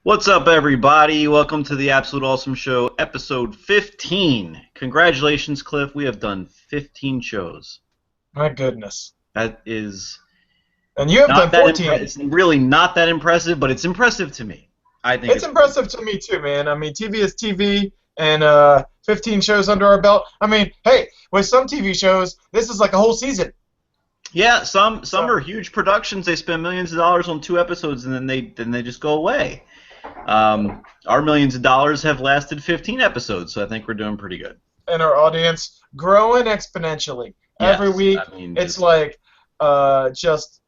What's up, everybody? Welcome to the Absolute Awesome Show, episode 15. Congratulations, Cliff. We have done 15 shows. My goodness. That is And you have done 14. It's really not that impressive, but it's impressive to me. I think It's impressive to me too, man. I mean, TV is TV, and 15 shows under our belt. I mean, hey, with some TV shows, this is like a whole season. Yeah, some are huge productions. They spend millions of dollars on 2 episodes, and then they just go away. Our millions of dollars have lasted 15 episodes, so I think we're doing pretty good. And our audience growing exponentially. Yes, Every week, I mean, it's like just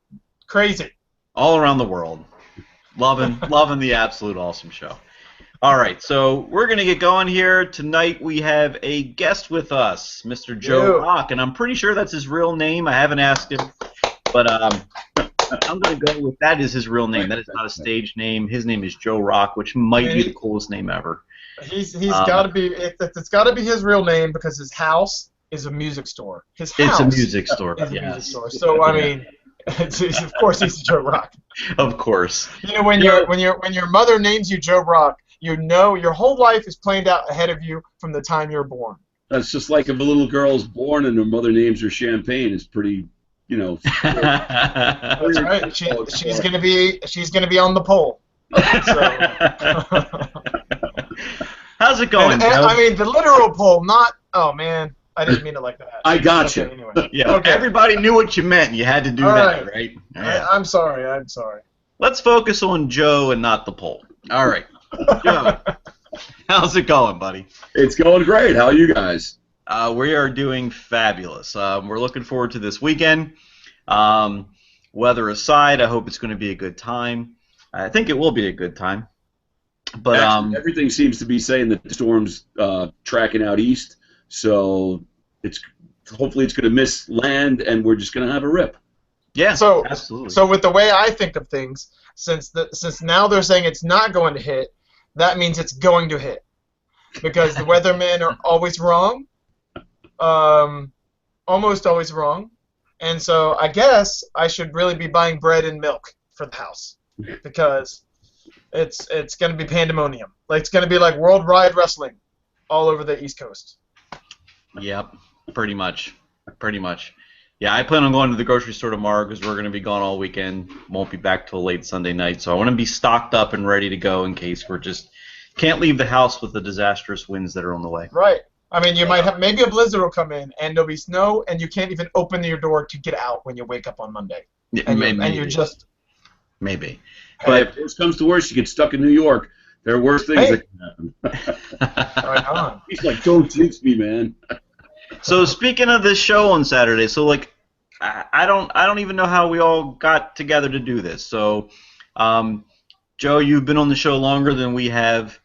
crazy. All around the world. Loving the Absolute Awesome Show. All right, so we're going to get going here. Tonight we have a guest with us, Mr. Joe Rok, and I'm pretty sure that's his real name. I haven't asked him, but I'm going to go with that is his real name. That is not a stage name. His name is Joe Rok, which might be the coolest name ever. He's got to be. It's got to be his real name because his house is a music store. His house it's a music store. Is a music store. So I mean, of course he's Joe Rok. Of course. You know when your mother names you Joe Rok, you know your whole life is planned out ahead of you from the time you're born. That's just like if a little girl's born and her mother names her Champagne. It's pretty, That's right. She's gonna be on the pole. So. How's it going, Joe? I mean the literal pole, not. Oh man, I didn't mean it like that. I got you. Anyway. Yeah. Okay. Everybody knew what you meant. You had to do that, right? Yeah. I'm sorry. Let's focus on Joe and not the pole. All right. Joe, how's it going, buddy? It's going great. How are you guys? We are doing fabulous. We're looking forward to this weekend. Weather aside, I hope it's going to be a good time. I think it will be a good time. But actually, everything seems to be saying that the storm's tracking out east, so hopefully it's going to miss land, and we're just going to have a rip. Yeah, so, absolutely. So with the way I think of things, since now they're saying it's not going to hit, that means it's going to hit. Because the weathermen are always wrong, almost always wrong, and so I guess I should really be buying bread and milk for the house, because it's going to be pandemonium. Like it's going to be like worldwide wrestling all over the East Coast. Yep, pretty much. Yeah, I plan on going to the grocery store tomorrow because we're going to be gone all weekend. Won't be back till late Sunday night, so I want to be stocked up and ready to go in case we're just can't leave the house with the disastrous winds that are on the way. Right. I mean, you might have maybe a blizzard will come in and there'll be snow and you can't even open your door to get out when you wake up on Monday. Yeah, and you're just maybe. But if worse comes to worse, you get stuck in New York. There are worse things that can happen. Right on. He's like, don't jinx me, man. So speaking of this show on Saturday, so like I don't even know how we all got together to do this. So Joe, you've been on the show longer than we have.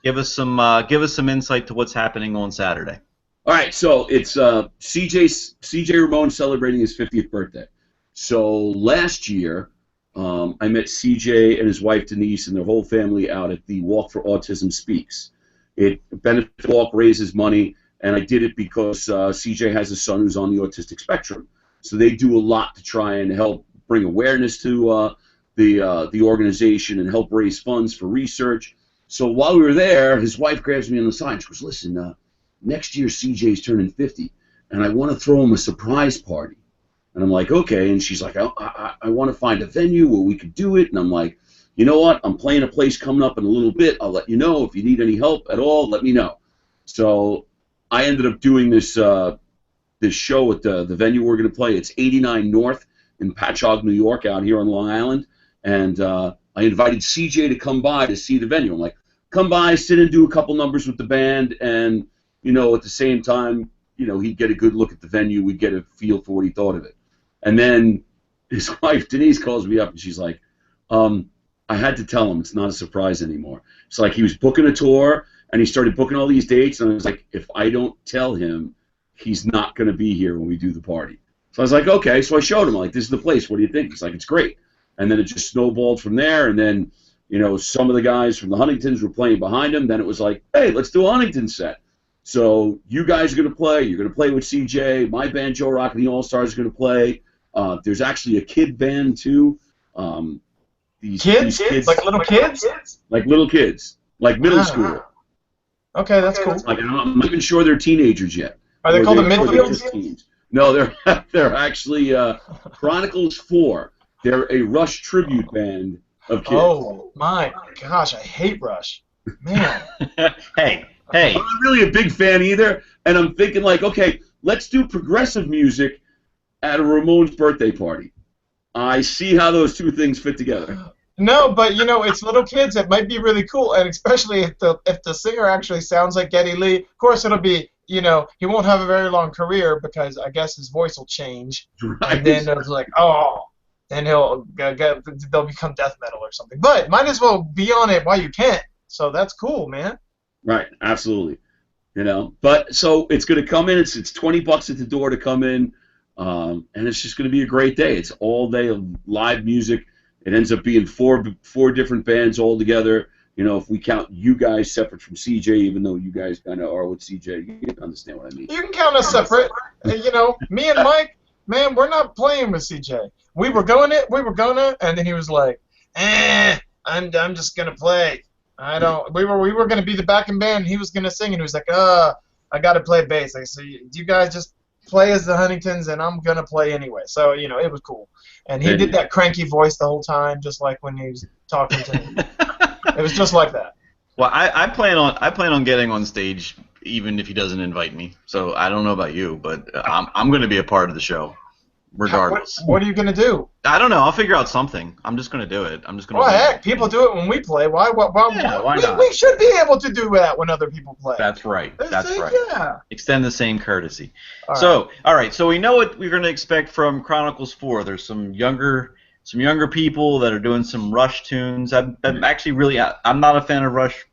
Give us some insight to what's happening on Saturday. All right, so it's CJ Ramone celebrating his 50th birthday. So last year, I met CJ and his wife Denise and their whole family out at the Walk for Autism Speaks. It benefit walk raises money, and I did it because CJ has a son who's on the autistic spectrum. So they do a lot to try and help bring awareness to the organization and help raise funds for research. So while we were there, his wife grabs me on the side. She goes, "Listen, next year CJ's turning 50, and I want to throw him a surprise party." And I'm like, "Okay." And she's like, I want to find a venue where we could do it. And I'm like, "You know what? I'm playing a place coming up in a little bit. I'll let you know. If you need any help at all, let me know." So I ended up doing this show at the venue we're going to play. It's 89 North in Patchogue, New York, out here on Long Island. And I invited CJ to come by to see the venue. I'm like, "Come by, sit and do a couple numbers with the band, and at the same time, he'd get a good look at the venue. We'd get a feel for what he thought of it." And then his wife Denise calls me up and she's like, "I had to tell him it's not a surprise anymore." It's like he was booking a tour and he started booking all these dates, and I was like, "If I don't tell him, he's not going to be here when we do the party." So I was like, "Okay." So I showed him, like, "This is the place. What do you think?" He's like, "It's great." And then it just snowballed from there, and then, some of the guys from the Huntingtons were playing behind him. Then it was like, "Hey, let's do a Huntington set." So you guys are going to play. You're going to play with CJ. My band, Joe Rok and the All-Stars, are going to play. There's actually a kid band, too. these kids, like little kids, like little kids, like middle school. Okay, that's cool. Like I'm not even sure they're teenagers yet. Are they called the They're Midfields? just teens. No, they're actually Chronicles 4. They're a Rush tribute band of kids. Oh my gosh, I hate Rush. Man. Hey. I'm not really a big fan either, and I'm thinking like, okay, let's do progressive music at a Ramones birthday party. I see how those two things fit together. No, but it's little kids. It might be really cool, and especially if the singer actually sounds like Geddy Lee. Of course, it'll be he won't have a very long career because I guess his voice will change, Right. and then it's like then they'll become death metal or something. But might as well be on it while you can. So that's cool, man. Right, absolutely. But so it's going to come in. It's $20 at the door to come in, and it's just going to be a great day. It's all day of live music. It ends up being four different bands all together. If we count you guys separate from CJ, even though you guys kind of are with CJ, you understand what I mean. You can count us separate. Me and Mike, man, we're not playing with CJ. We were gonna, and then he was like, I'm just gonna play. We were gonna be the backing band. And he was gonna sing, and he was like, I gotta play bass. I said, you guys just play as the Huntingtons, and I'm gonna play anyway. So it was cool. And he did that cranky voice the whole time, just like when he was talking to me. It was just like that. Well, I plan on getting on stage even if he doesn't invite me. So I don't know about you, but I'm going to be a part of the show, regardless. What are you going to do? I don't know. I'll figure out something. I'm just going to do it. I'm just going to. Well, heck, people do it when we play. Why not? We should be able to do that when other people play. That's right. That's right. Yeah. Extend the same courtesy. All right. So we know what we're going to expect from Chronicles 4. There's some younger people that are doing some Rush tunes. I'm actually I'm not a fan of Rush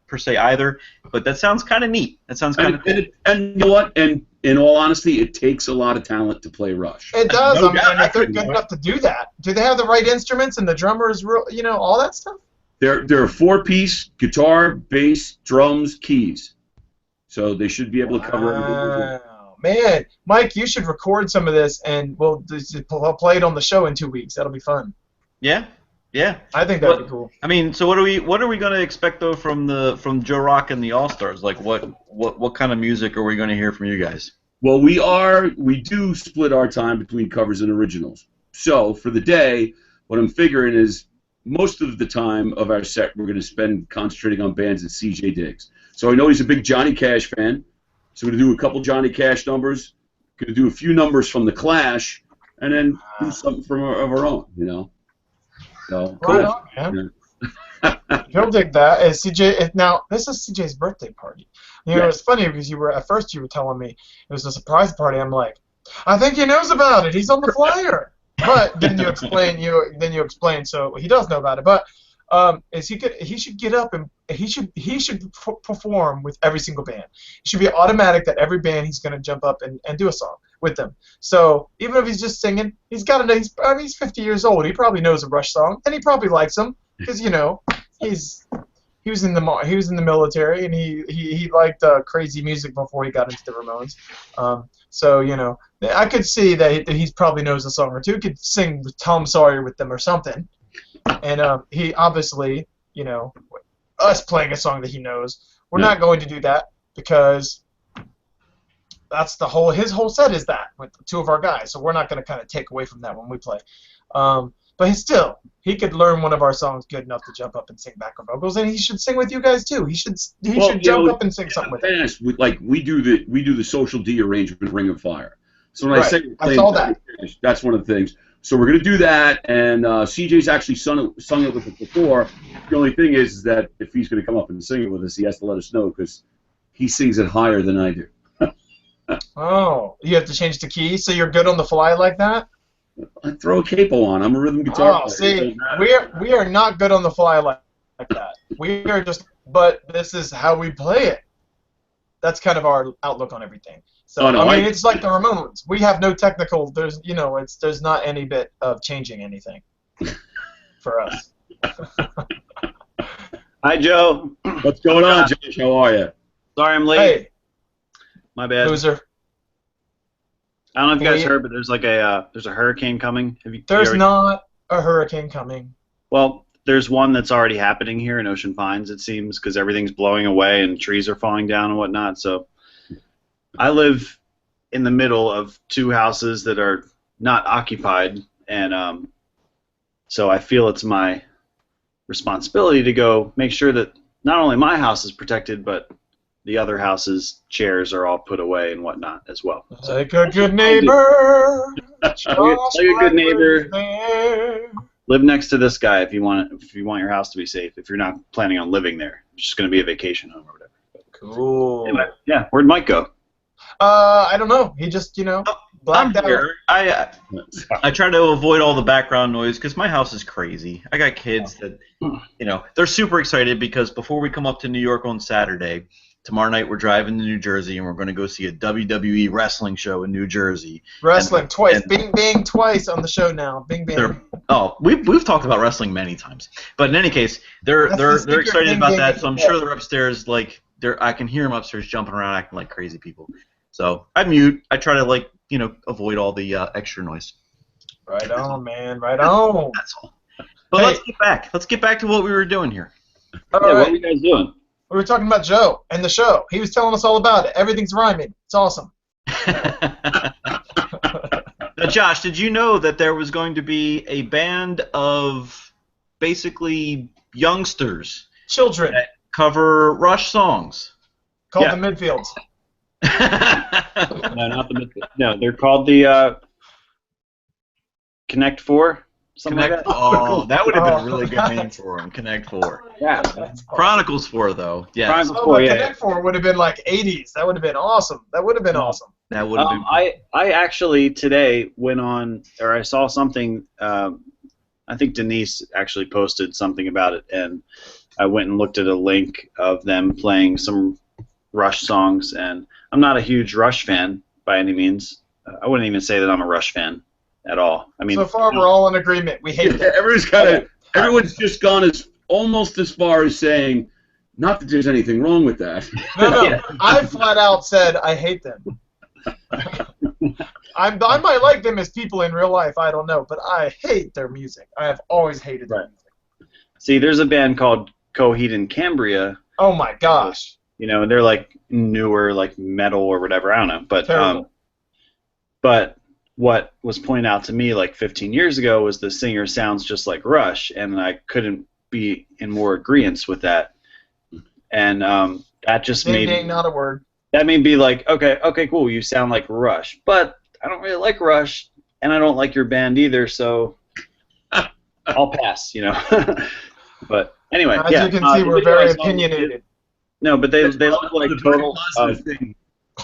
per se either, but that sounds kind of neat. That sounds kind of cool. And you know what? And in all honesty, it takes a lot of talent to play Rush. It does. And if they're good enough to do that, do they have the right instruments and the drummers, all that stuff? They're a 4-piece: guitar, bass, drums, keys. So they should be able to cover everything. Man, Mike, you should record some of this, and we'll play it on the show in 2 weeks. That'll be fun. Yeah. I think that'd be cool. I mean, so what are we going to expect though from Joe Rok and the All Stars? Like, what kind of music are we going to hear from you guys? Well, we do split our time between covers and originals. So for the day, what I'm figuring is most of the time of our set we're going to spend concentrating on bands that CJ digs. So I know he's a big Johnny Cash fan. So we're going to do a couple Johnny Cash numbers, going to do a few numbers from The Clash, and then do something of our own, So, right on, man. He'll dig that. Now, this is CJ's birthday party. It's funny because at first you were telling me it was a surprise party. I'm like, I think he knows about it. He's on the flyer. But then you explain. So he does know about it. But he should get up and he should perform with every single band. It should be automatic that every band he's going to jump up and do a song with them. So even if he's just singing, he's 50 years old. He probably knows a Rush song and he probably likes them because he was in the military and he liked crazy music before he got into the Ramones. So I could see that he probably knows a song or two. He could sing Tom Sawyer with them or something. And he obviously, us playing a song that he knows, we're not going to do that because that's his whole set is that with the two of our guys. So we're not going to kind of take away from that when we play. But he could learn one of our songs good enough to jump up and sing backup vocals, and he should sing with you guys too. He should jump up and sing something with us. We do the Social D arrangement, Ring of Fire. So when I say I saw that. That's one of the things. So we're going to do that, and CJ's actually sung it with us before. The only thing is that if he's going to come up and sing it with us, he has to let us know because he sings it higher than I do. Oh, you have to change the key, so you're good on the fly like that? I throw a capo on. I'm a rhythm guitar player. See, we are not good on the fly like that. We are but this is how we play it. That's kind of our outlook on everything. So it's like the Ramones. We have no technical. There's not any bit of changing anything for us. Hi, Joe. What's going on, Josh? How are you? Sorry I'm late. Hey, my bad. loser. I don't know if you guys heard, but there's a hurricane coming. There's not a hurricane coming. Well, there's one that's already happening here in Ocean Pines, it seems, because everything's blowing away and trees are falling down and whatnot. So I live in the middle of two houses that are not occupied, and so I feel it's my responsibility to go make sure that not only my house is protected, but the other houses' chairs are all put away and whatnot as well. So, Like a good neighbor. like a good neighbor. Live next to this guy if you want your house to be safe. If you're not planning on living there, it's just going to be a vacation home or whatever. Cool. Anyway, yeah, where'd Mike go? I don't know. He just, blacked I'm out. here. I try to avoid all the background noise because my house is crazy. I got kids that, they're super excited because before we come up to New York on Saturday, tomorrow night we're driving to New Jersey and we're going to go see a WWE wrestling show in New Jersey. Wrestling twice. Bing bang twice on the show now. Bing bang. We've talked about wrestling many times, but in any case, they're excited bing, about bing, that. So I'm bing. sure they're upstairs I can hear them upstairs jumping around acting like crazy people. So I mute. I try to avoid all the extra noise. Right on, man. Right on. That's all. But let's get back. Let's get back to what we were doing here. All Yeah, right. what are you guys doing? We were talking about Joe and the show. He was telling us all about it. Everything's rhyming. It's awesome. Now, Josh, did you know that there was going to be a band of basically youngsters Children. that cover Rush songs? Called Yeah. the Midfields. No, not the midfield. No, they're called the Connect Four. Something like that. Oh, that would have been a really good name for them. Connect Four. Yeah. Chronicles 4, though. Yes. Chronicles- Oh, but yeah. Connect Four would have been like 80s. That would have been awesome. That would have been awesome. That would have been. I actually today went on, or I saw something. I think Denise actually posted something about it, and I went and looked at a link of them playing some Rush songs. And I'm not a huge Rush fan by any means. I wouldn't even say that I'm a Rush fan at all. I mean, So far, we're all in agreement. We hate it. Everyone's just gone almost as far as saying, not that there's anything wrong with that. No. Yeah. I flat out said I hate them. I might like them as people in real life. I don't know, but I hate their music. I have always hated their Right. music. see, there's a band called Coheed and Cambria. Oh my gosh. And they're like newer, like metal or whatever. I don't know, but Terrible. but what was pointed out to me like 15 years ago was the singer sounds just like Rush, and I couldn't be in more agreement with that. And that just Ding made ding, not a word. that made me be like, okay, cool, you sound like Rush, but I don't really like Rush, and I don't like your band either, so I'll pass, But anyway, As yeah. you can the see, we're video very I saw- opinionated. No, but they look like The very total. positive thing.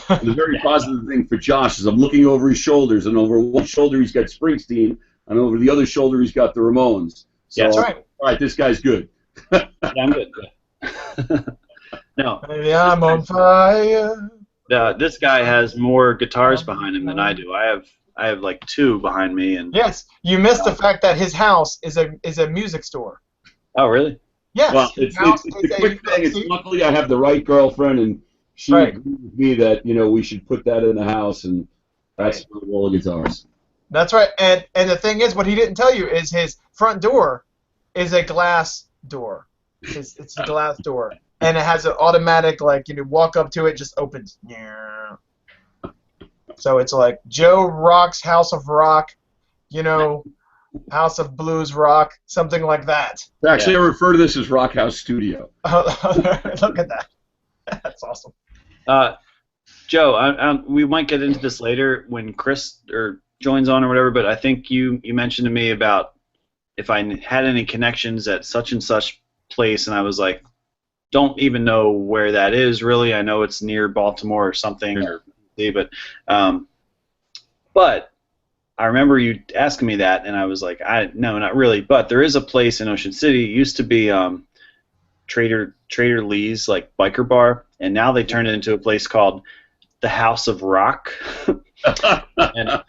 The very positive thing for Josh is I'm looking over his shoulders, and over one shoulder he's got Springsteen, and over the other shoulder he's got the Ramones. So, Yeah, That's right. all right, this guy's good. Yeah, I'm good. Yeah. No, Maybe I'm on fire. this guy has more guitars behind him than I do. I have like two behind me, and Yes, you missed the fact that his house is a music store. oh really? Yes. Well, his it's house a is quick thing. It's luckily I have the right girlfriend, and she Right. agreed with me that we should put that in the house, and that's all the guitars. That's right. And the thing is, what he didn't tell you is his front door is a glass door. It's a glass door, and it has an automatic walk up to it, just opens. So it's like Joe Rok's House of Rock, House of Blues Rock, something like that. Actually, I refer to this as Rock House Studio. Look at that. That's awesome. Joe, we might get into this later when Chris joins on or whatever, but I think you mentioned to me about if I had any connections at such and such place, and I was like, don't even know where that is really. I know it's near Baltimore or something, but I remember you asking me that, and I was like, no, not really. But there is a place in Ocean City. It used to be Trader Lee's biker bar, and now they turned it into a place called the House of Rock. and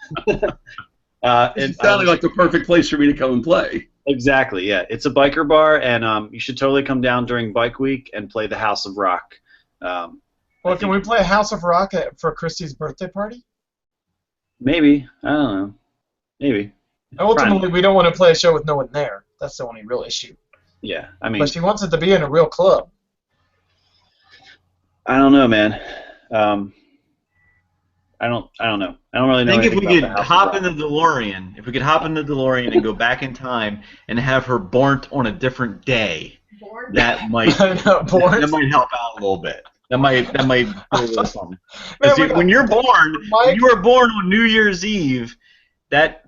It sounded like the perfect place for me to come and play. Exactly, yeah. It's a biker bar, and you should totally come down during Bike Week and play the House of Rock. Well, can we play House of Rock for Christy's birthday party? Maybe. I don't know. Maybe. Ultimately, we don't want to play a show with no one there. That's the only real issue. Yeah, I mean, But she wants it to be in a real club. I don't know, man. I don't know. I don't really know. I think if anything we about could the House hop of in the DeLorean, and go back in time and have her born on a different day, that might that might help out a little bit. That might do a little something. Man, See, when you're born, Mike- when you were born on New Year's Eve, that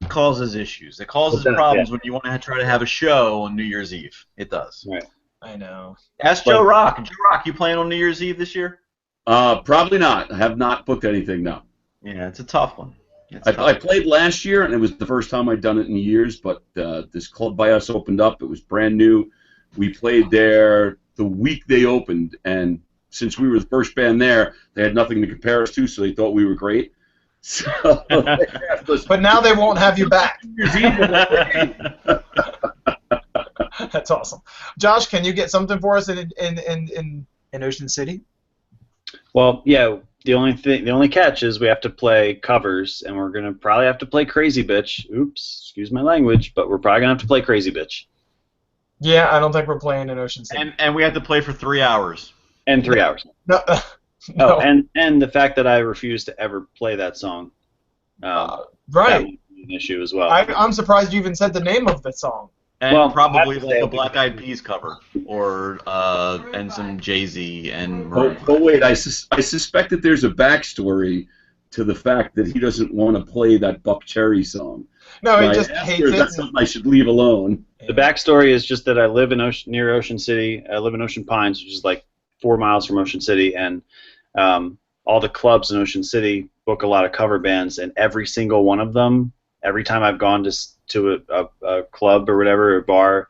causes issues. It causes It does, problems when you want to try to have a show on New Year's Eve. It does. Right. I know. Ask Joe Rok. Joe Rok, you playing on New Year's Eve this year? Probably not. I have not booked anything, no. Yeah, it's a tough one. I played last year, and it was the first time I'd done it in years, but this club by us opened up. It was brand new. We played there the week they opened, and since we were the first band there, they had nothing to compare us to, so they thought we were great. So But now they won't have you back. That's awesome. Josh, can you get something for us in Ocean City? Well, yeah. The only catch is we have to play covers, and we're gonna probably have to play Crazy Bitch. Oops, excuse my language, but we're probably gonna have to play Crazy Bitch. Yeah, I don't think we're playing in Ocean City. And we have to play for 3 hours. And 3 hours. No. Oh, and the fact that I refuse to ever play that song. That Right. might be an issue as well. I'm surprised you even said the name of the song. And Well, probably I'd like say a we Black could- Eyed Peas cover, or and some Jay-Z and Maroon But wait, I suspect that there's a backstory to the fact that he doesn't want to play that Buck Cherry song. No, he Right? just After, hates it. that's something I should leave alone. The backstory is just that I live in near Ocean City. I live in Ocean Pines, which is like 4 miles from Ocean City, and all the clubs in Ocean City book a lot of cover bands, and every single one of them, every time I've gone to a club or whatever, or bar,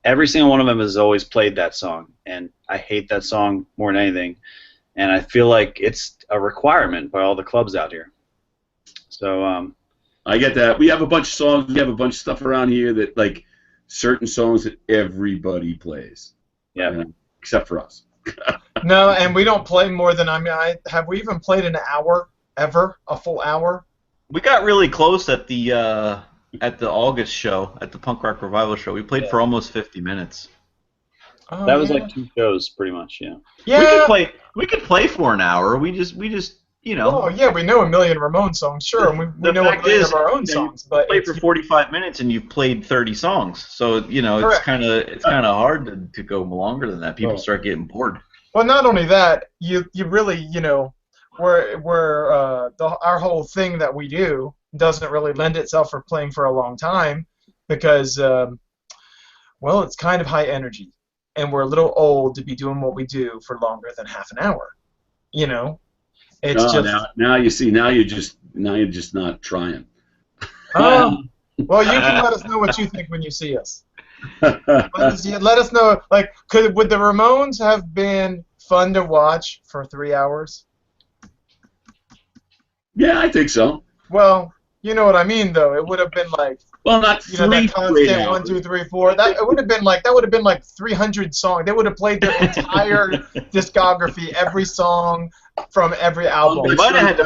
every single one of them has always played that song, and I hate that song more than anything, and I feel like it's a requirement by all the clubs out here. So, I get that. We have a bunch of songs. We have a bunch of stuff around here that, like, certain songs that everybody plays. yeah. Except for us. No, and we don't play more than have we even played an hour ever? A full hour? We got really close at the August show, at the Punk Rock Revival show. We played for almost 50 minutes. Oh, That was yeah. like 2 shows, pretty much, yeah. Yeah. We could play for an hour. We just you know. Oh yeah, we know a million Ramone songs, sure, and we The know a fact million is, of our own you songs, but play it's, for 45 minutes and you've played 30 songs. So it's Correct. kind of hard to go longer than that. People start getting bored. well, not only that, you really our whole thing that we do doesn't really lend itself for playing for a long time because well, it's kind of high energy, and we're a little old to be doing what we do for longer than half an hour. It's just. Now you see. Now you're just not trying. Well, you can let us know what you think when you see us. Let us know. Like, would the Ramones have been fun to watch for 3 hours? Yeah, I think so. Well, you know what I mean, though. It would have been like, Well, not that great constant 1, hours. 2, 3, 4. That would have been like 300 songs. They would have played their entire discography, every song from every album. They might have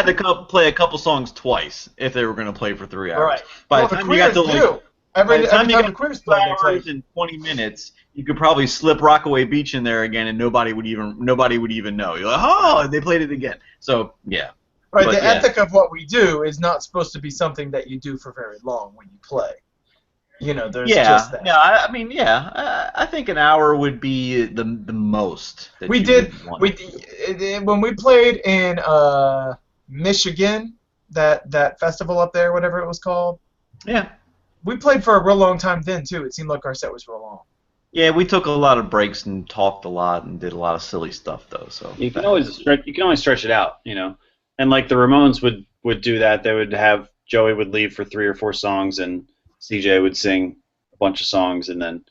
had to play a couple songs twice if they were going to play for 3 hours. Right. By Well, the the time you got Queers to do. Every time you the got Queers 2 play, they play. hours and 20 minutes, you could probably slip Rockaway Beach in there again, and nobody would even know. You're like, oh, they played it again. So yeah. Right, But, the yeah. ethic of what we do is not supposed to be something that you do for very long when you play. There's just that. I think an hour would be the most. That We you did. would want. When we played in Michigan, that festival up there, whatever it was called. Yeah. We played for a real long time then too. It seemed like our set was real long. Yeah, we took a lot of breaks and talked a lot and did a lot of silly stuff though. So You can always stretch it out, And like the Ramones would do that. They would have Joey would leave for 3 or 4 songs, and CJ would sing a bunch of songs, and then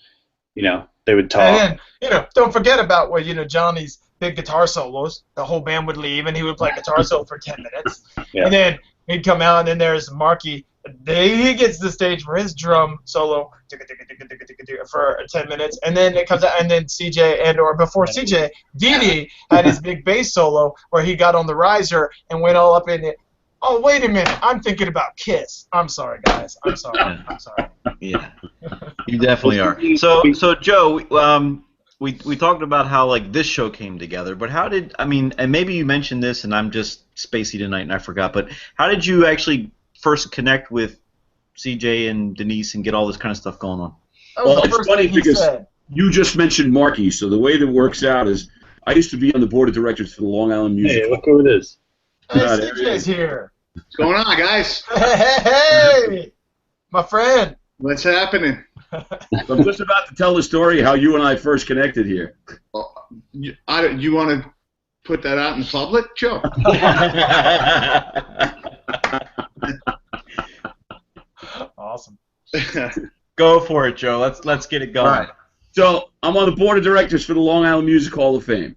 they would talk. And then don't forget about Johnny's big guitar solos. The whole band would leave, and he would play guitar solo for 10 minutes, Yeah. and then he'd come out, and then there's Marky. He gets the stage for his drum solo for 10 minutes, and then it comes out, and then CJ or before CJ, Dee Dee had his big bass solo where he got on the riser and went all up in it. Oh, wait a minute. I'm thinking about Kiss. I'm sorry, guys. I'm sorry. I'm sorry. Yeah, you definitely are. So Joe, we talked about how like this show came together, but how did and maybe you mentioned this, and I'm just spacey tonight and I forgot. But how did you actually first connect with CJ and Denise and get all this kind of stuff going on? That was the it's first funny thing he because said. you just mentioned Marky, so the way that works out is I used to be on the board of directors for the Long Island Music. Hey, look who it is. Hey, there it CJ's is. here. What's going on, guys? Hey, my friend. What's happening? So I'm just about to tell the story how you and I first connected here. You want to put that out in public, Joe? Awesome. Go for it, Joe. Let's get it going. All right. So I'm on the board of directors for the Long Island Music Hall of Fame.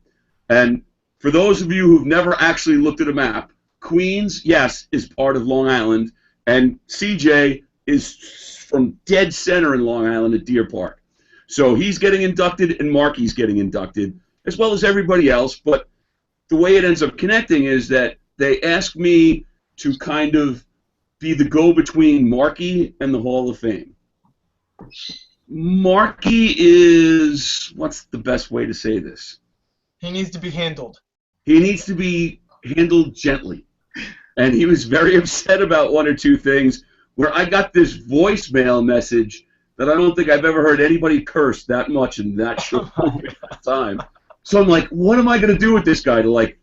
And for those of you who've never actually looked at a map, Queens, yes, is part of Long Island, and CJ is from dead center in Long Island at Deer Park. So he's getting inducted and Marky's getting inducted, as well as everybody else. But the way it ends up connecting is that they ask me to kind of be the go-between Marky and the Hall of Fame. Marky is, what's the best way to say this? He needs to be handled. He needs to be handled gently. And he was very upset about one or two things where I got this voicemail message that I don't think I've ever heard anybody curse that much in that short time. So I'm like, what am I going to do with this guy? To like,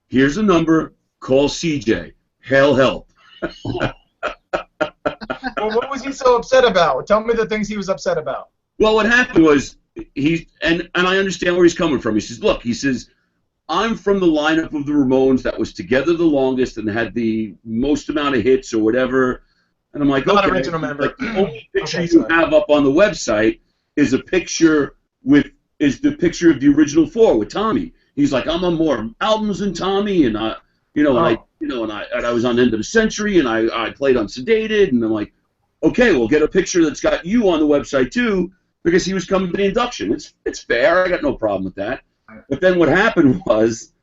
here's a number, call CJ. Hell help. Well, what was he so upset about? Tell me the things he was upset about. Well, what happened was, and I understand where he's coming from. He says, look, I'm from the lineup of the Ramones that was together the longest and had the most amount of hits or whatever. And I'm like, Not okay. original member. Like, the only picture Okay, you sorry. have up on the website is the picture of the original four with Tommy. He's like, I'm on more albums than Tommy, and I was on End of the Century, and I played on Sedated, and I'm like, okay, we'll get a picture that's got you on the website too, because he was coming to the induction. It's fair. I got no problem with that. But then what happened was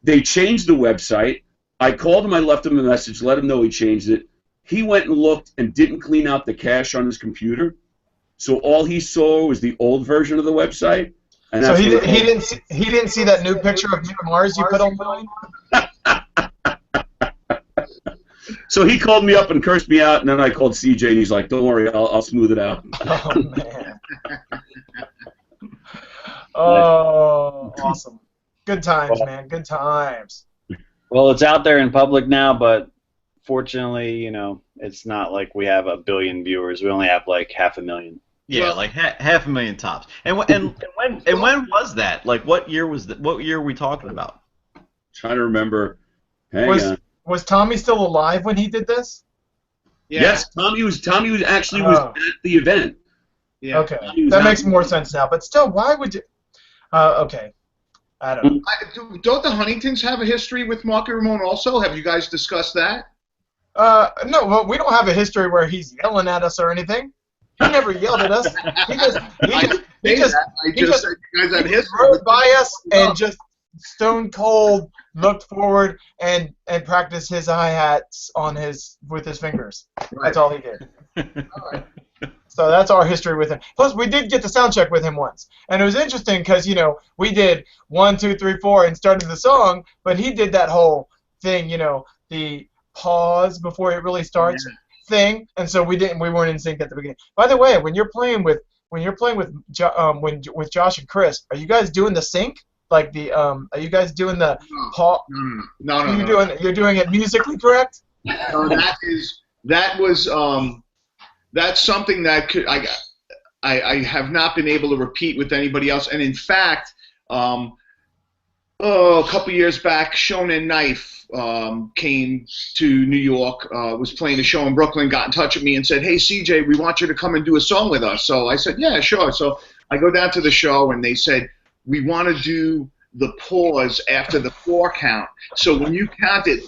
they changed the website. I called him. I left him a message, let him know he changed it. He went and looked and didn't clean out the cache on his computer. So all he saw was the old version of the website. And So he didn't see that new picture of Mars you put online? So he called me up and cursed me out, and then I called CJ, and he's like, don't worry, I'll smooth it out. Oh, man. Oh, awesome. Good times, man. Good times. Well, it's out there in public now, but fortunately, it's not like we have 1 billion viewers. We only have like 500,000. Yeah, like 500,000 tops. And when was that? Like, what year was that? What year are we talking about? Trying to remember. Hang on. Was Tommy still alive when he did this? Yeah. Yes, Tommy was at the event. Yeah. Okay, that makes more sense now. But still, why would you? Okay, I don't know. Don't the Huntingtons have a history with Marky Ramone also? Have you guys discussed that? No, well, we don't have a history where he's yelling at us or anything. He never yelled at us. He just rode by us and just stone cold looked forward and practiced his hi-hats with his fingers. Right. That's all he did. All right. So that's our history with him. Plus, we did get the sound check with him once, and it was interesting because we did 1, 2, 3, 4 and started the song, but he did that whole thing, the pause before it really starts thing, and so we weren't in sync at the beginning. By the way, when you're playing with Josh and Chris, are you guys doing the sync? Like are you guys doing the pause? No. You're doing it musically correct? No, that's something that I have not been able to repeat with anybody else. And in fact, a couple years back, Shonen Knife came to New York, was playing a show in Brooklyn, got in touch with me and said, hey, CJ, we want you to come and do a song with us. So I said, yeah, sure. So I go down to the show, and they said, we want to do the pause after the 4 count. So when you count it,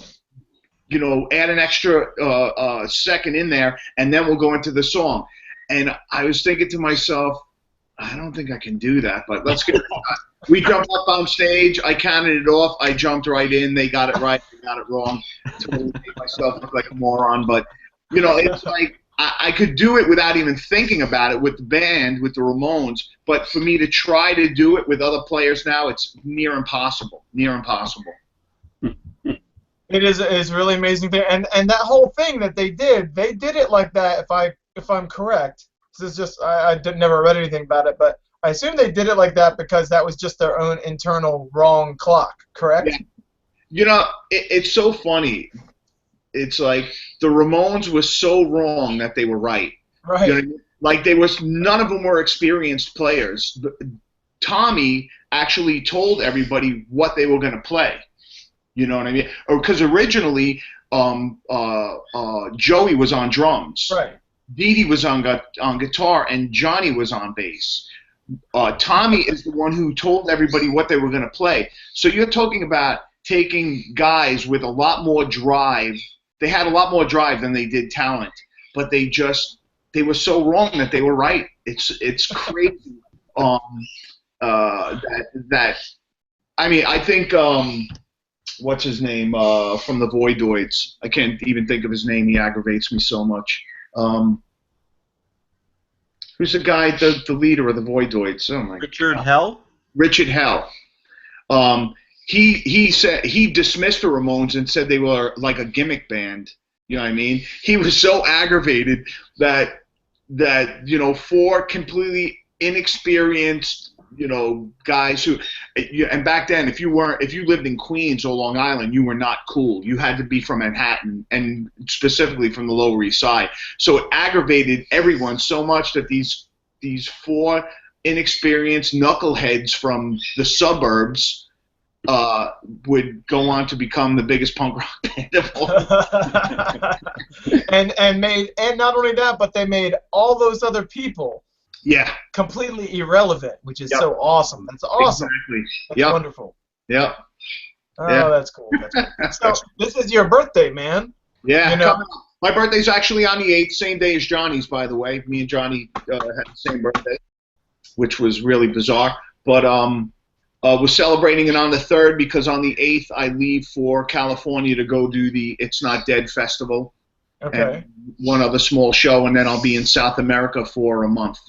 add an extra second in there, and then we'll go into the song. And I was thinking to myself, I don't think I can do that, but let's get it. We jumped up on stage. I counted it off. I jumped right in. They got it right. I got it wrong. Totally made myself look like a moron. But, you know, it's like I could do it without even thinking about it with the band, with the Ramones. But for me to try to do it with other players now, it's near impossible. Near impossible. It is really amazing thing, and that whole thing that they did it like that. If I'm correct, this is just never read anything about it, but I assume they did it like that because that was just their own internal wrong clock. Correct? Yeah. You know, it's so funny. It's like the Ramones were so wrong that they were right. Right. You know what I mean? Like none of them were experienced players. Tommy actually told everybody what they were going to play. You know what I mean? Or because originally Joey was on drums, right? Dee Dee was on guitar, and Johnny was on bass. Tommy is the one who told everybody what they were going to play. So you're talking about taking guys with a lot more drive. They had a lot more drive than they did talent, but they were so wrong that they were right. It's crazy. That I mean, I think. What's his name from the Voidoids? I can't even think of his name. He aggravates me so much. Who's the guy, the leader of the Voidoids? Oh my Richard Hell? Richard Hell. He said he dismissed the Ramones and said they were like a gimmick band. You know what I mean? He was so aggravated that you know, 4 completely inexperienced, you know, guys who, and back then, if you lived in Queens or Long Island, you were not cool. You had to be from Manhattan, and specifically from the Lower East Side. So it aggravated everyone so much that these 4 inexperienced knuckleheads from the suburbs would go on to become the biggest punk rock band of all. and not only that, but they made all those other people. Yeah. Completely irrelevant, which is so awesome. That's awesome. Exactly. That's wonderful. Yep. Oh, Yeah. that's cool. So this is your birthday, man. Yeah. You know, my birthday's actually on the 8th, same day as Johnny's, by the way. Me and Johnny had the same birthday, which was really bizarre. But we're celebrating it on the 3rd because on the 8th I leave for California to go do the It's Not Dead festival. Okay. And one other small show, and then I'll be in South America for a month.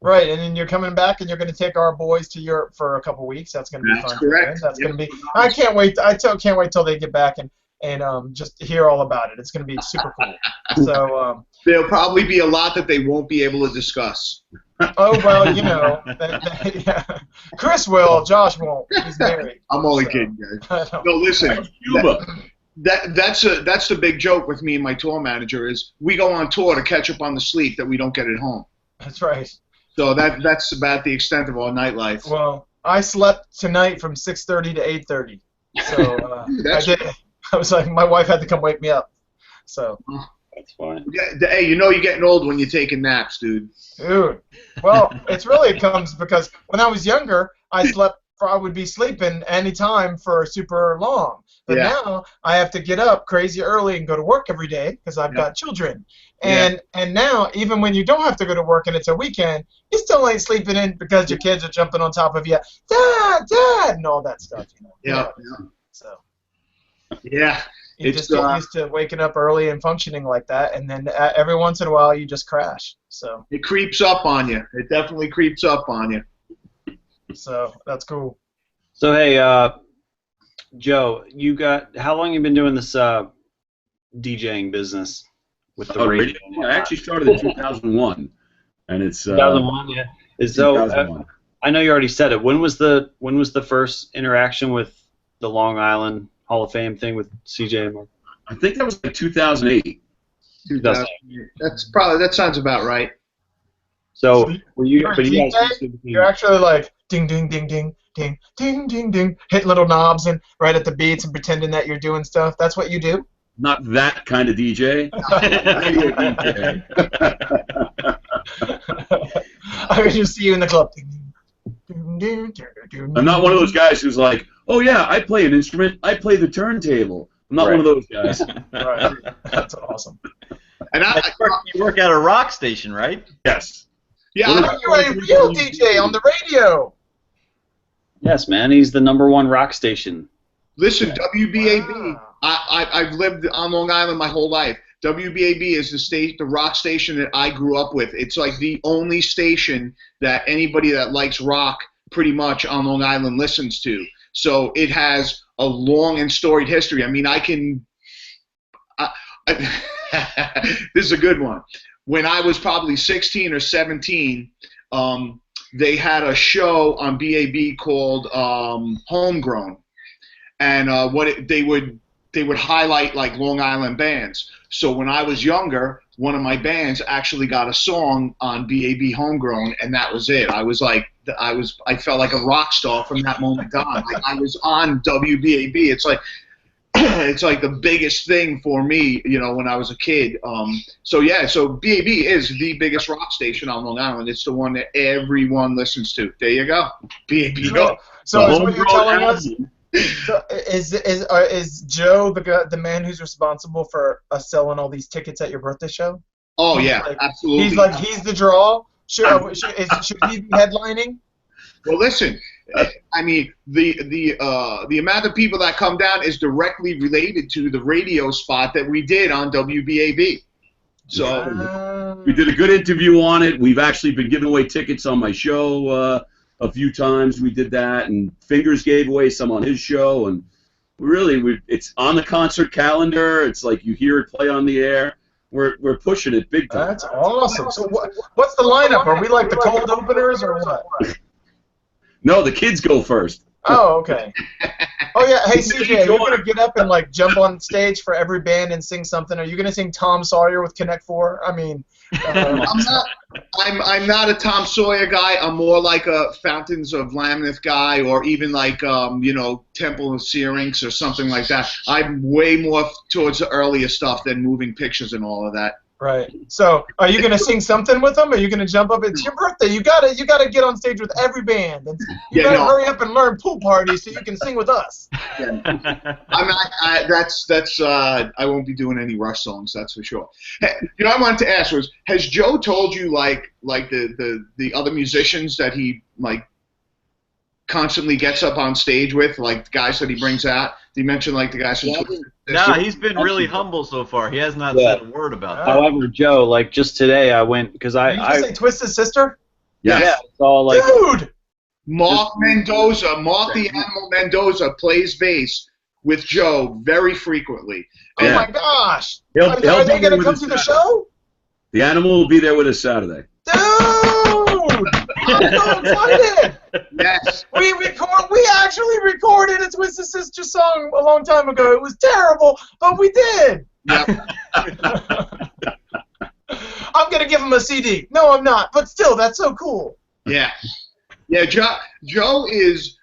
Right, and then you're coming back, and you're going to take our boys to Europe for a couple weeks. That's going to be fun. That's correct. That's going to be. I can't wait. Can't wait till they get back and just hear all about it. It's going to be super cool. So there'll probably be a lot that they won't be able to discuss. Oh well, you know, yeah. Chris will. Josh won't. He's married. I'm only kidding, guys. No, listen. That's the big joke with me and my tour manager is we go on tour to catch up on the sleep that we don't get at home. That's right. So that's about the extent of our nightlife. Well, I slept tonight from 6:30 to 8:30. So I was like, my wife had to come wake me up. So that's fine. Hey, you know you're getting old when you're taking naps, dude. Dude. Well, it comes because when I was younger, I would be sleeping anytime for super long. But now I have to get up crazy early and go to work every day because I've got children. And now, even when you don't have to go to work and it's a weekend, you still ain't sleeping in because your kids are jumping on top of you, Dad, and all that stuff. You know? So. Yeah. You just get used to waking up early and functioning like that, and then every once in a while you just crash. So. It creeps up on you. It definitely creeps up on you. So that's cool. So hey, Joe, how long you been doing this DJing business with the radio? I actually started in 2001, and it's 2001. Yeah. 2001. I know you already said it. When was the first interaction with the Long Island Hall of Fame thing with CJ Ramone? I think that was like 2008. 2008. That sounds about right. So were you? You're actually like ding ding ding ding ding ding ding ding, hit little knobs and right at the beats and pretending that you're doing stuff. That's what you do? Not that kind of DJ. I would just see you in the club. I'm not one of those guys who's like, oh yeah, I play an instrument. I play the turntable. I'm not one of those guys. Right. That's awesome. And you work at a rock station, right? Yes. Yeah, What I is- You're a real DJ on the radio. Yes, man. He's the #1 rock station. listen, WBAB. Wow. I've lived on Long Island my whole life. WBAB is the rock station that I grew up with. It's like the only station that anybody that likes rock pretty much on Long Island listens to. So it has a long and storied history. I mean, this is a good one. When I was probably 16 or 17, they had a show on BAB called Homegrown, and they would highlight like Long Island bands. So when I was younger, one of my bands actually got a song on BAB Homegrown, and that was it. I felt like a rock star from that moment on. I was on WBAB. It's like it's like the biggest thing for me, when I was a kid. So BAB is the biggest rock station on Long Island. It's the one that everyone listens to. There you go, BAB. Go. So is what you're telling us? album. So is Joe the man who's responsible for us selling all these tickets at your birthday show? Oh yeah, Like, absolutely. he's the draw. Should he be headlining? Well, listen. I mean, the amount of people that come down is directly related to the radio spot that we did on WBAB. So We did a good interview on it. We've actually been giving away tickets on my show a few times. We did that, and Fingers gave away some on his show, and it's on the concert calendar. It's like you hear it play on the air. We're pushing it big time. That's awesome. So what's the lineup? Are we like the cold openers or what? No, the kids go first. Oh, okay. Oh yeah. Hey CJ, you're gonna get up and like jump on stage for every band and sing something. Are you gonna sing Tom Sawyer with Connect Four? I mean, I'm not a Tom Sawyer guy. I'm more like a Fountains of Lamneth guy, or even like Temple of Syrinx or something like that. I'm way more towards the earlier stuff than Moving Pictures and all of that. right. So, are you gonna sing something with them? Are you gonna jump up? It's your birthday. You gotta get on stage with every band, and you gotta hurry up and learn Pool Party so you can sing with us. I'm not. I won't be doing any Rush songs. That's for sure. Hey, I wanted to ask was, has Joe told you like the other musicians that he like constantly gets up on stage with, like the guys that he brings out? Did he mention like the guys from Twisted No, Sister? he's been really humble so far. He has not said a word about that. However, Joe, like just today, I went because Did you just say Twisted Sister? Yes. saw like Dude! Mark the Animal Mendoza plays bass with Joe very frequently. Oh my gosh! He'll Are be they there gonna with come us to the Saturday. show? The Animal will be there with us Saturday. Dude! I'm so excited! Yes. We actually recorded a Twisted Sister song a long time ago. It was terrible, but we did. Yep. I'm gonna give him a CD. No, I'm not. But still, that's so cool. Yeah. Yeah. Joe is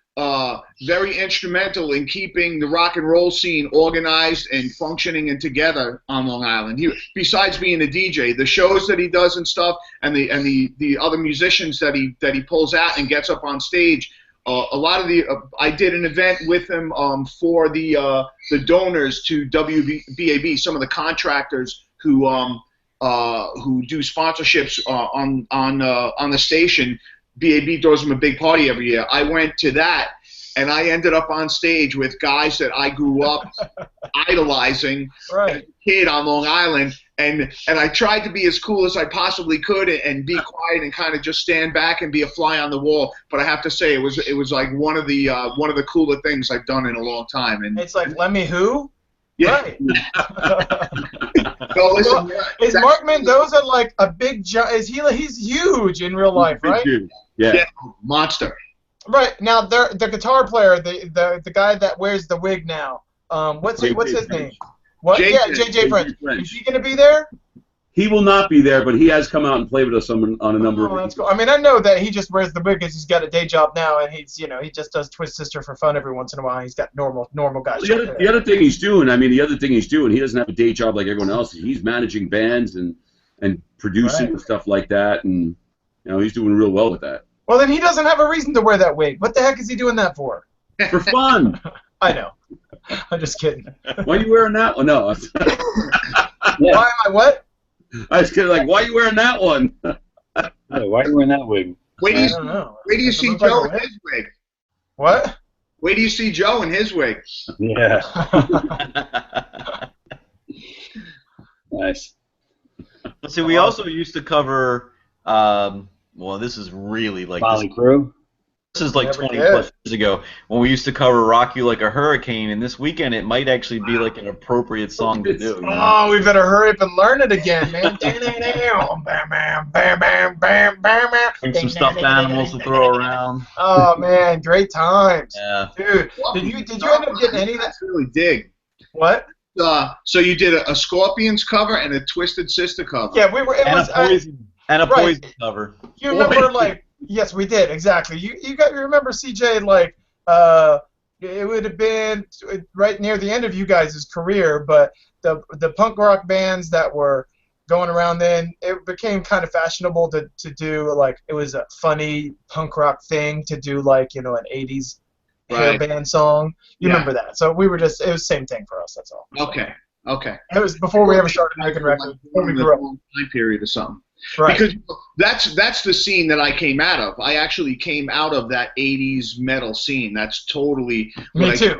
very instrumental in keeping the rock and roll scene organized and functioning and together on Long Island. Besides being a DJ, the shows that he does and stuff, and the other musicians that he pulls out and gets up on stage. A lot of I did an event with him for the donors to WBAB, some of the contractors who do sponsorships on the station. BAB throws them a big party every year. I went to that, and I ended up on stage with guys that I grew up idolizing as a kid on Long Island, and I tried to be as cool as I possibly could and be quiet and kind of just stand back and be a fly on the wall. But I have to say, it was like one of the cooler things I've done in a long time. And It's like Lemmy who? yeah. Right. So listen, Is Mark Mendoza like a big he's huge in real life, right? Yeah. monster. Right. Now the guitar player, the guy that wears the wig now. What's his name? What? JJ. Yeah, JJ French. Is he gonna be there? He will not be there, but he has come out and played with us on a number Oh, of. that's cool. I mean, I know that he just wears the wig because he's got a day job now, and he just does Twist Sister for fun every once in a while. He's got normal guys. The other thing he's doing, he doesn't have a day job like everyone else. He's managing bands and producing and stuff like that, and he's doing real well with that. Well, then he doesn't have a reason to wear that wig. What the heck is he doing that for? For fun. I know. I'm just kidding. Why are you wearing that one? No. Why am I what? I was kidding. Like, why are you wearing that one? why are you wearing that wig? Wait do I you don't know. wait do you Does it see look like Joe a in wig? his wig? What? Wait do you see Joe in his wig? Yeah, nice. See, we also used to cover. Well, this is really like Molly Crew. this is like Yeah, we 20 did. plus years ago when we used to cover "Rock You Like a Hurricane," and this weekend it might actually be like an appropriate song to do. You know? Oh, we better hurry up and learn it again, man. Bam, bam, bam, bam, bam, bam, bam. And some stuffed animals to throw around. Oh man, great times, Yeah. dude. Did you end up getting any of that? That's really dig. What? So you did a Scorpions cover and a Twisted Sister cover. Yeah, we were. It And was. a poison, and a right. poison cover. You remember, like, yes, we did exactly. You remember CJ, like, it would have been right near the end of you guys' career, but the punk rock bands that were going around then, it became kind of fashionable to do, like, it was a funny punk rock thing to do, like, you know, an 80s hair Right. band song. You Yeah. remember that? So we were just, it was the same thing for us. That's all. Okay. It was before we ever started making records. Before we In the grew up. wrong time period or something. Right. Because that's the scene that I came out of. I actually came out of that 80s metal scene. That's totally what Me too.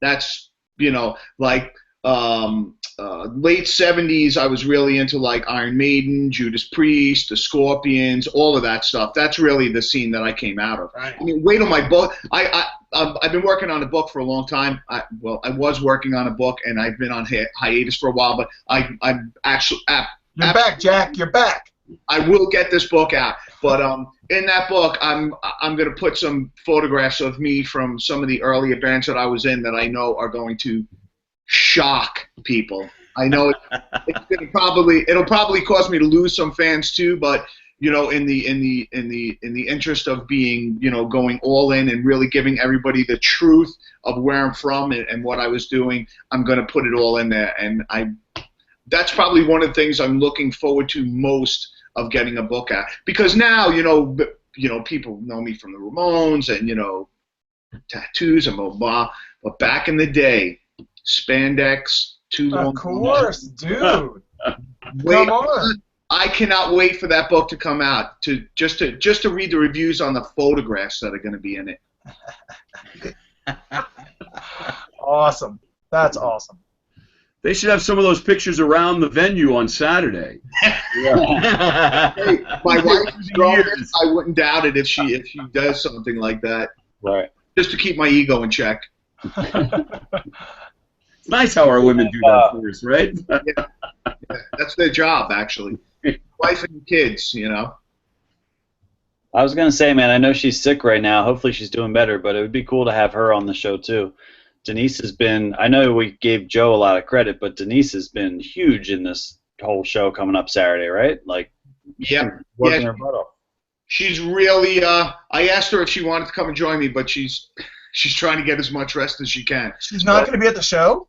That's, you know, like late 70s, I was really into like Iron Maiden, Judas Priest, the Scorpions, all of that stuff. That's really the scene that I came out of. Right. I mean, wait till my book. I've been working on a book for a long time. I was working on a book, and I've been on hiatus for a while. But I'm actually You're back, Jack. You're back. I will get this book out. But in that book, I'm going to put some photographs of me from some of the earlier bands that I was in that I know are going to shock people. I know it'll probably cause me to lose some fans too, but you know, in the interest of being, you know, going all in and really giving everybody the truth of where I'm from and what I was doing, I'm going to put it all in there. And that's probably one of the things I'm looking forward to most of getting a book out, because now, you know, people know me from the Ramones and, you know, tattoos and blah, blah. But back in the day, spandex, too long. Of course, dude. Come on. I cannot wait for that book to come out just to read the reviews on the photographs that are going to be in it. Awesome. That's awesome. They should have some of those pictures around the venue on Saturday. Yeah. Hey, my wife is growing. I wouldn't doubt it if she does something like that. Right. Just to keep my ego in check. It's nice how our women do that for us, right? Yeah, that's their job, actually. Wife and kids, you know. I was gonna say, man, I know she's sick right now. Hopefully she's doing better, but it would be cool to have her on the show too. Denise has been, I know we gave Joe a lot of credit, but Denise has been huge in this whole show coming up Saturday, right? Like, working her butt off. She's really, I asked her if she wanted to come and join me, but she's trying to get as much rest as she can. She's not going to be at the show?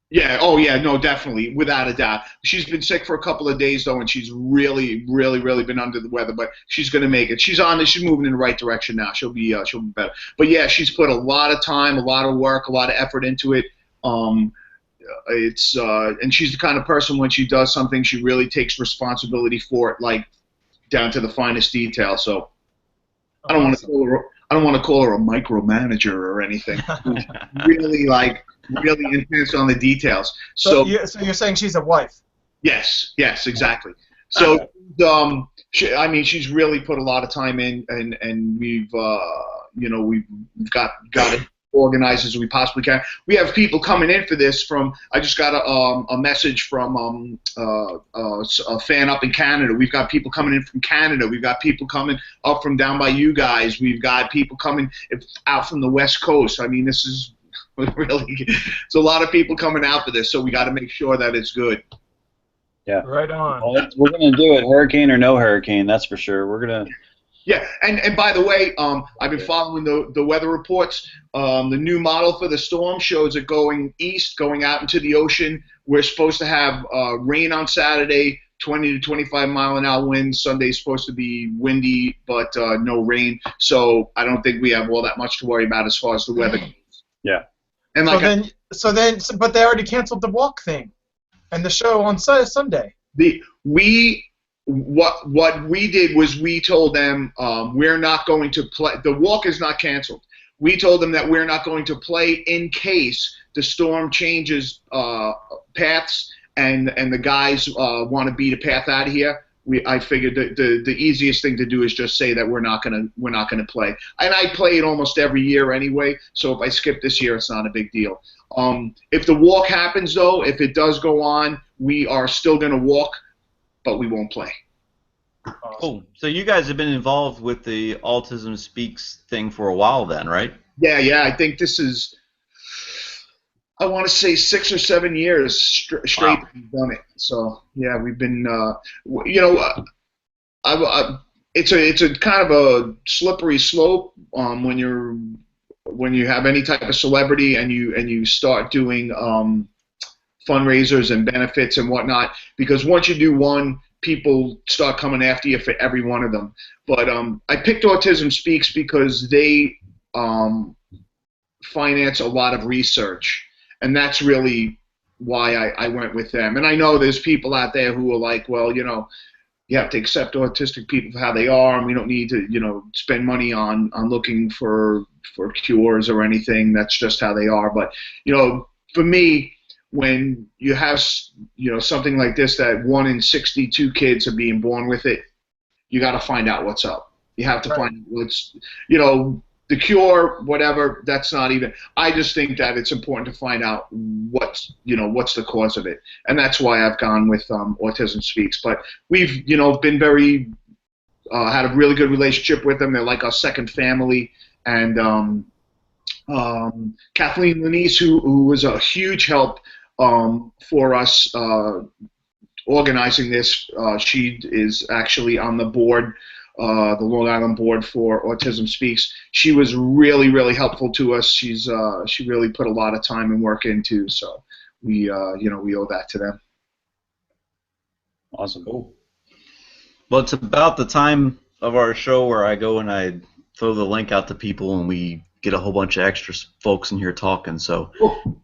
Yeah, oh yeah, no, definitely, without a doubt. She's been sick for a couple of days though, and she's really, really, really been under the weather. But she's gonna make it. She's moving in the right direction now. She'll be better. But yeah, she's put a lot of time, a lot of work, a lot of effort into it. And she's the kind of person, when she does something, she really takes responsibility for it, like down to the finest detail. So I don't want to call her a micromanager or anything. Really intense on the details. So you're saying she's a wife? Yes, exactly. So she's really put a lot of time in, and we've got it organized as we possibly can. We have people coming in for this I just got a message from a fan up in Canada. We've got people coming in from Canada. We've got people coming up from down by you guys. We've got people coming out from the West Coast. I mean, this is really, it's a lot of people coming out for this, so we got to make sure that it's good. Yeah. Right on. Well, we're going to do it, hurricane or no hurricane, that's for sure. We're going to... Yeah, and by the way, I've been following the weather reports. The new model for the storm shows it going east, going out into the ocean. We're supposed to have rain on Saturday, 20 to 25 mile an hour winds. Sunday's supposed to be windy, but no rain. So I don't think we have all that much to worry about as far as the weather goes. Yeah. And but they already canceled the walk thing and the show on Sunday. We what we did was we told them we're not going to play. The walk is not canceled. We told them that we're not going to play in case the storm changes paths and the guys want to beat a path out of here. I figured the easiest thing to do is just say that we're not gonna play. And I play it almost every year anyway, so if I skip this year, it's not a big deal. If the walk happens though, if it does go on, we are still gonna walk, but we won't play. Cool. So you guys have been involved with the Autism Speaks thing for a while then, right? Yeah. I think this is, I want to say 6 or 7 years straight Wow. we've done it. So yeah, we've been, it's a kind of a slippery slope when you have any type of celebrity and you start doing fundraisers and benefits and whatnot, because once you do one, people start coming after you for every one of them. But I picked Autism Speaks because they finance a lot of research, and that's really why I went with them. And I know there's people out there who are like, well, you have to accept autistic people for how they are, and we don't need to, spend money on looking for cures or anything. That's just how they are. But, for me, when you have, something like this, that 1 in 62 kids are being born with it, you got to find out what's up. You have to find what's, the cure, whatever, that's not even, I just think that it's important to find out what's the cause of it. And that's why I've gone with Autism Speaks. But we've, been very, had a really good relationship with them. They're like our second family. And Kathleen Lanise, who was a huge help for us organizing this, she is actually on the board, the Long Island board for Autism Speaks. She was really, really helpful to us. She really put a lot of time and work into. So we owe that to them. Awesome. Cool. Well, it's about the time of our show where I go and I throw the link out to people and we get a whole bunch of extra folks in here talking. So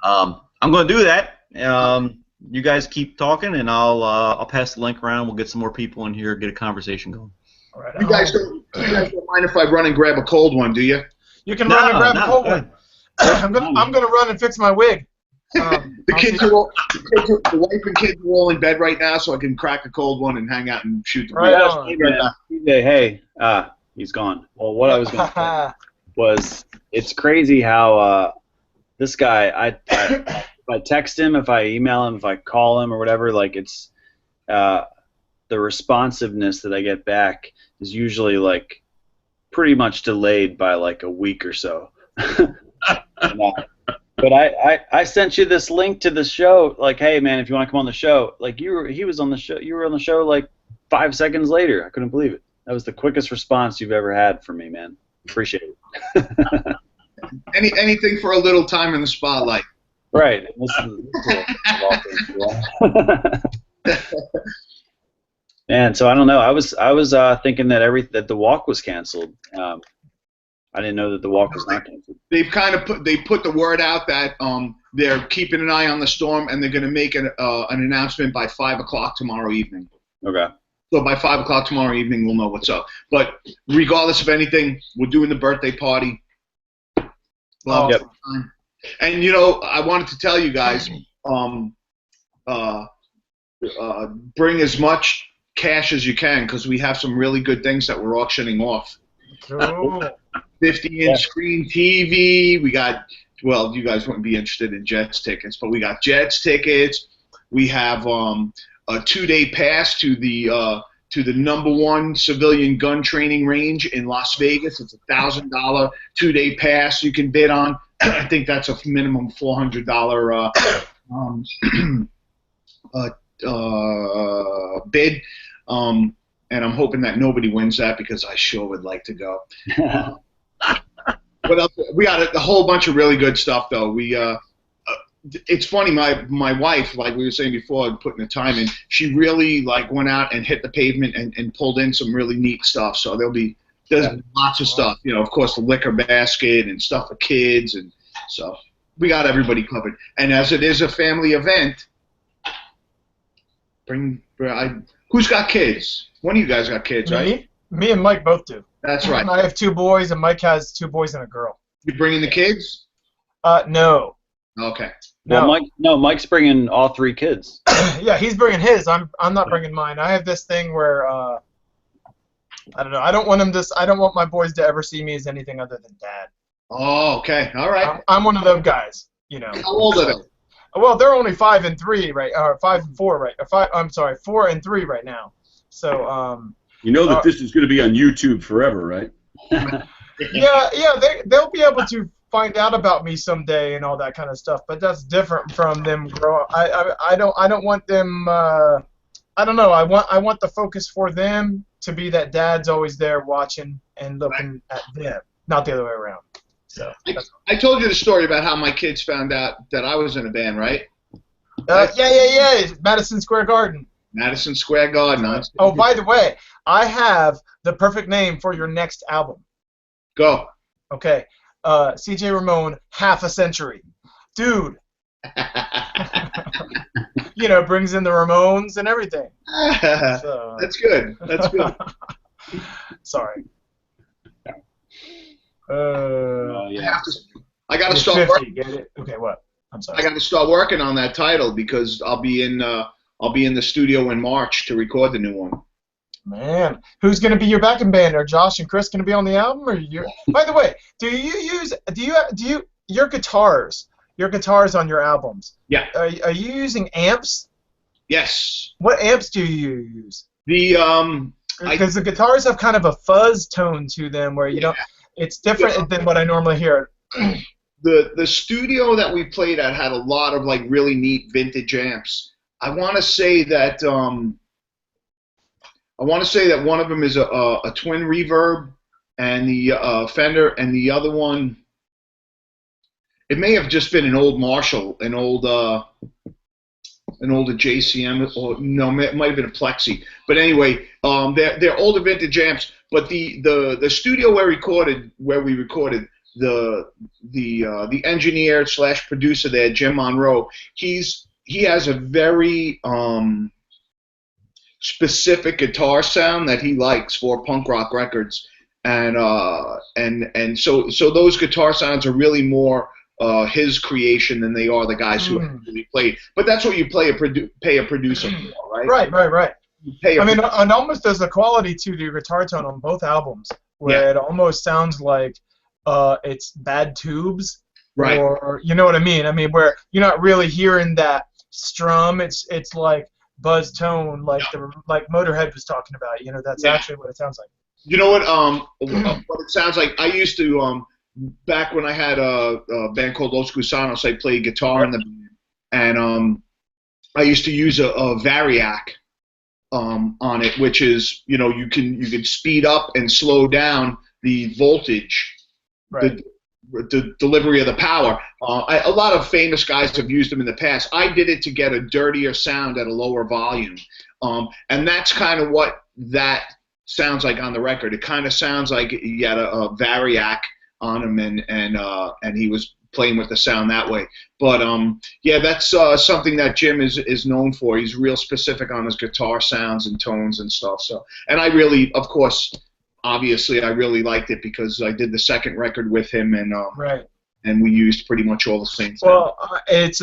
I'm going to do that. You guys keep talking, and I'll pass the link around. We'll get some more people in here, get a conversation going. All right, You guys don't mind if I run and grab a cold one, do you? You can run and grab a cold one. I'm gonna run and fix my wig. The wife and kids are all in bed right now, so I can crack a cold one and hang out and shoot the Right breeze. on. CJ, hey, he's gone. Well, what I was going to say was, it's crazy how this guy, if I text him, if I email him, if I call him or whatever, like, it's the responsiveness that I get back is usually like pretty much delayed by like a week or so. But I sent you this link to the show, like, hey man, if you want to come on the show, like you were on the show like 5 seconds later. I couldn't believe it. That was the quickest response you've ever had from me, man. Appreciate it. Anything for a little time in the spotlight. Right. Man, so I don't know. I was thinking that the walk was canceled. I didn't know that the walk was not canceled. They've kind of put the word out that they're keeping an eye on the storm, and they're going to make an announcement by 5 o'clock tomorrow evening. Okay. So by 5 o'clock tomorrow evening, we'll know what's up. But regardless of anything, we're doing the birthday party. Well, Yep. And I wanted to tell you guys, bring as much cash as you can, because we have some really good things that we're auctioning off. Cool. 50-inch screen TV. We got, well, you guys wouldn't be interested in Jets tickets, but we got Jets tickets. We have a 2-day pass to the #1 civilian gun training range in Las Vegas. It's a $1,000 2-day pass you can bid on. I think that's a minimum $400 bid. And I'm hoping that nobody wins that, because I sure would like to go. What else? We got a whole bunch of really good stuff, though. It's funny, my wife, like we were saying before, putting the time in, she really like went out and hit the pavement and pulled in some really neat stuff. So there's lots of stuff. Of course, the liquor basket and stuff for kids, and so we got everybody covered. And as it is a family event, who's got kids? One of you guys got kids, right? Me and Mike both do. That's right. I have 2 boys, and Mike has 2 boys and a girl. You bringing the kids? No. Okay. Well, Mike's bringing all 3 kids. Yeah, he's bringing his. I'm not bringing mine. I have this thing where I don't know. I don't want my boys to ever see me as anything other than dad. Oh, okay. All right. I'm one of those guys. You know. How old are they? Well, they're only 5 and 3, right? Or 5 and 4, right? I'm sorry, 4 and 3 right now. So You know that this is going to be on YouTube forever, right? yeah, they'll be able to find out about me someday and all that kind of stuff. But that's different from them growing. I don't want them. I don't know. I want the focus for them to be that dad's always there watching and looking at them, not the other way around. So I told you the story about how my kids found out that I was in a band, right? Yeah. Madison Square Garden. Madison Square Garden. Oh, by the way, I have the perfect name for your next album. Go. Okay. CJ Ramone, Half a Century. Dude. You know, brings in the Ramones and everything. So, That's good. That's good. Sorry. Yeah. I got to start working. Get it? Okay, what? I'm sorry. I got to start working on that title because I'll be in the studio in March to record the new one. Man, who's going to be your backing band? Are Josh and Chris going to be on the album, or you? By the way, do you your guitars on your albums? Yeah. Are you using amps? Yes. What amps do you use? Because the guitars have kind of a fuzz tone to them, where you don't. It's different than what I normally hear. The studio that we played at had a lot of like really neat vintage amps. I want to say that one of them is a twin reverb, and the Fender, and the other one, it may have just been an old Marshall, an older JCM, or no, it might have been a Plexi. But anyway, they're older vintage amps. But the studio where we recorded, the engineer / producer there, Jim Monroe, he has a very specific guitar sound that he likes for punk rock records, and so those guitar sounds are really more his creation than they are the guys who actually played. But that's what you pay a producer for, right? Right. I mean, and almost there's a quality to the guitar tone on both albums where it almost sounds like it's bad tubes, right? Or you know what I mean? I mean, where you're not really hearing that strum. It's like buzz tone, like Motorhead was talking about. You know, that's actually what it sounds like. You know what? What it sounds like. I used to back when I had a band called Los Gusanos. I played guitar in the band, and I used to use a Variac on it, which is, you know, you can speed up and slow down the voltage, the delivery of the power. A lot of famous guys have used them in the past. I did it to get a dirtier sound at a lower volume, and that's kind of what that sounds like on the record. It kind of sounds like he had a Variac on him, and he was playing with the sound that way. But yeah, that's something that Jim is known for. He's real specific on his guitar sounds and tones and stuff. So, and I really, of course, obviously, I really liked it because I did the second record with him, and and we used pretty much all the same sound. Well, it's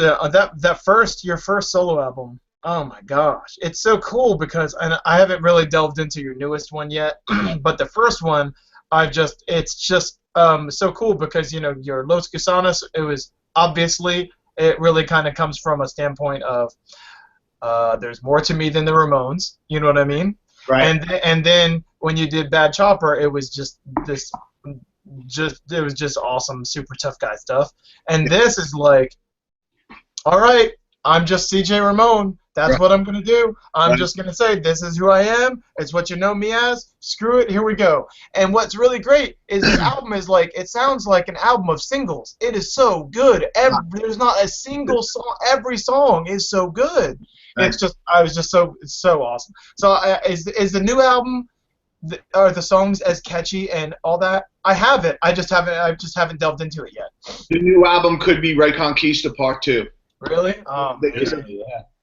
your first solo album. Oh my gosh, it's so cool because, and I haven't really delved into your newest one yet, but the first one, it's just so cool because, you know, your Los Gusanos, it really kind of comes from a standpoint of there's more to me than the Ramones, you know what I mean? Right. And then when you did Bad Chopper, it was just awesome, super tough guy stuff. And this is like, all right, I'm just CJ Ramone. That's what I'm going to do. I'm just going to say, this is who I am. It's what you know me as. Screw it. Here we go. And what's really great is this album is like, it sounds like an album of singles. It is so good. There's not a single song. Every song is so good. It's so awesome. So is the new album, are the songs as catchy and all that? I have it. I just haven't delved into it yet. The new album could be Reconquista Part 2. Really?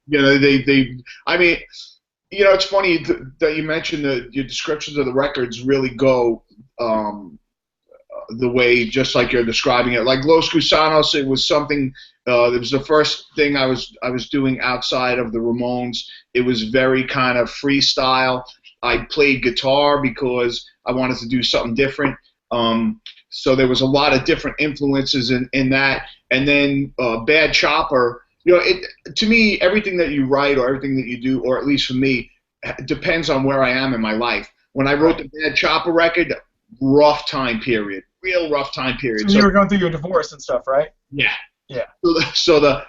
You know, I mean, You know, it's funny that you mentioned that your descriptions of the records really go the way just like you're describing it. Like Los Gusanos, it was something. It was the first thing I was doing outside of the Ramones. It was very kind of freestyle. I played guitar because I wanted to do something different. So there was a lot of different influences in that. And then Bad Chopper. You know, to me, everything that you write or everything that you do, or at least for me, depends on where I am in my life. When I wrote the Bad Chopper record, rough time period, real rough time period. So you were going through your divorce and stuff, right? Yeah. Yeah. So the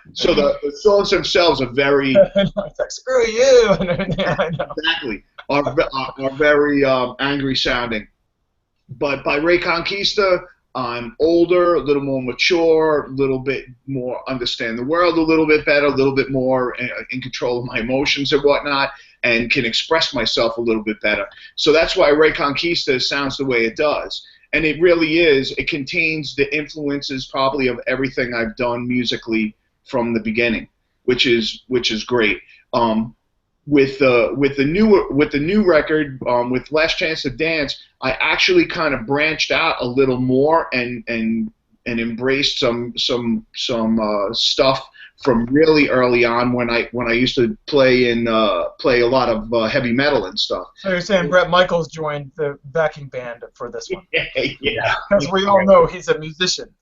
songs themselves are very It's like, screw you. Yeah, I know. exactly are very angry sounding. But by Ray Conquista, I'm older, a little more mature, a little bit more understand the world a little bit better, a little bit more in control of my emotions and whatnot, and can express myself a little bit better. So that's why Ray Conquista sounds the way it does. And it really is. It contains the influences probably of everything I've done musically from the beginning, which is great. With the new record, with Last Chance to Dance, I actually kind of branched out a little more and embraced some stuff from really early on when I used to play a lot of heavy metal and stuff. So you're saying Bret Michaels joined the backing band for this one? Yeah. Because we all know he's a musician.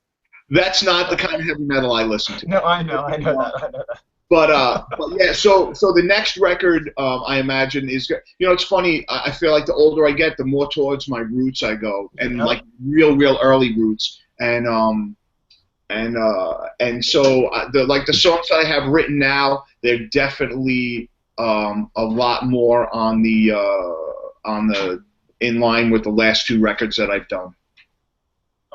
That's not the kind of heavy metal I listen to. No, I know that. But yeah, so the next record, I imagine, is, you know, it's funny. I feel like the older I get, the more towards my roots I go, and like real early roots, and so the songs that I have written now, they're definitely a lot more on the in line with the last two records that I've done.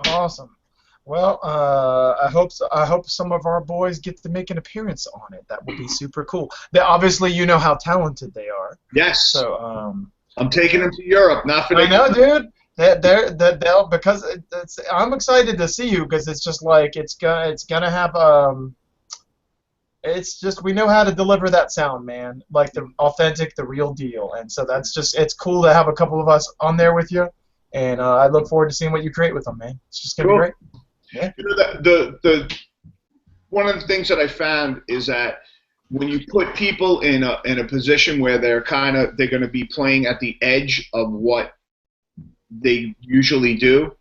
Awesome. Well, I hope some of our boys get to make an appearance on it. That would be super cool. Obviously, you know how talented they are. Yes. So I'm taking them to Europe, not for. I know, dude. They'll because I'm excited to see you because it's just like it's gonna have it's just we know how to deliver that sound, man. Like the authentic, the real deal, and so that's just it's cool to have a couple of us on there with you, and I look forward to seeing what you create with them, man. It's just gonna be great. Yeah. You know, the one of the things that I found is that when you put people in a position where they're going to be playing at the edge of what they usually do,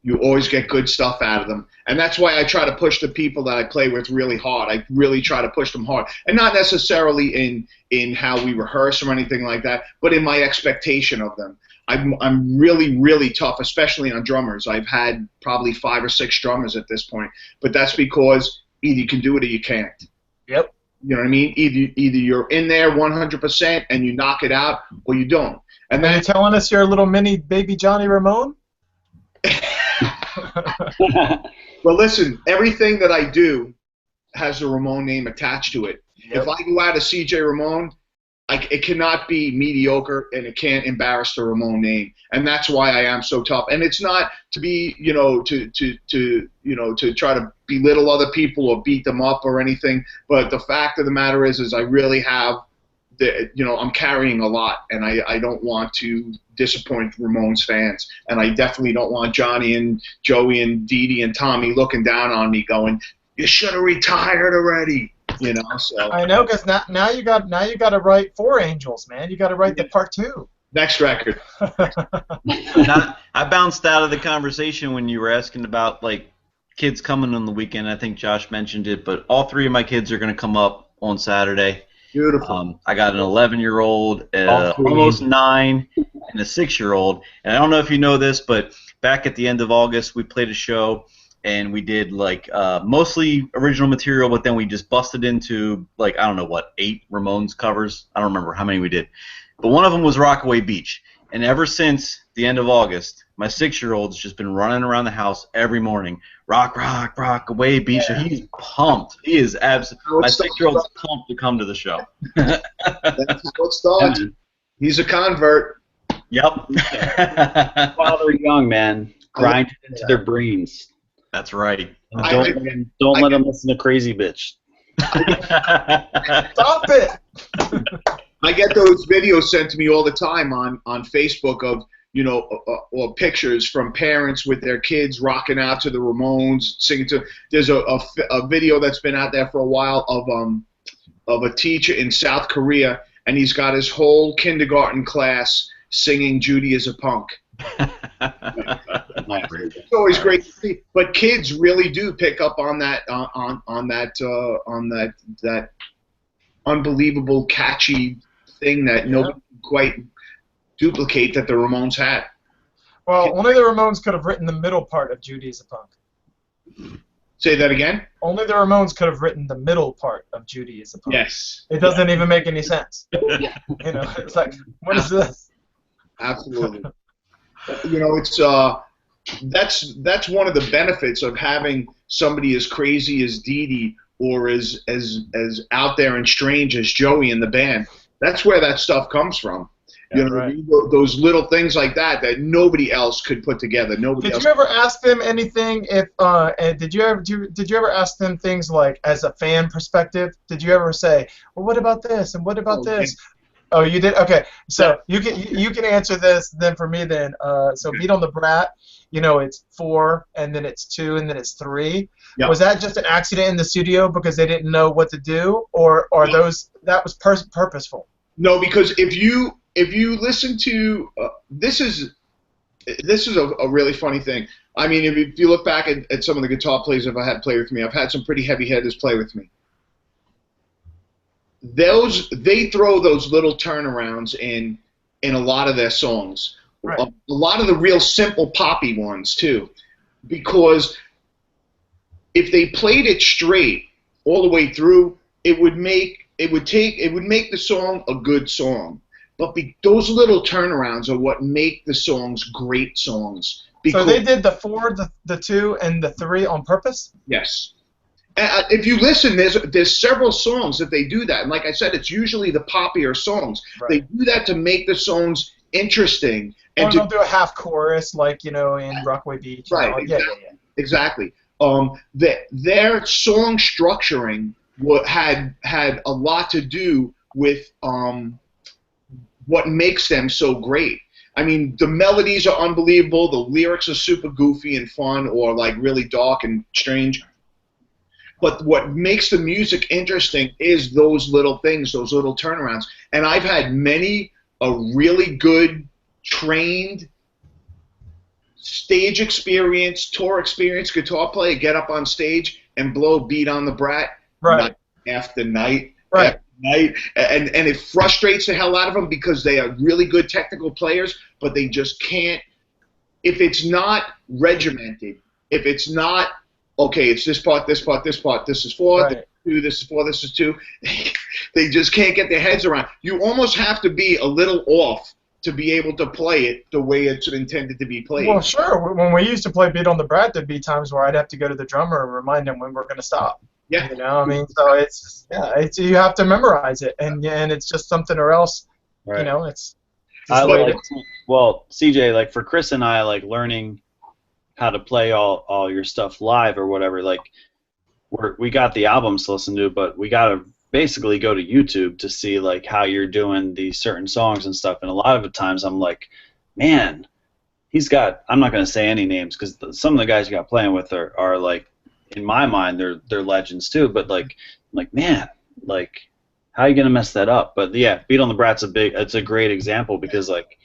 you always get good stuff out of them. And that's why I try to push the people that I play with really hard. I really try to push them hard. And not necessarily in how we rehearse or anything like that, but in my expectation of them. I'm really tough, especially on drummers. I've had probably 5 or 6 drummers at this point, but that's because either you can do it or you can't. Yep. You know what I mean? Either you're in there 100% and you knock it out, or you don't. And then you're telling us you're a little mini baby Johnny Ramone? Well, listen, everything that I do has the Ramone name attached to it. Yep. If I go out as CJ Ramone, it cannot be mediocre, and it can't embarrass the Ramone name, and that's why I am so tough. And it's not to be, to try to belittle other people or beat them up or anything. But the fact of the matter is I really have, I'm carrying a lot, and I don't want to disappoint Ramones fans, and I definitely don't want Johnny and Joey and Dee Dee and Tommy looking down on me, going, "You should have retired already." You know, so I know, because now you got to write 4 Angels, man. You got to write the part 2. Next record. Now, I bounced out of the conversation when you were asking about like kids coming on the weekend. I think Josh mentioned it, but all 3 of my kids are going to come up on Saturday. Beautiful. I got an 11-year-old, almost 9, and a 6-year-old. And I don't know if you know this, but back at the end of August, we played a show. And we did like mostly original material, but then we just busted into like, I don't know what, 8 Ramones covers. I don't remember how many we did. But one of them was Rockaway Beach. And ever since the end of August, my 6-year-old's just been running around the house every morning. Rockaway Beach. Yeah. He's pumped. He is absolutely. My 6-year-old's pumped to come to the show. That's how it starts. He's a convert. Yep. Father young, man. Grind it into their brains. That's right. Don't let them listen to Crazy Bitch. Stop it! I get those videos sent to me all the time on Facebook of, you know, or pictures from parents with their kids rocking out to the Ramones, singing to. There's a video that's been out there for a while of a teacher in South Korea, and he's got his whole kindergarten class singing "Judy Is a Punk." It's always great to see, but kids really do pick up on that that unbelievable catchy thing that nobody can quite duplicate that the Ramones had. Well, only the Ramones could have written the middle part of Judy Is a Punk. Say that again? Only the Ramones could have written the middle part of Judy Is a Punk. Yes. It doesn't even make any sense. You know, it's like, what is this? Absolutely. You know, it's that's one of the benefits of having somebody as crazy as Dee Dee or as out there and strange as Joey in the band. That's where that stuff comes from. You know, right. Those little things like that nobody else could put together. Nobody else. Did you ever ask them anything? And did you ever ask them things like, as a fan perspective? Did you ever say, well, what about this and what about this? Yeah. Oh, you did. Okay, so you can answer this then for me then. So Beat on the Brat, you know, it's 4 and then it's 2 and then it's 3. Yep. Was that just an accident in the studio because they didn't know what to do, or that was purposeful? No, because if you listen to this is a really funny thing. I mean, if you look back at some of the guitar players I've had play with me, I've had some pretty heavy hitters play with me. They throw those little turnarounds in a lot of their songs. Right. A lot of the real simple poppy ones too, because if they played it straight all the way through, it would make the song a good song. But those little turnarounds are what make the songs great songs. So they did the 4, the 2, and the 3 on purpose? Yes. If you listen, there's several songs that they do that. And like I said, it's usually the poppier songs. Right. They do that to make the songs interesting. And don't do a half chorus like, you know, in Rockaway Beach. Right, exactly. Their song structuring had a lot to do with what makes them so great. I mean, the melodies are unbelievable. The lyrics are super goofy and fun, or like really dark and strange. But what makes the music interesting is those little things, those little turnarounds. And I've had many a really good, trained, stage experience, tour experience guitar player get up on stage and blow Beat on the Brat night after night. Right. Night, and it frustrates the hell out of them because they are really good technical players, but they just can't. If it's not regimented, if it's not okay, it's this part, this part, this part, this is 4, right. This is 2, this is 4, this is 2. They just can't get their heads around. You almost have to be a little off to be able to play it the way it's intended to be played. Well, sure. When we used to play Beat on the Brat, there'd be times where I'd have to go to the drummer and remind him when we're going to stop. Yeah. You know, I mean, so it's you have to memorize it, and it's just something or else. Right. You know, it's. Well, CJ, like for Chris and I, like learning how to play all your stuff live or whatever, like we got the albums to listen to, but we got to basically go to YouTube to see like how you're doing these certain songs and stuff. And a lot of the times I'm like, man, I'm not going to say any names because some of the guys you got playing with are like, in my mind, they're legends too. But like, I'm like, man, like, how are you gonna mess that up? But yeah, Beat on the Brat's it's a great example because like,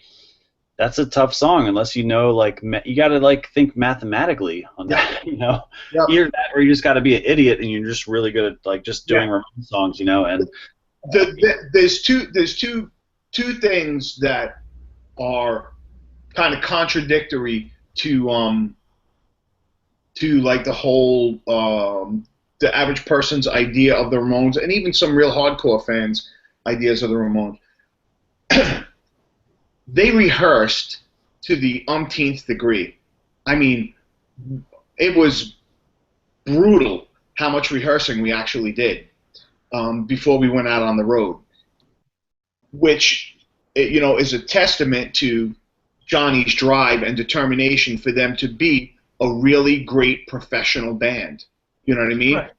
that's a tough song unless you know like you gotta like think mathematically on that, you know. Yep. Either that or you just gotta be an idiot and you're just really good at like just doing Ramone songs, you know. And there's two things that are kind of contradictory to like the whole the average person's idea of the Ramones, and even some real hardcore fans' ideas of the Ramones. They rehearsed to the umpteenth degree. I mean, it was brutal how much rehearsing we actually did before we went out on the road, which, you know, is a testament to Johnny's drive and determination for them to be a really great professional band. You know what I mean? Right.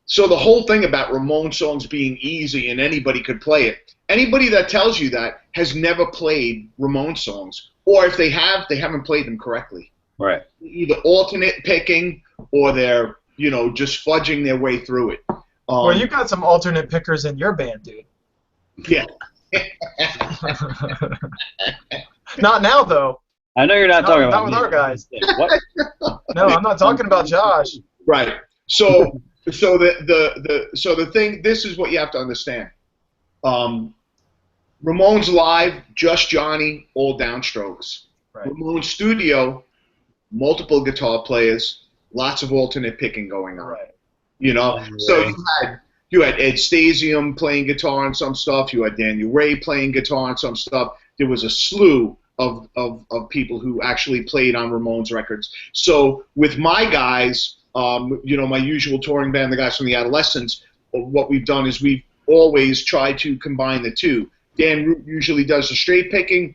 So the whole thing about Ramone songs being easy and anybody could play it, Anybody that tells you that has never played Ramone songs, or if they have, they haven't played them correctly. Right. Either alternate picking or they're, just fudging their way through it. Well, you got some alternate pickers in your band, dude. Yeah. Not now, though. I know you're not talking about not with me. our guys. What? No, I'm not talking about Josh. Right. So the thing, this is what you have to understand. Ramones live, just Johnny, all downstrokes. Right. Ramones studio, multiple guitar players, lots of alternate picking going on. Right. So you had Ed Stasium playing guitar on some stuff. You had Daniel Ray playing guitar on some stuff. There was a slew of people who actually played on Ramones records. So with my guys, my usual touring band, the guys from the Adolescents, what we've done is we've always tried to combine the two. Dan Root usually does the straight picking.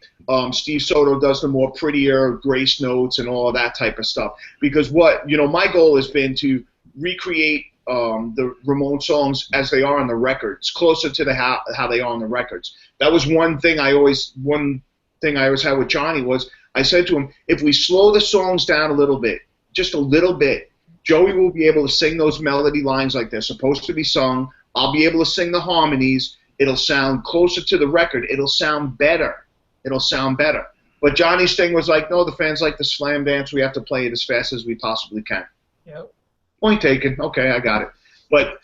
Steve Soto does the more prettier grace notes and all of that type of stuff. Because my goal has been to recreate the Ramone songs as they are on the records, closer to how they are on the records. That was one thing I always had with Johnny was I said to him, if we slow the songs down a little bit, just a little bit, Joey will be able to sing those melody lines like they're supposed to be sung. I'll be able to sing the harmonies. It'll sound closer to the record. It'll sound better. But Johnny's thing was like, no, the fans like the slam dance. We have to play it as fast as we possibly can. Yep. Point taken. Okay, I got it. But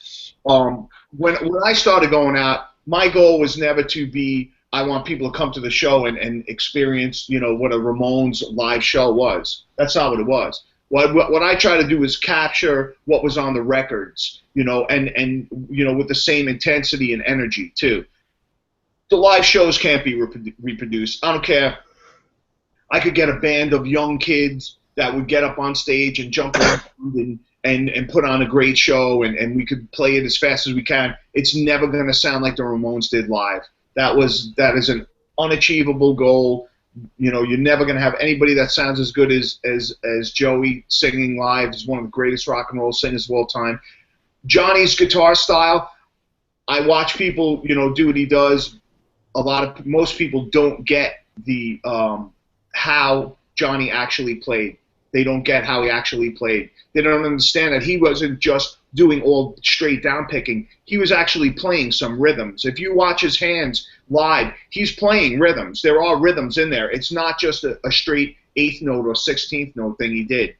when I started going out, my goal was never to be, I want people to come to the show and experience, what a Ramones live show was. That's not what it was. What I try to do is capture what was on the records, and with the same intensity and energy too. The live shows can't be reproduced. I don't care. I could get a band of young kids that would get up on stage and jump around and put on a great show, and we could play it as fast as we can. It's never going to sound like the Ramones did live. That is an unachievable goal. You're never going to have anybody that sounds as good as Joey singing live. He's one of the greatest rock and roll singers of all time. Johnny's guitar style, I watch people, do what he does. Most people don't get the how Johnny actually played. They don't get how he actually played. They don't understand that he wasn't just doing all straight down picking. He was actually playing some rhythms. If you watch his hands live, he's playing rhythms. There are rhythms in there. It's not just a straight 8th note or 16th note thing he did.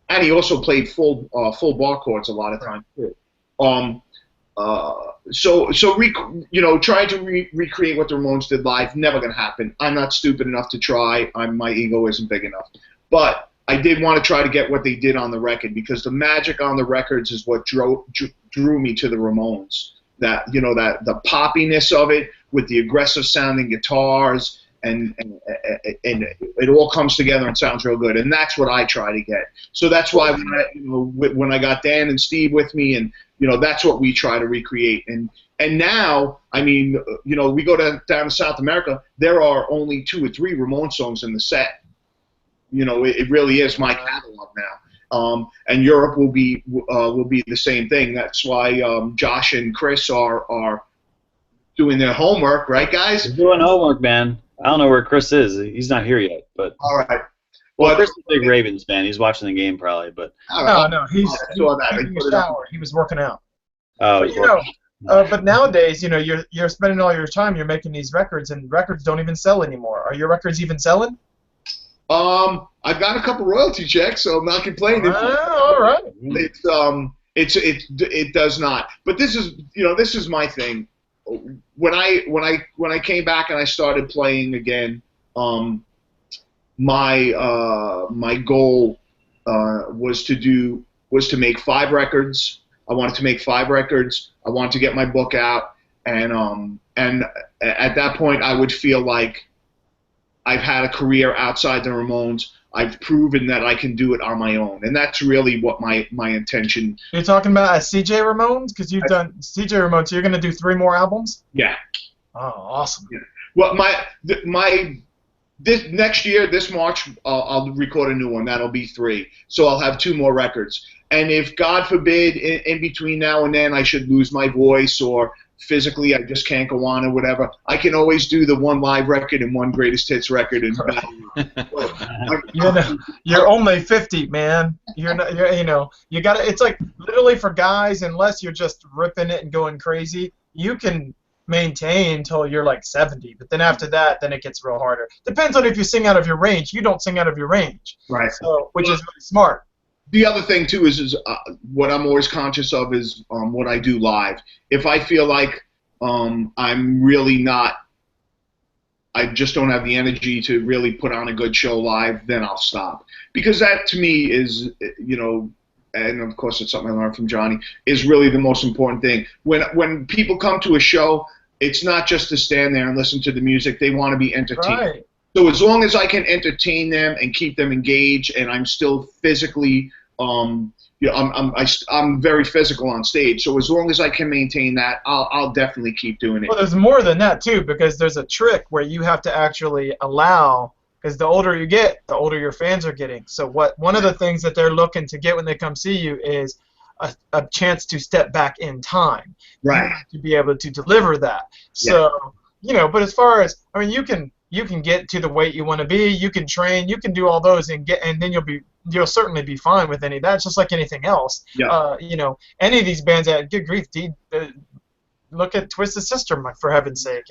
And he also played full bar chords a lot of times too. Trying to recreate what the Ramones did live, never going to happen. I'm not stupid enough to try. My ego isn't big enough. But I did want to try to get what they did on the record, because the magic on the records is what drew me to the Ramones. That the poppiness of it with the aggressive sounding guitars, and it all comes together and sounds real good. And that's what I try to get. So that's why when I got Dan and Steve with me, and that's what we try to recreate. And now, we go down to South America, there are only 2 or 3 Ramones songs in the set. It really is my catalog now. And Europe will be the same thing. That's why Josh and Chris are doing their homework, right, guys? We're doing homework, man. I don't know where Chris is. He's not here yet, but. All right. Well, Chris is a big Ravens fan. He's watching the game probably, but. No, he's taking a shower. He was working out. Oh. But nowadays, you're spending all your time. You're making these records, and records don't even sell anymore. Are your records even selling? I've got a couple royalty checks, so I'm not complaining. All right. It does not. But this is my thing. When I came back and I started playing again, my goal was to make 5 records. I wanted to make 5 records. I wanted to get my book out, and at that point I would feel like I've had a career outside the Ramones. I've proven that I can do it on my own, and that's really what my intention. You're talking about CJ Ramone, because you've done CJ Ramone, so you're going to do 3 more albums? Yeah. Oh, awesome. Yeah. Well, this next year, this March, I'll record a new one. That'll be 3. So I'll have 2 more records. And if, God forbid, in between now and then I should lose my voice or physically I just can't go on or whatever, I can always do the one live record and one greatest hits record. And you're only 50, man. You're not. You got to. It's like literally for guys, unless you're just ripping it and going crazy, you can maintain until you're like 70. But then after that, then it gets real harder. Depends on if you sing out of your range. You don't sing out of your range, right? So, which is really smart. The other thing too is what I'm always conscious of is what I do live. If I feel like I'm really not, I just don't have the energy to really put on a good show live, then I'll stop. Because that to me is, and of course it's something I learned from Johnny, is really the most important thing. When people come to a show, it's not just to stand there and listen to the music. They want to be entertained. Right. So as long as I can entertain them and keep them engaged, and I'm still physically, I'm very physical on stage. So as long as I can maintain that, I'll definitely keep doing it. Well, there's more than that too, because there's a trick where you have to actually allow. Because the older you get, the older your fans are getting. So one of the things that they're looking to get when they come see you is a chance to step back in time. Right. To be able to deliver that. So but as far as you can get to the weight you want to be, you can train, you can do all those and then you'll certainly be fine with any of that, just like anything else. Yeah. Any of these bands that good grief, look at Twisted Sister, for heaven's sake,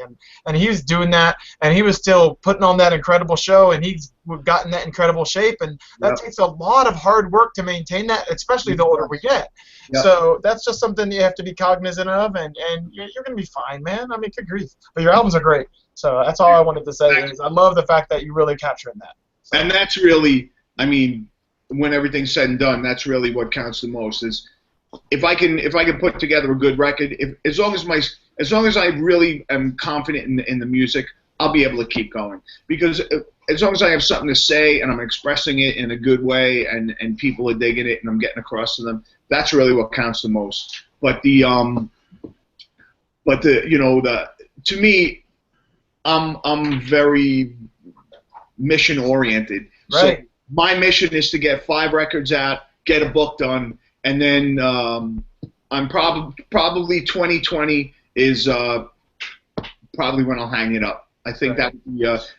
and he was doing that, and he was still putting on that incredible show, and he's gotten that incredible shape, and that takes a lot of hard work to maintain that, especially the older we get. So that's just something you have to be cognizant of, and you're going to be fine, man. I mean, good grief. But your albums are great. So that's all I wanted to say. Is I love the fact that you really capturing that. So. And that's really, when everything's said and done, that's really what counts the most. Is if I can put together a good record, as long as I really am confident in the music, I'll be able to keep going. Because as long as I have something to say and I'm expressing it in a good way and people are digging it and I'm getting across to them, that's really what counts the most. But to me, I'm very mission oriented. Right. So my mission is to get 5 records out, get a book done, and then I'm probably 2020 is probably when I'll hang it up. I think that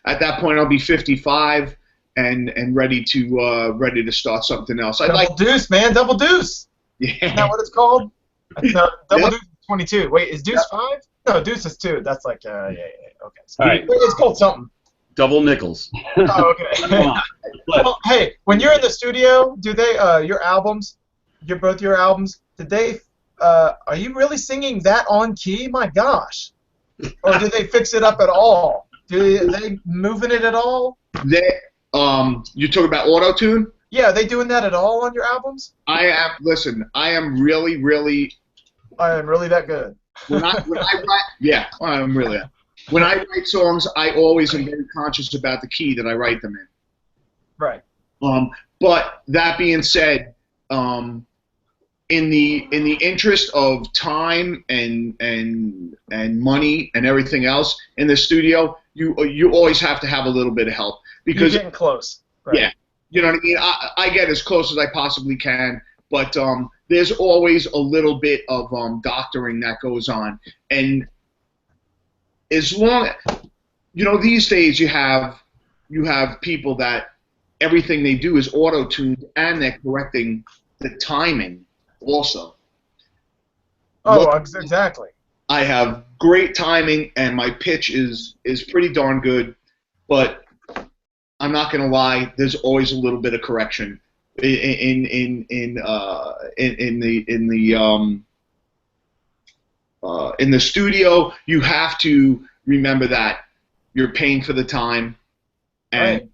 at that point I'll be 55 and ready to start something else. Double deuce, man, double deuce. Yeah. Isn't that what it's called? No, double deuce is 22. Wait, is deuce 5? No, deuce is 2. That's like okay. All right. It's called something. Double nickels. Oh, okay. Well, hey, when you're in the studio, do they your albums? Both your albums, did they? Are you really singing that on key? My gosh! Or do they fix it up at all? Are they moving it at all? You talk about auto-tune? Yeah, are they doing that at all on your albums? I am really, really. I am really that good. When I write, yeah, I'm really. When I write songs, I always am very conscious about the key that I write them in. Right. But that being said, in the interest of time and money and everything else in the studio, you always have to have a little bit of help because you're getting close. Right. Yeah, you know what I mean. I get as close as I possibly can, but there's always a little bit of doctoring that goes on, and as long these days you have people that everything they do is auto-tuned and they're correcting the timing also. Oh, exactly. I have great timing and my pitch is pretty darn good, but I'm not going to lie, there's always a little bit of correction in the studio. You have to remember that you're paying for the time, and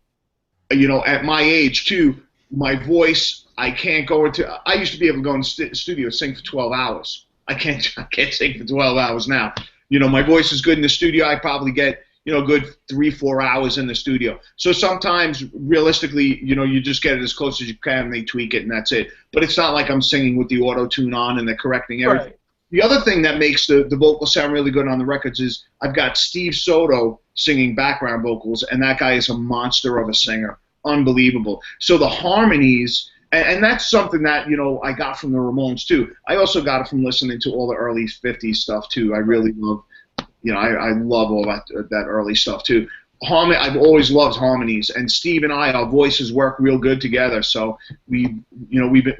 at my age too, my voice, I can't go into. I used to be able to go in the studio and sing for 12 hours. I can't sing for 12 hours now. My voice is good in the studio. I probably get good 3-4 hours in the studio. So sometimes, realistically, you just get it as close as you can, and they tweak it, and that's it. But it's not like I'm singing with the auto-tune on and they're correcting everything. Right. The other thing that makes the vocals sound really good on the records is I've got Steve Soto singing background vocals, and that guy is a monster of a singer. Unbelievable. So the harmonies And that's something that, I got from the Ramones, too. I also got it from listening to all the early 50s stuff, too. I really love, I love all that early stuff, too. I've always loved harmonies, and Steve and I, our voices work real good together. So we're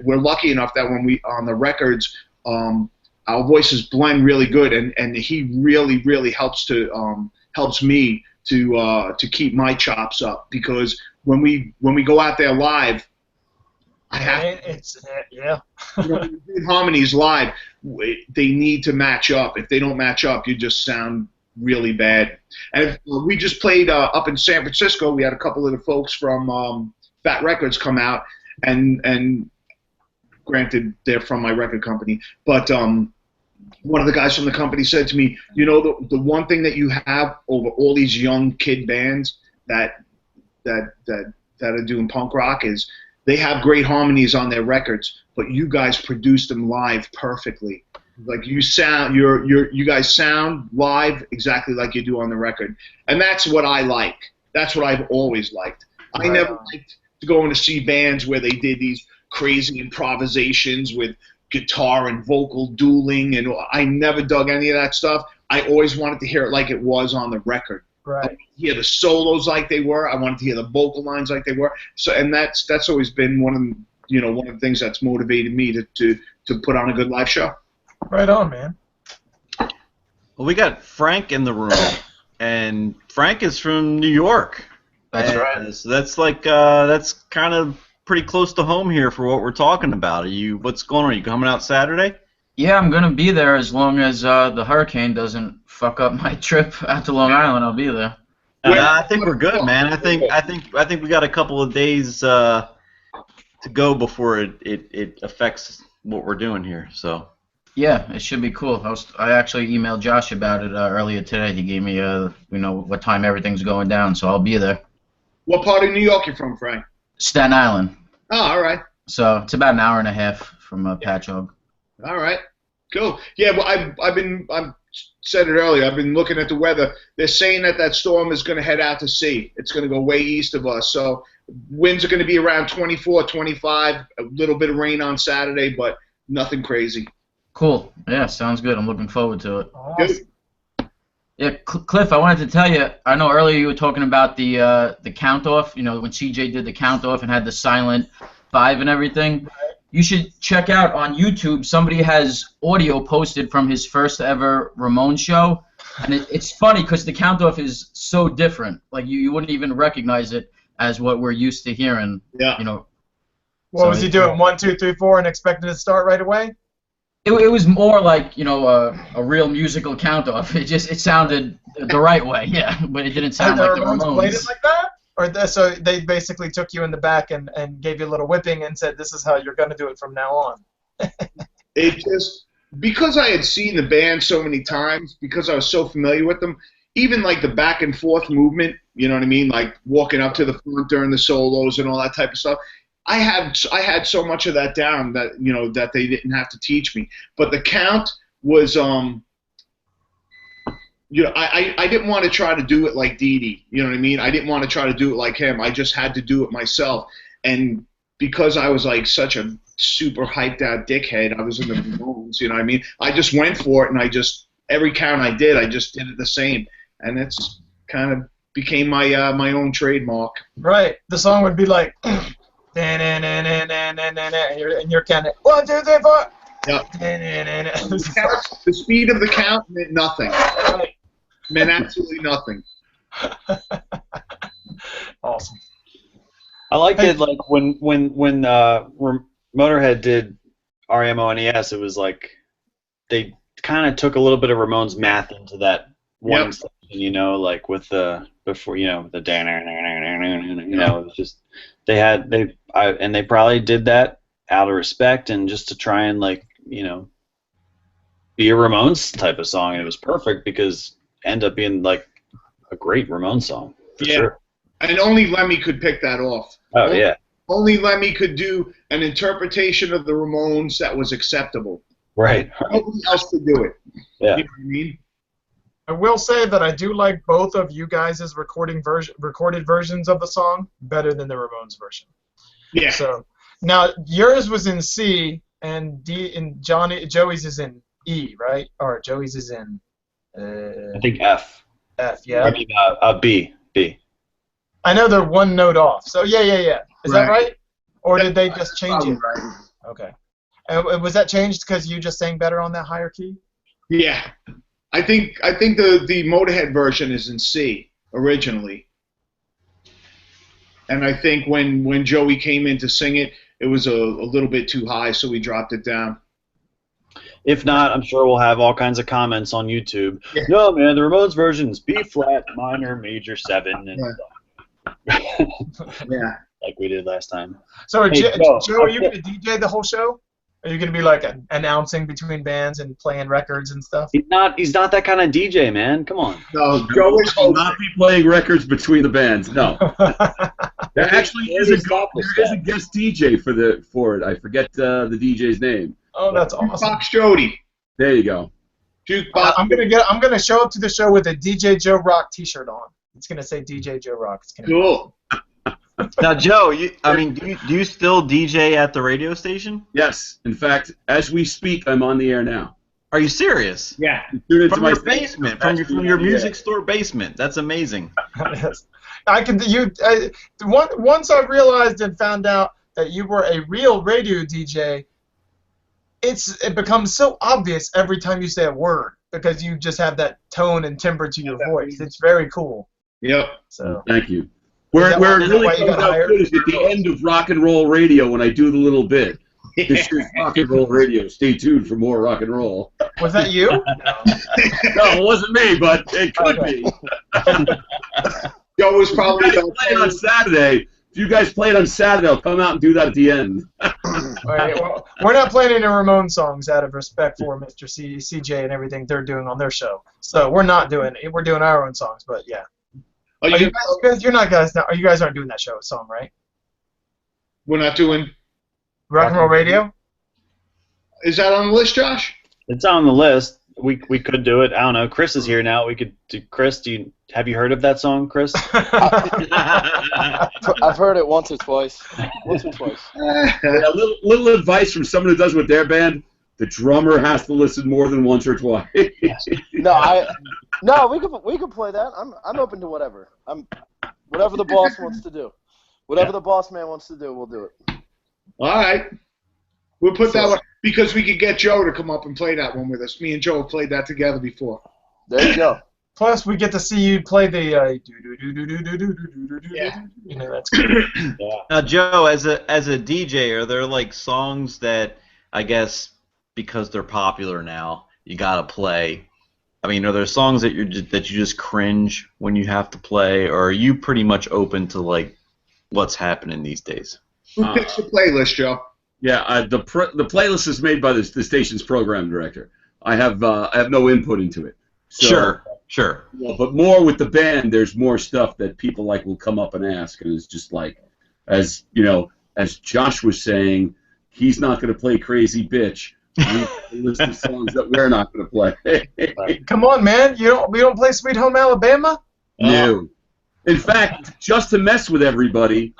lucky enough that when we on the records, our voices blend really good, and he really helps me to keep my chops up, because when we go out there live, harmonies live, they need to match up. If they don't match up, you just sound really bad. And we just played up in San Francisco. We had a couple of the folks from Fat Records come out, and granted, they're from my record company, but one of the guys from the company said to me, the one thing that you have over all these young kid bands that are doing punk rock is they have great harmonies on their records, but you guys produce them live perfectly. Like you guys sound live exactly like you do on the record, and that's what I like. That's what I've always liked. I never liked going to see bands where they did these crazy improvisations with guitar and vocal dueling, and I never dug any of that stuff. I always wanted to hear it like it was on the record. Right. I wanted to hear the solos like they were. I wanted to hear the vocal lines like they were. So, and that's always been one of the things that's motivated me to put on a good live show. Right on, man. Well, we got Frank in the room, and Frank is from New York. That's right. So that's kind of pretty close to home here for what we're talking about. What's going on? Are you coming out Saturday? Yeah, I'm gonna be there as long as the hurricane doesn't fuck up my trip out to Long Island. I'll be there. I think we're good, man. I think we got a couple of days to go before it affects what we're doing here. So. Yeah, it should be cool. I actually emailed Josh about it earlier today. He gave me what time everything's going down, so I'll be there. What part of New York you from, Frank? Staten Island. Oh, all right. So it's about an hour and a half from Patchogue. All right. Cool. Yeah, well, I've said it earlier. I've been looking at the weather. They're saying that storm is going to head out to sea. It's going to go way east of us. So winds are going to be around 24, 25. A little bit of rain on Saturday, but nothing crazy. Cool. Yeah, sounds good. I'm looking forward to it. Good. Yeah, Cliff, I wanted to tell you, I know earlier you were talking about the count-off, when CJ did the count-off and had the silent 5 and everything. You should check out on YouTube, somebody has audio posted from his first ever Ramone show, and it's funny because the count-off is so different. Like, you wouldn't even recognize it as what we're used to hearing. Yeah. What was he doing, 1, 2, 3, 4, and expecting to start right away? It was more like, a real musical count-off. It sounded the right way, yeah, but it didn't sound like the Ramones. Played it like that? Or so they basically took you in the back and gave you a little whipping and said, this is how you're going to do it from now on. It just, because I had seen the band so many times, because I was so familiar with them, even like the back and forth movement, you know what I mean? Like walking up to the front during the solos and all that type of stuff. I had so much of that down that that they didn't have to teach me. But the count was I didn't want to try to do it like Dee Dee. You know what I mean? I didn't want to try to do it like him. I just had to do it myself. And because I was like such a super hyped out dickhead, I was in the Ramones, you know what I mean? I just went for it, and every count I did it the same. And it's kind of became my my own trademark. Right. The song would be like and you're counting 1, 2, 3, 4. Yeah. The speed of the count meant nothing. Right. Meant absolutely nothing. Awesome. I liked it like when Motorhead did REMONES, it was like they kind of took a little bit of Ramones math into that one section, like with the before, the dan, it was just they probably did that out of respect and just to try and be a Ramones type of song, and it was perfect because it ended up being like a great Ramones song for sure. And only Lemmy could pick that off. Oh yeah. Only Lemmy could do an interpretation of the Ramones that was acceptable. Right. Nobody else could do it. Yeah. You know what I mean? I will say that I do like both of you guys' recorded versions of the song better than the Ramones version. Yeah. So Now yours was in C, and Joey's is in E, right? Or Joey's is in. I think F. F. Yeah. I mean, B. I know they're one note off. So yeah. Is that right? Or did they just change it? Right. Okay. And was that changed because you just sang better on that higher key? Yeah. I think the Motorhead version is in C originally. And I think when Joey came in to sing it, it was a little bit too high, so we dropped it down. If not, I'm sure we'll have all kinds of comments on YouTube. Yeah. No, man, the Ramones version is B flat, minor, major 7, and Yeah. like we did last time. So, Hey, Joe, are you going to DJ the whole show? Are you going to be like announcing between bands and playing records and stuff? He's not that kind of DJ, man. Come on. No, Joe is will not be playing records between the bands. No. There actually is a guest DJ for it. I forget the DJ's name. Oh, that's awesome. Fox Jody. There you go. Jukebox. I'm gonna show up to the show with a DJ Joe Rok T-shirt on. It's gonna say DJ Joe Rok. It's gonna Cool. Now, Joe, do you still DJ at the radio station? Yes. In fact, as we speak, I'm on the air now. Are you serious? Yeah. Tune into From my your station. basement, from your music store basement. That's amazing. Yes. Once I realized and found out that you were a real radio DJ, it becomes so obvious every time you say a word because you just have that tone and timbre to your voice. It's very cool. Yep. So Thank you. Where it really comes out good is at the end of rock and roll radio when I do the little bit. This is rock and roll radio. Stay tuned for more rock and roll. Was that you? No, it wasn't me, but it could be. Joe was probably If you guys play it on Saturday. If you guys play it on Saturday, I'll come out and do that at the end. All right, well, we're not playing any Ramone songs out of respect for Mr. CJ and everything they're doing on their show. So we're not doing it. We're doing our own songs, but yeah. Are you guys aren't doing that show song, right? We're not doing. Rock and Roll Radio? Is that on the list, Josh? It's on the list. We could do it. I don't know. Chris is here now. We could do. Chris, have you heard of that song, Chris? I've heard it once or twice. Yeah, little advice from someone who does with their band: the drummer has to listen more than once or twice. No, we can play that. I'm open to whatever. Whatever the boss wants to do. Whatever the boss man wants to do, we'll do it. All right. We'll put that one because we could get Joe to come up and play that one with us. Me and Joe have played that together before. There you go. Plus, we get to see you play the Yeah. You know, that's good. Now, Joe, as a DJ, are there like songs that I guess because they're popular now, you gotta play? I mean, are there songs that you just cringe when you have to play, or are you pretty much open to like what's happening these days? Who picks the playlist, Joe? Yeah, the playlist is made by the station's program director. I have no input into it. So, Sure. Yeah, but more with the band, there's more stuff that people like will come up and ask, and it's just like, as you know, as Josh was saying, he's not going to play Crazy Bitch. We list of songs that we're not going to play. Come on, man! We don't play Sweet Home Alabama? No. In fact, just to mess with everybody,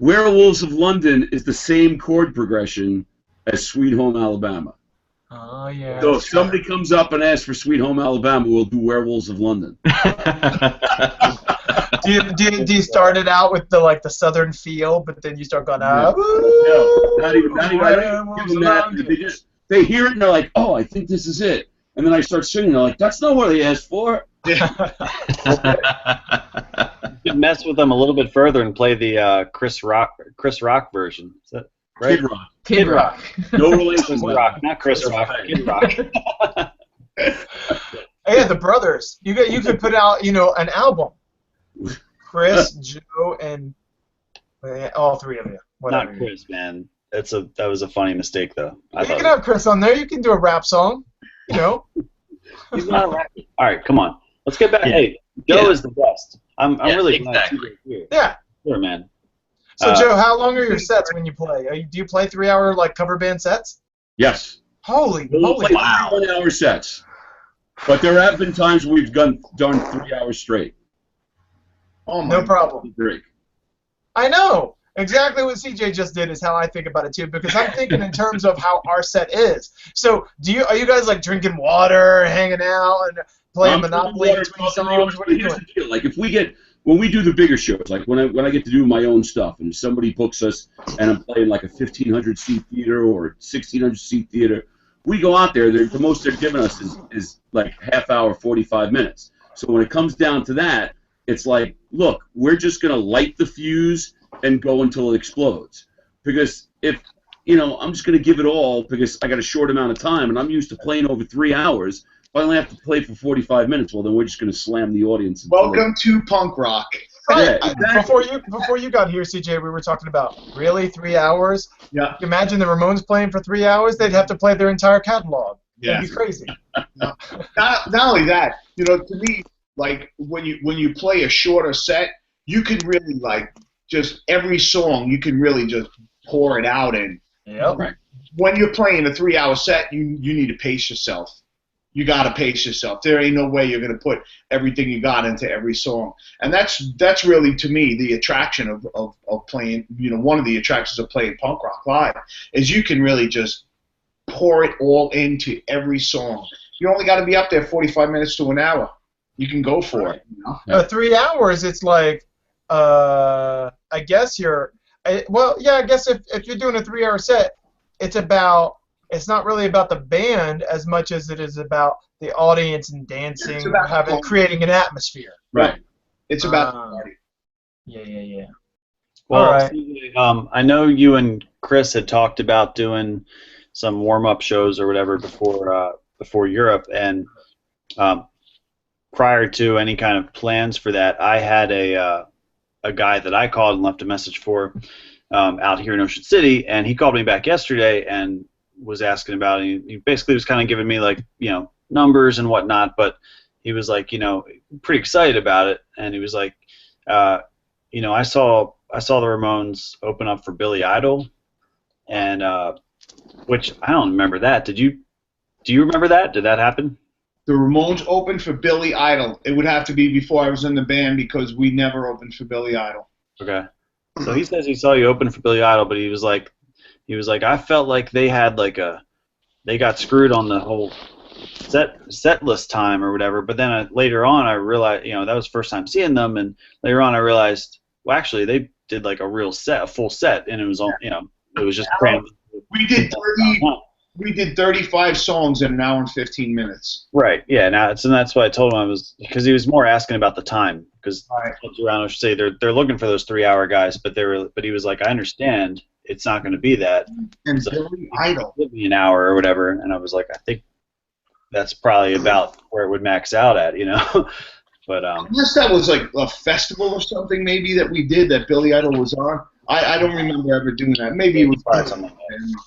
Werewolves of London is the same chord progression as Sweet Home Alabama. Oh, yeah. So if somebody comes up and asks for Sweet Home Alabama, we'll do Werewolves of London. do you start it out with the southern feel, but then you start going, No, not even. I don't give them that. They hear it and they're like, oh, I think this is it. And then I start singing, they're like, that's not what they asked for. You could mess with them a little bit further and play the Chris Rock version. Is that right? Kid Rock. No relation. Chris Rock, not Chris Rock. Kid Rock. Yeah, the brothers. You could put out an album. Chris, Joe, and all three of you. Whatever. Not Chris, man. That was a funny mistake, though. You can have Chris on there. You can do a rap song. He's not a rapper. All right, come on. Let's get back. Yeah. Hey, Joe is the best. I'm really glad you're here. Yeah. Sure, man. So, Joe, how long are your sets when you play? Do you play 3-hour cover band sets? Yes. Holy moly! Wow. 1-hour sets. But there have been times we've done 3 hours straight. Oh my! No problem. Break. I know. Exactly what CJ just did is how I think about it too, because I'm thinking in terms of how our set is. So, are you guys like drinking water, hanging out, and playing Monopoly between songs? What are you Here's doing? the deal. Like when we do the bigger shows, like when I get to do my own stuff, and somebody books us, and I'm playing like a 1,500 seat theater or 1,600 seat theater, we go out there. The most they're giving us is like half hour, 45 minutes. So when it comes down to that, it's like, look, we're just gonna light the fuse and go until it explodes. Because if, I'm just going to give it all because I got a short amount of time and I'm used to playing over 3 hours. If I only have to play for 45 minutes, well, then we're just going to slam the audience. Welcome to punk rock. Right. Yeah, exactly. Before you got here, CJ, we were talking about really 3 hours. Yeah. Imagine the Ramones playing for 3 hours; they'd have to play their entire catalog. Yeah. That'd be crazy. Not only that, to me, like when you play a shorter set, you can really like just every song you can really just pour it out in. Yep. Right. When you're playing a 3-hour set, you need to pace yourself. You got to pace yourself. There ain't no way you're going to put everything you got into every song. And that's really, to me, the attraction of playing, one of the attractions of playing punk rock live is you can really just pour it all into every song. You only got to be up there 45 minutes to an hour. You can go for it. 3 hours, it's like, I guess I guess if you're doing a 3-hour set, it's not really about the band as much as it is about the audience and dancing, creating an atmosphere. Right. It's about the party. Yeah. Well, All right. I know you and Chris had talked about doing some warm-up shows or whatever before Europe, and prior to any kind of plans for that, I had a guy that I called and left a message for out here in Ocean City, and he called me back yesterday and was asking about it. He basically was kind of giving me like numbers and whatnot, but he was like pretty excited about it, and he was like, I saw the Ramones open up for Billy Idol, and which I don't remember that. Do you remember that? Did that happen? The Ramones opened for Billy Idol. It would have to be before I was in the band because we never opened for Billy Idol. Okay. So he says he saw you open for Billy Idol, but he was like, I felt like they had they got screwed on the whole set list time or whatever. But then later on, I realized, that was the first time seeing them, and later on I realized, well, actually they did like a full set, and it was all, it was just crammed. We did 35 songs in an hour and 15 minutes. Right. Yeah. And that's why I told him because he was more asking about the time because around I should say they're looking for those 3-hour guys, but he was like, I understand it's not going to be that. And so Billy Idol. Give me an hour or whatever, and I was like, I think that's probably about where it would max out at, But unless that was like a festival or something maybe that we did that Billy Idol was on. I don't remember ever doing that. Maybe it was something like that.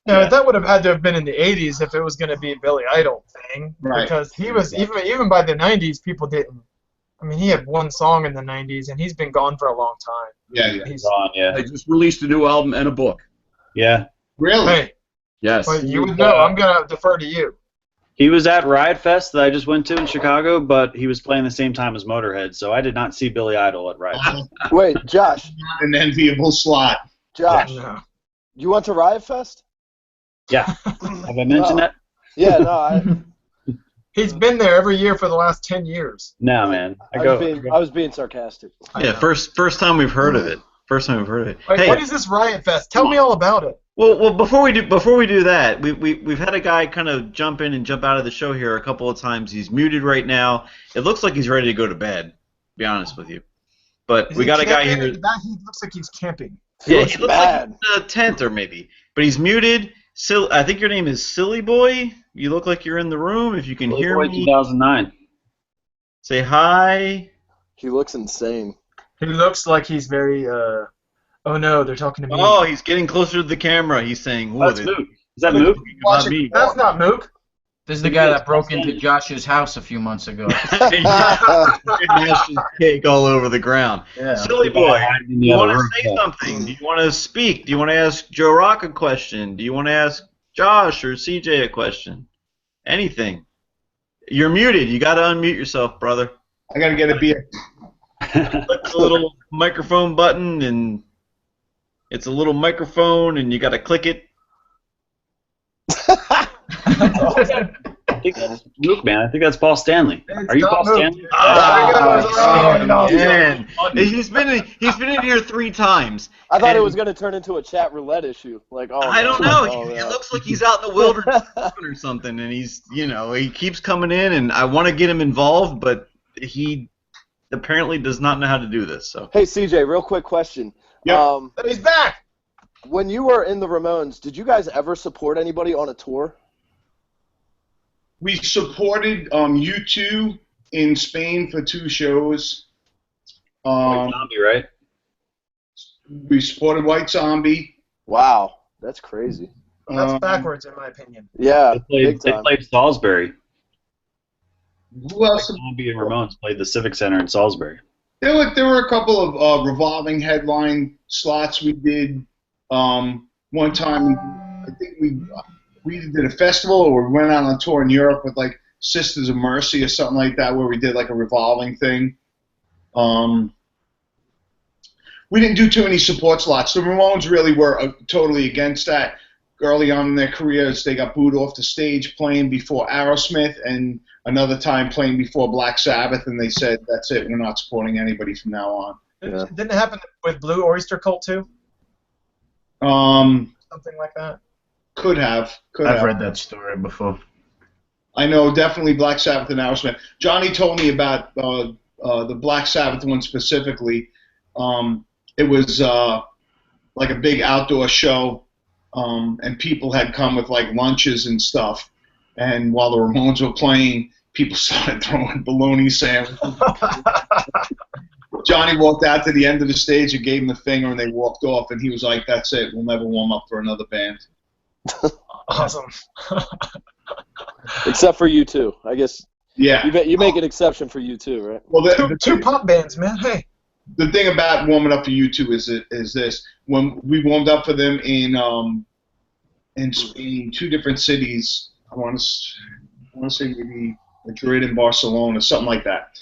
No, that would have had to have been in the 80s if it was going to be a Billy Idol thing. Right. Because he was, even by the 90s, people didn't. I mean, he had one song in the 90s, and he's been gone for a long time. Yeah. He's gone, yeah. They just released a new album and a book. Yeah. Really? Hey, Yes. well, you would know. I'm going to defer to you. He was at Riot Fest that I just went to in Chicago, but he was playing the same time as Motorhead, so I did not see Billy Idol at Riot Fest. Wait, Josh. Not an enviable slot. Josh, No. you went to Riot Fest? Yeah. Have I mentioned that? Yeah, no, He's been there every year for the last 10 years. No, man. I was being sarcastic. Yeah, first time we've heard of it. Wait, hey, what is this Riot Fest? Tell me all about it. Well, before we do that, we've had a guy kind of jump in and jump out of the show here a couple of times. He's muted right now. It looks like he's ready to go to bed. To be honest with you, but we got a guy here. He looks like he's camping. Yeah, he looks like he's in a tent or maybe, but he's muted. I think your name is Silly Boy. You look like you're in the room. If you can hear me, 2009. Say hi. He looks insane. He looks like he's very. Oh no, they're talking to me. Oh, he's getting closer to the camera. He's saying, "That's Mook." Is that Mook? That's not Mook. This is the guy that broke into Josh's house a few months ago. Smashed his cake all over the ground. Yeah. Silly Boy, do you want to say something? Do you want to speak? Do you want to ask Joe Rok a question? Do you want to ask Josh or CJ a question? Anything. You're muted. You got to unmute yourself, brother. I got to get a beer. Click the little microphone button and It's a little microphone, and you got to click it. I think that's Luke, man. I think that's Paul Stanley. Are you Paul Stanley? Man. He's been in here 3 times. I thought it and was going to turn into a chat roulette issue. Like, oh, I don't no, know. oh, It yeah. looks like he's out in the wilderness or something, and he's, he keeps coming in, and I want to get him involved, but he apparently does not know how to do this. So. Hey, CJ, real quick question. Yep. He's back. When you were in the Ramones, did you guys ever support anybody on a tour? We supported U2 in Spain for 2 shows. Zombie, right? We supported White Zombie. Wow, that's crazy. That's backwards, in my opinion. Yeah, They big time. played Salisbury. Who else? Zombie and Ramones played the Civic Center in Salisbury. There were a couple of revolving headline slots we did. One time, I think we did a festival, or we went out on a tour in Europe with like Sisters of Mercy or something like that, where we did like a revolving thing. We didn't do too many support slots. The Ramones really were totally against that. Early on in their careers, they got booed off the stage playing before Aerosmith, and another time playing before Black Sabbath, and they said, that's it, we're not supporting anybody from now on. Yeah. Didn't it happen with Blue Oyster Cult, too? Something like that? Could have. I've read that story before. I know, definitely Black Sabbath and Aerosmith. Johnny told me about the Black Sabbath one specifically. It was like a big outdoor show, and people had come with like lunches and stuff. And while the Ramones were playing, people started throwing bologna sandwiches. Johnny walked out to the end of the stage and gave him the finger, and they walked off. And he was like, "That's it. We'll never warm up for another band." Awesome. Except for U2, I guess. Yeah. You make an exception for U2, right? Well, Two pop bands, man. Hey. the thing about warming up for U2 is this: when we warmed up for them in Spain, 2 different cities. I want to say maybe Madrid and Barcelona, something like that.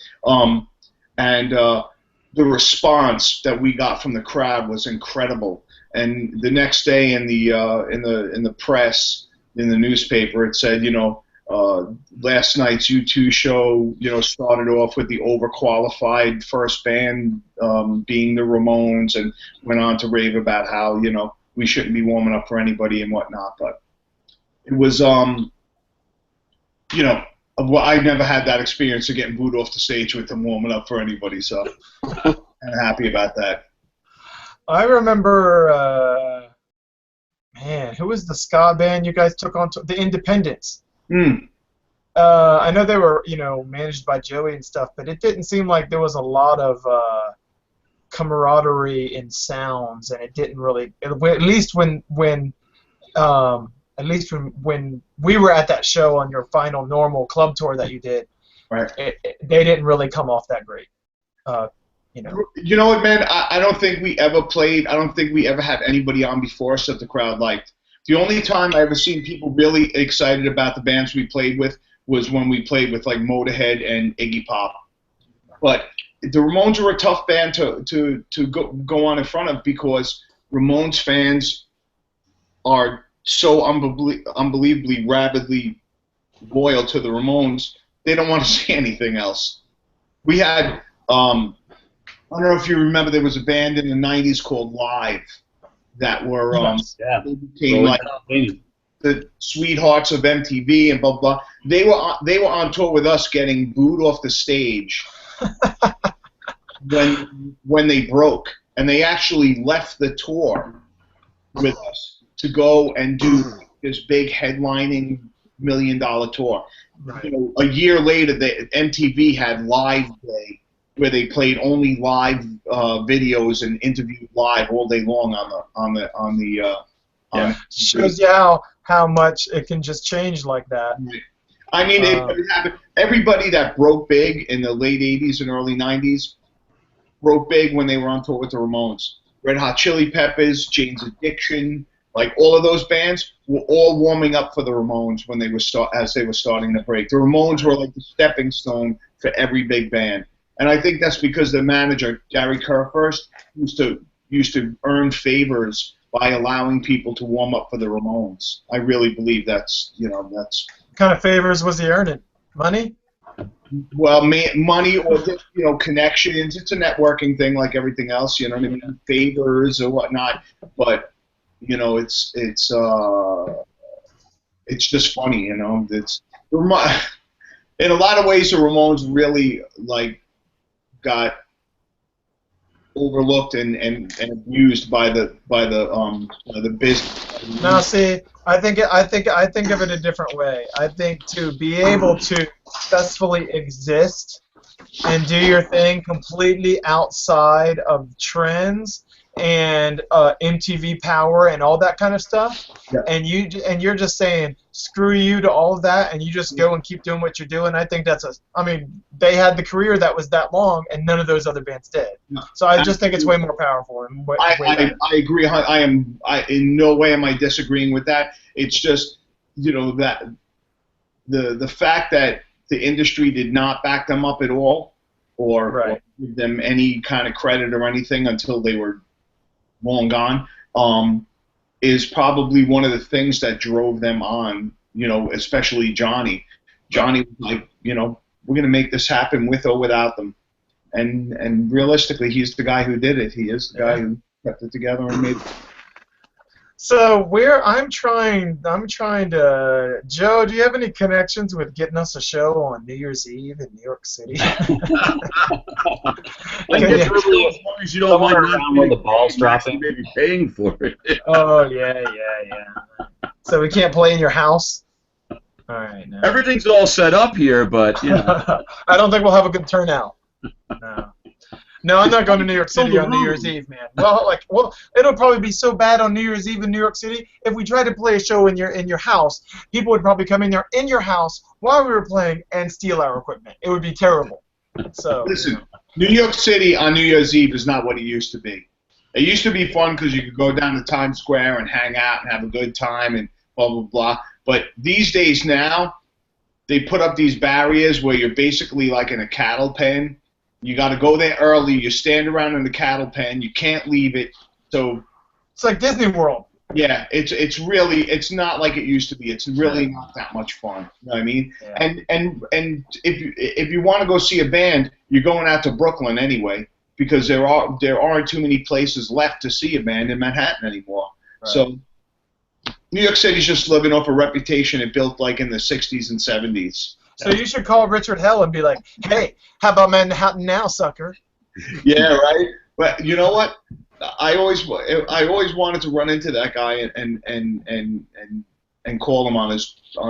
And the response that we got from the crowd was incredible. And the next day in the press, in the newspaper, it said, last night's U2 show, started off with the overqualified first band being the Ramones, and went on to rave about how, we shouldn't be warming up for anybody and whatnot. But it was, I never had that experience of getting booed off the stage with them warming up for anybody, so I'm happy about that. I remember, who was the ska band you guys took on? The Independents. I know they were, managed by Joey and stuff, but it didn't seem like there was a lot of camaraderie in sounds, and it didn't really. At least when we were at that show on your final normal club tour that you did, right? They didn't really come off that great. You know what, man? I don't think we ever played. I don't think we ever had anybody on before us that the crowd liked. The only time I ever seen people really excited about the bands we played with was when we played with like Motorhead and Iggy Pop. But the Ramones were a tough band to go on in front of, because Ramones fans are so unbelievably rabidly loyal to the Ramones. They don't want to see anything else. We had I don't know if you remember, there was a band in the 90s called Live that were they became like the sweethearts of MTV and blah blah. They were on tour with us, getting booed off the stage when they broke, and they actually left the tour with us to go and do this big headlining $1 million tour. Right. A year later, MTV had Live Day, where they played only live videos and interviewed live all day long on the shows you how much it can just change like that. I mean, it happened. Everybody that broke big in the late 80s and early 90s broke big when they were on tour with the Ramones. Red Hot Chili Peppers, Jane's Addiction, like all of those bands were all warming up for the Ramones when they were as they were starting to break. The Ramones were like the stepping stone for every big band. And I think that's because the manager, Gary Kerr, first used to used to earn favors by allowing people to warm up for the Ramones. I really believe that's. What kind of favors was he earning? Money? Well, money or just, connections. It's a networking thing like everything else, you know what I mean? Favors or whatnot. But, it's just funny, It's in a lot of ways the Ramones really got overlooked and abused by the business. No, see, I think of it a different way. I think to be able to successfully exist and do your thing completely outside of trends and MTV power and all that kind of stuff, Yeah. and you're just saying screw you to all of that, and you just go and keep doing what you're doing. I think they had the career that was that long, and none of those other bands did. No. So I just think it's way more powerful. And I agree. In no way am I disagreeing with that. It's just that the fact that the industry did not back them up at all, or give them any kind of credit or anything until they were long gone, is probably one of the things that drove them on. Especially Johnny. Johnny was like, we're going to make this happen with or without them. And realistically, he's the guy who did it. He is the guy who kept it together and made it. So I'm trying to. Joe, do you have any connections with getting us a show on New Year's Eve in New York City? As long as you don't mind around where the ball's dropping, maybe paying for it. Oh yeah. So we can't play in your house. All right. No. Everything's all set up here, but I don't think we'll have a good turnout. No, I'm not going to New York City on New Year's Eve, man. Well, it'll probably be so bad on New Year's Eve in New York City. If we tried to play a show in your house, people would probably come in there in your house while we were playing and steal our equipment. It would be terrible. So listen, New York City on New Year's Eve is not what it used to be. It used to be fun because you could go down to Times Square and hang out and have a good time and blah blah blah. But these days now, they put up these barriers where you're basically like in a cattle pen. You got to go there early. You stand around in the cattle pen. You can't leave it. So it's like Disney World. Yeah, it's not like it used to be. It's really not that much fun. You know what I mean? Yeah. And if you want to go see a band, you're going out to Brooklyn anyway, because there aren't too many places left to see a band in Manhattan anymore. Right. So New York City's just living off a reputation it built like in the 60s and 70s. So you should call Richard Hell and be like, hey, how about Manhattan now, sucker? Yeah, right. But you know what? I always wanted to run into that guy and call him on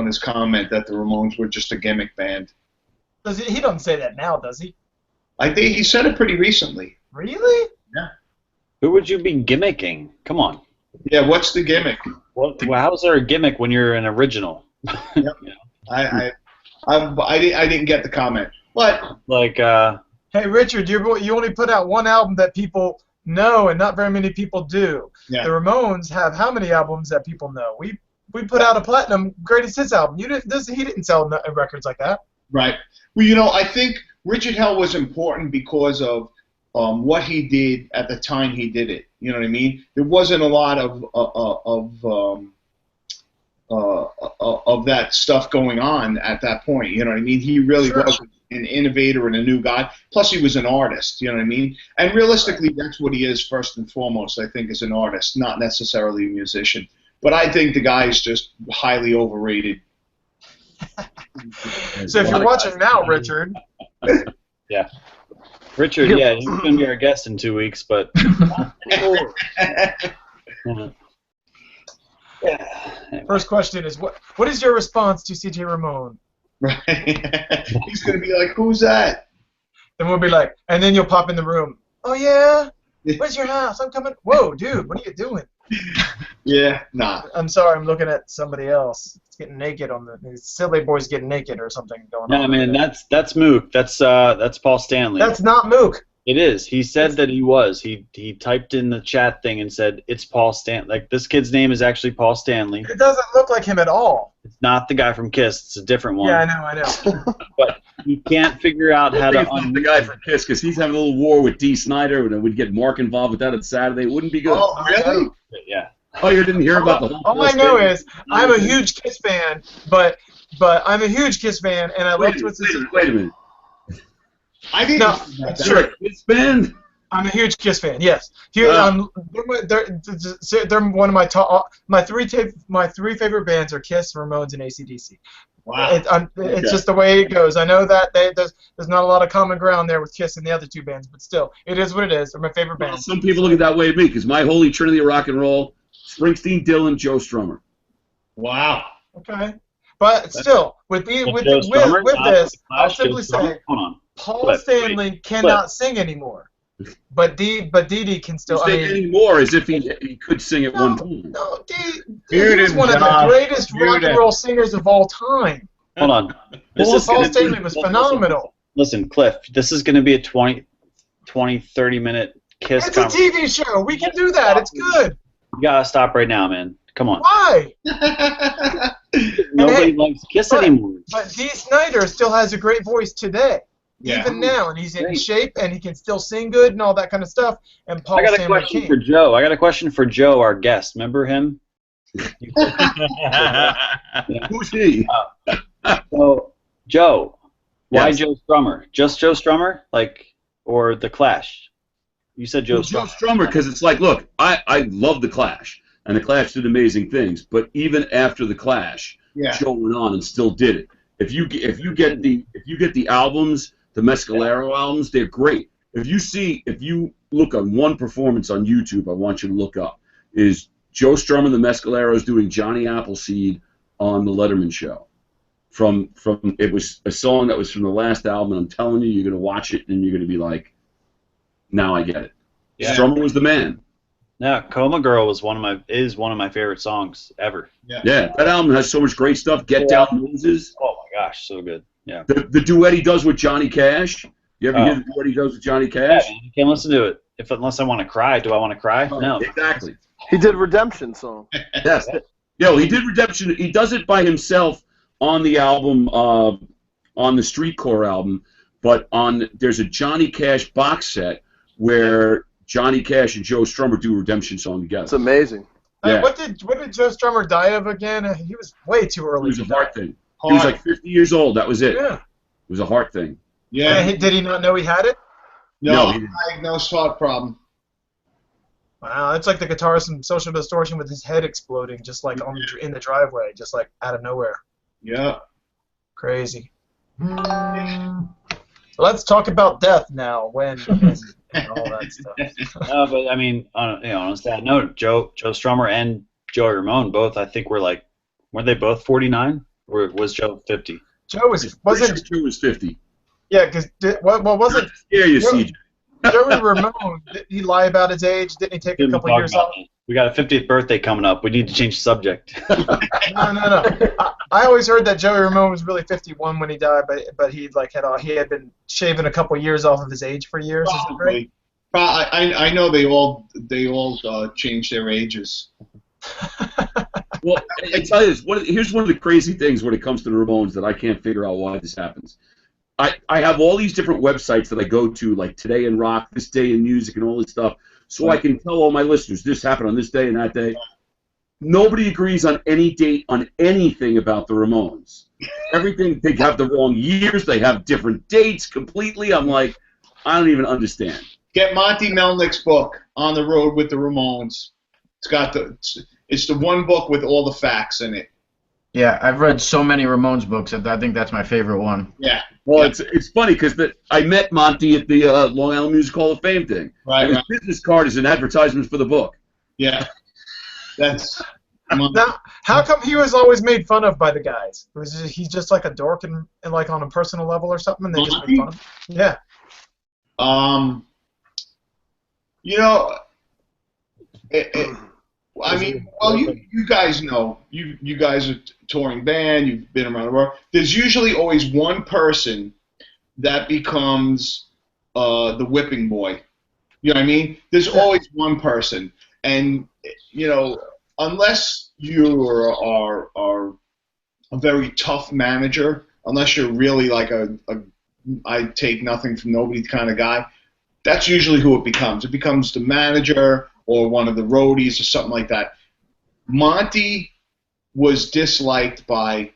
his comment that the Ramones were just a gimmick band. He doesn't say that now, does he? I think he said it pretty recently. Really? Yeah. Who would you be gimmicking? Come on. Yeah, what's the gimmick? Well, how's there a gimmick when you're an original? Yep. Yeah. I didn't get the comment. But hey Richard, you only put out one album that people know and not very many people do. Yeah. The Ramones have how many albums that people know? We put out a platinum greatest hits album. He didn't sell records like that. Right. Well, I think Richard Hell was important because of what he did at the time he did it. You know what I mean? There wasn't a lot of that stuff going on at that point. You know what I mean? He really was an innovator and a new guy. Plus, he was an artist. You know what I mean? And realistically, that's what he is first and foremost. I think, as an artist, not necessarily a musician. But I think the guy is just highly overrated. So if you're watching now, Richard. Yeah. Richard, yeah, he's going to be our guest in 2 weeks, but First question is, what is your response to CJ Ramone? Right. He's going to be like, who's that? Then we'll be like, and then you'll pop in the room. Oh, yeah? Where's your house? I'm coming. Whoa, dude, what are you doing? Yeah, nah. I'm sorry, I'm looking at somebody else. It's getting naked on the silly boys getting naked or something going on. No, man, that's Mook. That's Paul Stanley. That's not Mook. It is. He said that he was. He typed in the chat thing and said it's Paul Stanley. Like, this kid's name is actually Paul Stanley. It doesn't look like him at all. It's not the guy from Kiss. It's a different one. Yeah, I know. he can't figure out how to It's not the guy from Kiss because he's having a little war with D. Snyder, and we'd get Mark involved with that on Saturday. It wouldn't be good. Oh, really? Yeah. Oh, you didn't hear about the whole? All I know is I'm a huge Kiss fan, but I'm a huge Kiss fan, and I love Twisted Sister. Wait a minute. I didn't. No, You're a Kiss fan? I'm a huge Kiss fan. Yes, they're one of my top. My three favorite bands are Kiss, Ramones, and AC/DC. Wow. It's just the way it goes. I know that there's not a lot of common ground there with Kiss and the other two bands, but still, it is what it is. They're my favorite Well, bands. some people look at that way at me because my holy trinity of rock and roll: Springsteen, Dylan, Joe Strummer. Wow. Okay, but still, with this, I'll simply say Paul Stanley cannot sing anymore. But Dee Dee can still. Sing anymore as if he could sing at one time. No, Dee is one of the greatest rock and roll singers of all time. Hold on. Paul Stanley was phenomenal. Listen, Cliff, this is going to be a 20, 30-minute Kiss It's a TV show. We can do that. It's good. You got to stop right now, man. Come on. Why? Nobody likes Kiss anymore. But Dee Snider still has a great voice today. Yeah. Even now, and he's in shape, and he can still sing good and all that kind of stuff. And Paul I got a Stanley question can't. for Joe. I got a question for Joe, our guest. Remember him? Who's he? So, Joe, why Yes. Joe Strummer? Just Joe Strummer? Or The Clash? You said Joe Joe Strummer. Strummer, because it's like, look, I love the Clash, and the Clash did amazing things. But even after the Clash, Yeah. Joe went on and still did it. If you get the albums, the Mescalero albums, they're great. If you look on one performance on YouTube, I want you to look up is Joe Strummer and the Mescaleros doing Johnny Appleseed on the Letterman Show. From it was a song that was from the last album. And I'm telling you, you're gonna watch it and you're gonna be like, now I get it. Yeah. Strummer was the man. Yeah, Coma Girl was one of my favorite songs ever. Yeah, that album has so much great stuff. Get Down Moses. Oh my gosh, so good. Yeah. The duet he does with Johnny Cash. You ever hear the duet he does with Johnny Yeah, Cash? man, you can't listen to it unless I want to cry. Do I want to cry? No. Exactly. He did Redemption song. Yes. Yo, he did Redemption. He does it by himself on the album, on the Streetcore album, but there's a Johnny Cash box set where Johnny Cash and Joe Strummer do a Redemption song together. It's amazing. Yeah. What did Joe Strummer die of again? He was way too It early. was a to die. heart thing. He was like 50 years old. That was it. Yeah. It was a heart thing. Yeah. Did he not know he had it? No, No, he didn't. diagnosed heart problem. Wow, it's like the guitarist from Social Distortion with his head exploding, just like in the driveway, just like out of nowhere. Yeah. Crazy. Let's talk about death now. When and all that stuff. No, but I mean, on a sad note, Joe Strummer and Joey Ramone both, I think, weren't they both 49? Or was Joe 50? Joe wasn't. Joe was 50. Yeah, because wasn't Yeah, you Joe- see. Joey Ramone? Did he lie about his age? Didn't he take a Didn't couple talk years about off? it. We got a 50th birthday coming up. We need to change the subject. No. I always heard that Joey Ramone was really 51 when he died, but he had been shaving a couple years off of his age for years. Is that right? Probably. I know they all changed their ages. Well, I tell you this. Here's one of the crazy things when it comes to the Ramones that I can't figure out why this happens. I have all these different websites that I go to, like Today in Rock, This Day in Music, and all this stuff, so I can tell all my listeners this happened on this day and that day. Nobody agrees on any date on anything about the Ramones. Everything, they have the wrong years, they have different dates completely. I'm like, I don't even understand. Get Monty Melnick's book, On the Road with the Ramones. It's the one book with all the facts in it. Yeah, I've read so many Ramones books. I think that's my favorite one. Yeah. Well, it's funny because I met Monty at the Long Island Music Hall of Fame thing. Right. And his business card is an advertisement for the book. Yeah. That's. Now, how come he was always made fun of by the guys? He's just like a dork and like on a personal level or something, and they just make fun of him? Yeah. You know, I mean, well, you guys know. You guys are a touring band. You've been around the world. There's usually always one person that becomes the whipping boy. You know what I mean? There's always one person, and you know, unless you are a very tough manager, unless you're really like a I take nothing from nobody kind of guy, that's usually who it becomes. It becomes the manager or one of the roadies or something like that. Monty was disliked by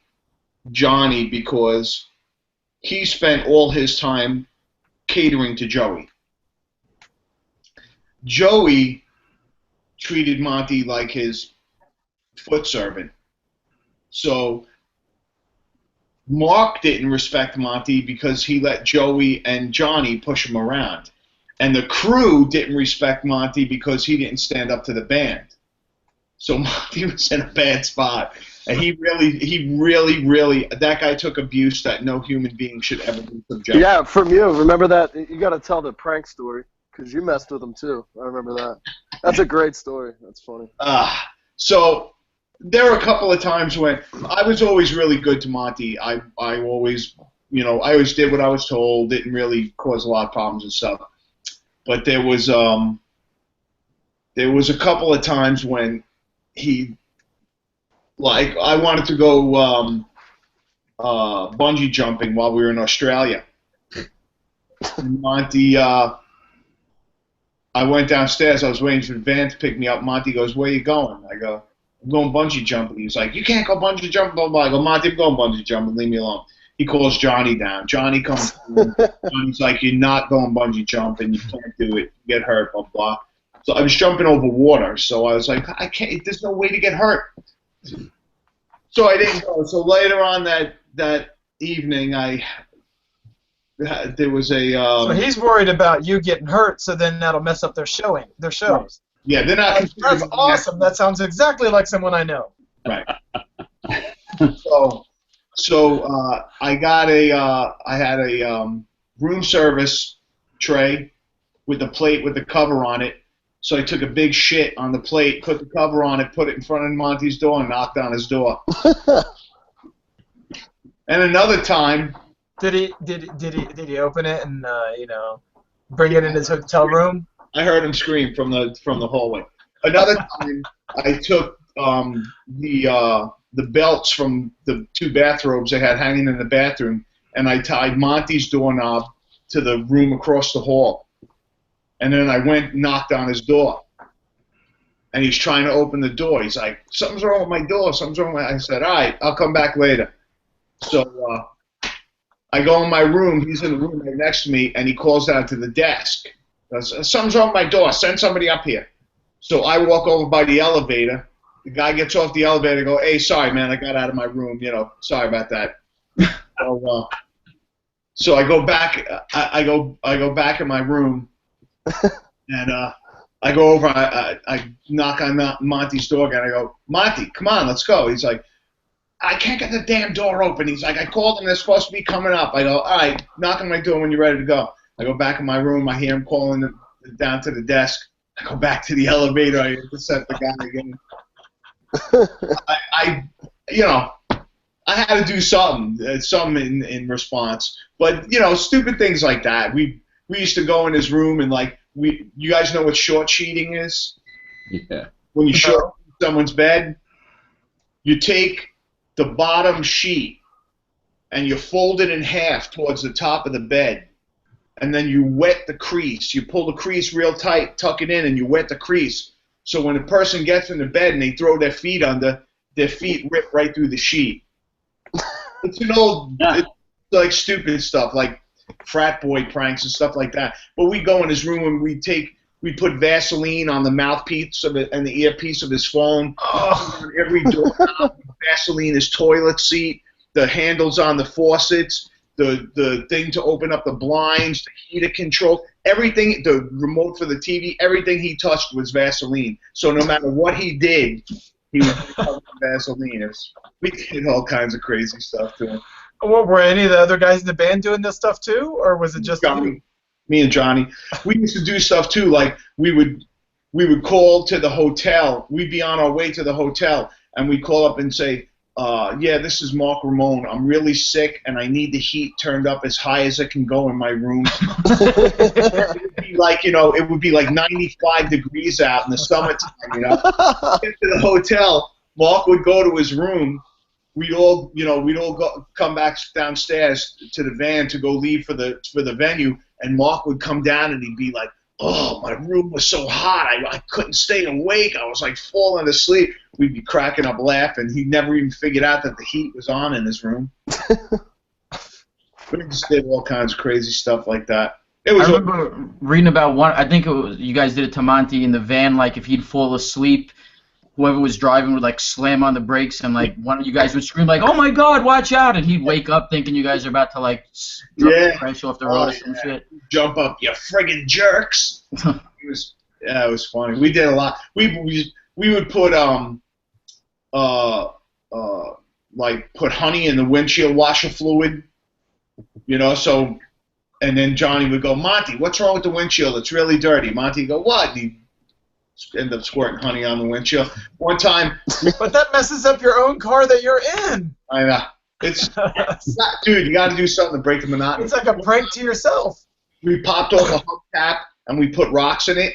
Johnny because he spent all his time catering to Joey. Joey treated Monty like his foot servant. So Mark didn't respect Monty because he let Joey and Johnny push him around. And the crew didn't respect Monty because he didn't stand up to the band. So Monty was in a bad spot. And he really, that guy took abuse that no human being should ever be subjected to. Yeah, from you. Remember that? You got to tell the prank story because you messed with him too. I remember that. That's a great story. That's funny. So there were a couple of times when I was always really good to Monty. I always, I always did what I was told. Didn't really cause a lot of problems and stuff. But there was a couple of times when he, like, I wanted to go bungee jumping while we were in Australia. And Monty, I went downstairs. I was waiting for the van to pick me up. Monty goes, "Where you going?" I go, "I'm going bungee jumping." He's like, "You can't go bungee jumping." Blah, blah. I go, "Monty, I'm going bungee jumping. Leave me alone." He calls Johnny down. Johnny comes through. Johnny's like, "You're not going bungee jumping. You can't do it. You get hurt, blah, blah." So I was jumping over water. So I was like, "I can't. There's no way to get hurt." So I didn't go. So later on that evening, there was a. So he's worried about you getting hurt, so then that'll mess up their shows. Yeah, they're not. That's awesome. That sounds exactly like someone I know. Right. So I got I had a room service tray with a plate with the cover on it. So I took a big shit on the plate, put the cover on it, put it in front of Monty's door, and knocked on his door. And another time, did he open it and bring it in his hotel room? I heard him scream from the hallway. Another time, I took the belts from the two bathrobes I had hanging in the bathroom, and I tied Monty's doorknob to the room across the hall. And then I went and knocked on his door. And he's trying to open the door. He's like, "Something's wrong with my door. Something's wrong with my..." I said, "All right, I'll come back later." So I go in my room. He's in the room right next to me, and he calls down to the desk. Goes, "Something's wrong with my door. Send somebody up here." So I walk over by the elevator. The guy gets off the elevator and go, "Hey, sorry, man, I got out of my room. Sorry about that." So I go back. I go back in my room. And I go over, I knock on Monty's door again. I go, "Monty, come on, let's go." He's like, "I can't get the damn door open." He's like, "I called them, they're supposed to be coming up." I go, "All right, knock on my door when you're ready to go." I go back in my room. I hear him calling down to the desk. I go back to the elevator. I intercept the guy again. I had to do something in response. But, stupid things like that. We used to go in his room and, like, you guys know what short sheeting is? Yeah. When you short someone's bed, you take the bottom sheet and you fold it in half towards the top of the bed, and then you wet the crease. You pull the crease real tight, tuck it in, and you wet the crease. So when a person gets in the bed and they throw their feet under, their feet rip right through the sheet. It's it's like stupid stuff, like frat boy pranks and stuff like that. But we go in his room and we put Vaseline on the mouthpiece and the earpiece of his phone. On every door, Vaseline, his toilet seat, the handles on the faucets, the thing to open up the blinds, the heater control, everything, the remote for the TV, everything he touched was Vaseline. So no matter what he did, he was covered in Vaseline. We did all kinds of crazy stuff to him. What, were any of the other guys in the band doing this stuff too, or was it just Johnny? Me and Johnny. We used to do stuff too. Like we would call to the hotel. We'd be on our way to the hotel, and we'd call up and say, "Yeah, this is Mark Ramone. I'm really sick, and I need the heat turned up as high as it can go in my room." It would be like, it would be like 95 degrees out in the summertime. Get to the hotel. Mark would go to his room. we'd all come back downstairs to the van to go leave for the venue, and Mark would come down and he'd be like, "Oh, my room was so hot, I couldn't stay awake. I was like falling asleep." We'd be cracking up laughing. He never even figured out that the heat was on in his room. We just did all kinds of crazy stuff like that. I remember reading about one. I think it was you guys did it to Monty in the van. Like if he'd fall asleep, whoever was driving would like slam on the brakes, and like one of you guys would scream like, "Oh my God, watch out!" And he'd wake up thinking you guys are about to like crash off the road or some shit. Jump up, you friggin' jerks! It was funny. We did a lot. We would put like put honey in the windshield washer fluid, so. And then Johnny would go, "Monty, what's wrong with the windshield? It's really dirty." Monty would go, "What?" And he'd end up squirting honey on the windshield. One time... But that messes up your own car that you're in. I know. Dude, you got to do something to break the monotony. It's like a prank to yourself. We popped off a hubcap, and we put rocks in it.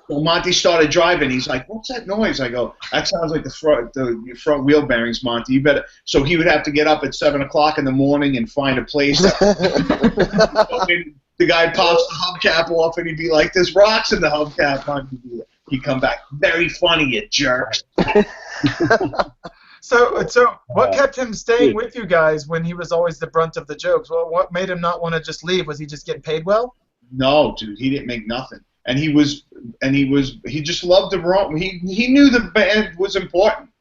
So Monty started driving. He's like, "What's that noise?" I go, "That sounds like your front wheel bearings, Monty. You better." So he would have to get up at 7 o'clock in the morning and find a place. The guy pops the hubcap off, and he'd be like, "There's rocks in the hubcap." He'd come back, "Very funny, you jerks." So what kept him staying with you guys when he was always the brunt of the jokes? Well, what made him not want to just leave? Was he just getting paid well? No, dude, he didn't make nothing. And he just loved the Ramones. He knew the band was important.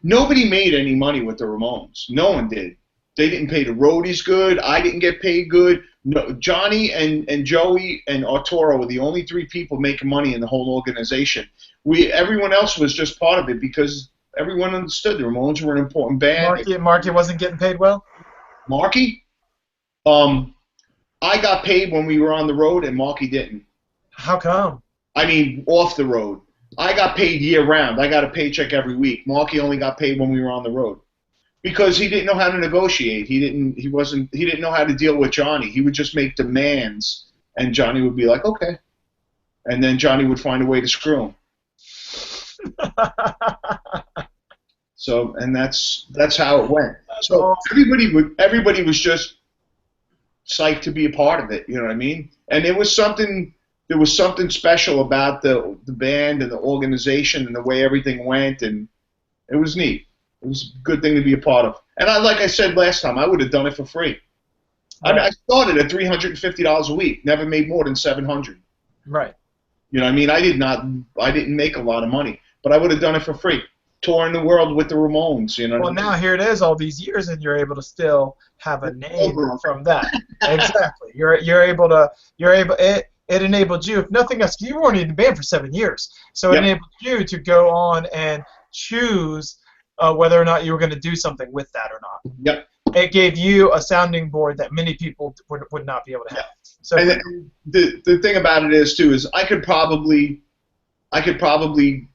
Nobody made any money with the Ramones. No one did. They didn't pay the roadies good. I didn't get paid good. No, Johnny and Joey and Arturo were the only three people making money in the whole organization. Everyone else was just part of it because everyone understood the Ramones were an important band. Marky wasn't getting paid well? Marky? I got paid when we were on the road and Marky didn't. How come? I mean, off the road. I got paid year-round. I got a paycheck every week. Marky only got paid when we were on the road because he didn't know how to negotiate. He didn't know how to deal with Johnny. He would just make demands, and Johnny would be like, "Okay," and then Johnny would find a way to screw him. So, and that's how it went. So everybody was just psyched to be a part of it. You know what I mean? And there was something special about the band and the organization and the way everything went, and it was neat. It was a good thing to be a part of. And like I said last time, I would have done it for free. Right. I started at $350 a week, never made more than $700. Right. You know what I mean? I didn't make a lot of money, but I would have done it for free. Touring the world with the Ramones, you know. Well, now here it is, all these years, and you're able to still have a name from that. Exactly. It enabled you, if nothing else, you weren't in the band for 7 years, so it enabled you to go on and choose whether or not you were going to do something with that or not. Yep. It gave you a sounding board that many people would not be able to have. So, and the thing about it is too is I could probably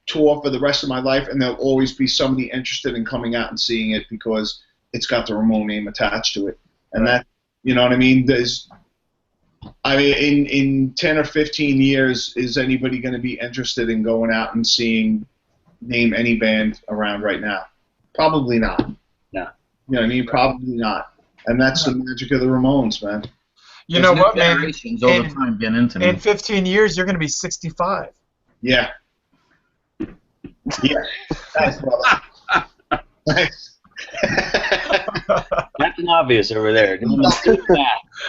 tour for the rest of my life, and there'll always be somebody interested in coming out and seeing it because it's got the Ramone name attached to it, and that, you know what I mean. In 10 or 15 years, is anybody going to be interested in going out and name any band around right now? Probably not. Yeah. You know what I mean? Probably not. And that's the magic of the Ramones, man. You know what, man? Generations all the time getting into in 15 years, you're going to be 65. Yeah. Yeah. Thanks, brother. Thanks. Captain Obvious over there.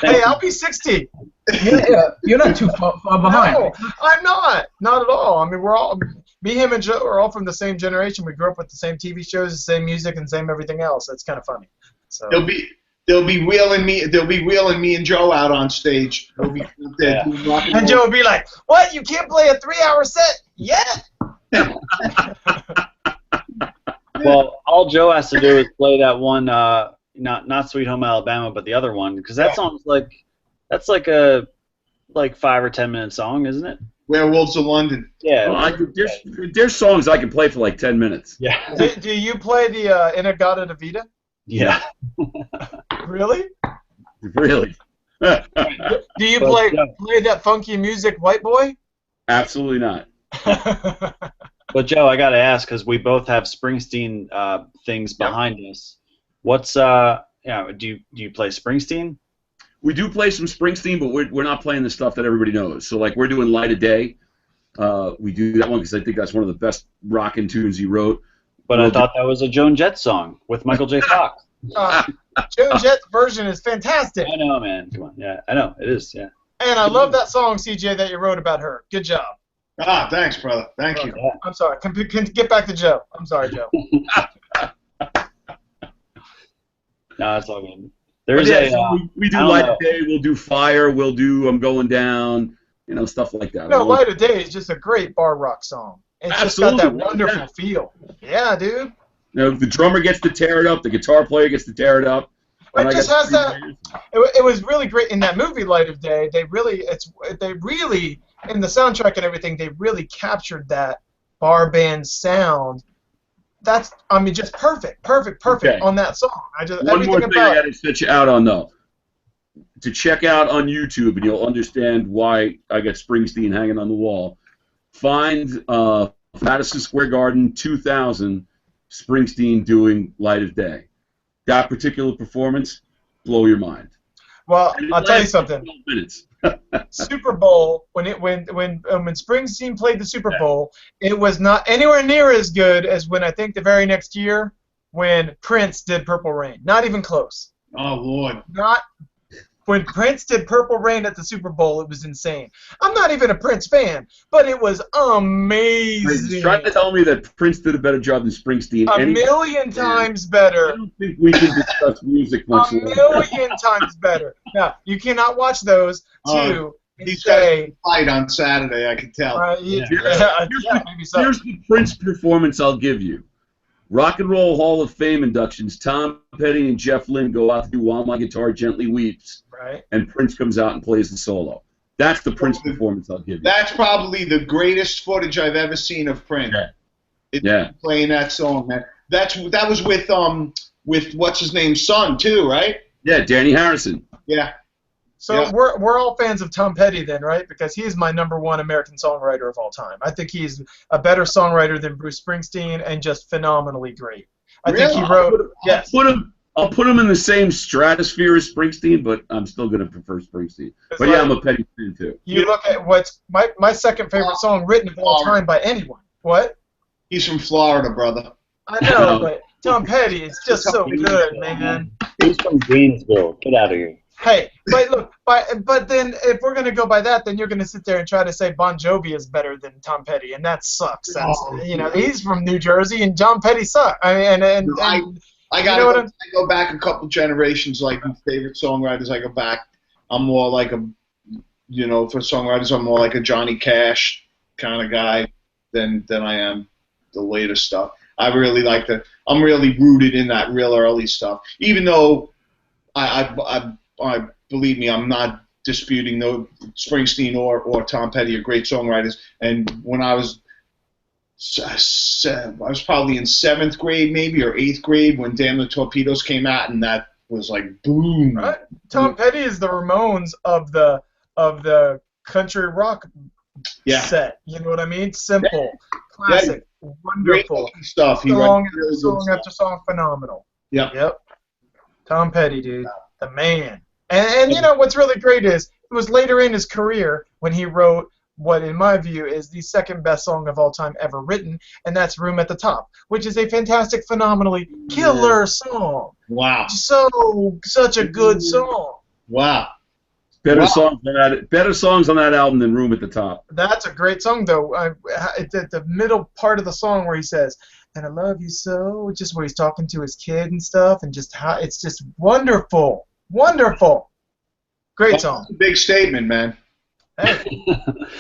Hey, I'll be 60. Yeah, you're not too far behind. No, I'm not. Not at all. I mean, me, him, and Joe are all from the same generation. We grew up with the same TV shows, the same music, and same everything else. It's kind of funny. So They'll be wheeling me and Joe out on stage. They'll be there doing rock and roll. And Joe will be like, "What? You can't play a 3-hour set yet?" Well, all Joe has to do is play that one, not Sweet Home Alabama, but the other one, because that song's that's like a 5 or 10 minute song, isn't it? Werewolves of London. Yeah. Well, there's songs I can play for like 10 minutes. Yeah. Do you play the Inagata de Vida? Yeah. Really? Really? Do you play that funky music, White Boy? Absolutely not. But Joe, I got to ask because we both have Springsteen things behind us. What's do you play Springsteen? We do play some Springsteen, but we're not playing the stuff that everybody knows. So like we're doing Light of Day. We do that one because I think that's one of the best rockin' tunes he wrote. But I thought that was a Joan Jett song with Michael J. Fox. Joan Jett's version is fantastic. I know, man. Come on. Yeah, I know. It is, yeah. And I love that song, CJ, that you wrote about her. Good job. Thanks, brother. Thank you. I'm sorry. Can get back to Joe. I'm sorry, Joe. No, it's all good. There's we do Light of Day, we'll do Fire, we'll do I'm Going Down, stuff like that. No, Light of Day is just a great bar rock song. It's just got that wonderful feel. Yeah, dude. The drummer gets to tear it up, the guitar player gets to tear it up. It just has that. It was really great in that movie Light of Day. They really in the soundtrack and everything. They really captured that bar band sound. That's just perfect Okay. on that song. One more thing I got to set you out on though. To check out on YouTube, and you'll understand why I got Springsteen hanging on the wall. Find Madison Square Garden 2000 Springsteen doing Light of Day. That particular performance, blow your mind. Well, I'll tell you something. 12 minutes. Super Bowl, when Springsteen played the Super Bowl, it was not anywhere near as good as when I think the very next year when Prince did Purple Rain. Not even close. Oh Lord. When Prince did Purple Rain at the Super Bowl, it was insane. I'm not even a Prince fan, but it was amazing. He's trying to tell me that Prince did a better job than Springsteen. A million times better. I don't think we can discuss music much longer. A million times better. Now, you cannot watch those two and He's say... got a fight on Saturday, I can tell. Maybe so. Here's the Prince performance I'll give you. Rock and Roll Hall of Fame inductions. Tom Petty and Jeff Lynne go out to do While My Guitar Gently Weeps. Right. And Prince comes out and plays the solo. That's the Prince performance I'll give you. That's probably the greatest footage I've ever seen of Prince. Playing that song, man. That was with what's his name's son too, right? Yeah, Danny Harrison. Yeah. So we're all fans of Tom Petty then, right? Because he's my #1 American songwriter of all time. I think he's a better songwriter than Bruce Springsteen and just phenomenally great. I think he wrote. I'll put him in the same stratosphere as Springsteen, but I'm still going to prefer Springsteen. But I'm a Petty fan too. You look at what's my second favorite song written of all time by anyone. What? He's from Florida, brother. I know, but Tom Petty is just so good, man. He's from Greensville. Get out of here. Hey, but look, but then if we're gonna go by that, then you're gonna sit there and try to say Bon Jovi is better than Tom Petty, and that sucks. That's, he's from New Jersey, and Tom Petty sucks. I go back a couple generations, like my favorite songwriters. I go back. I'm more like for songwriters, I'm more like a Johnny Cash kind of guy than I am the later stuff. I'm really rooted in that real early stuff, even though I believe me, I'm not disputing no Springsteen or Tom Petty are great songwriters. And when I was probably in 7th grade, maybe, or 8th grade when Damn the Torpedoes came out, and that was like boom. Right. Tom Petty is the Ramones of the country rock set. You know what I mean? Simple, classic, wonderful great stuff. Song after song, phenomenal. Yep. Tom Petty, dude, the man. And what's really great is it was later in his career when he wrote what, in my view, is the second best song of all time ever written, and that's Room at the Top, which is a fantastic, phenomenally killer song. Wow. Such a good song. Wow. Better songs on that album than Room at the Top. That's a great song, though. It's at the middle part of the song where he says, "And I love you so," just where he's talking to his kid and stuff, and just how it's just wonderful. Wonderful. Great song. That's a big statement, man. Hey.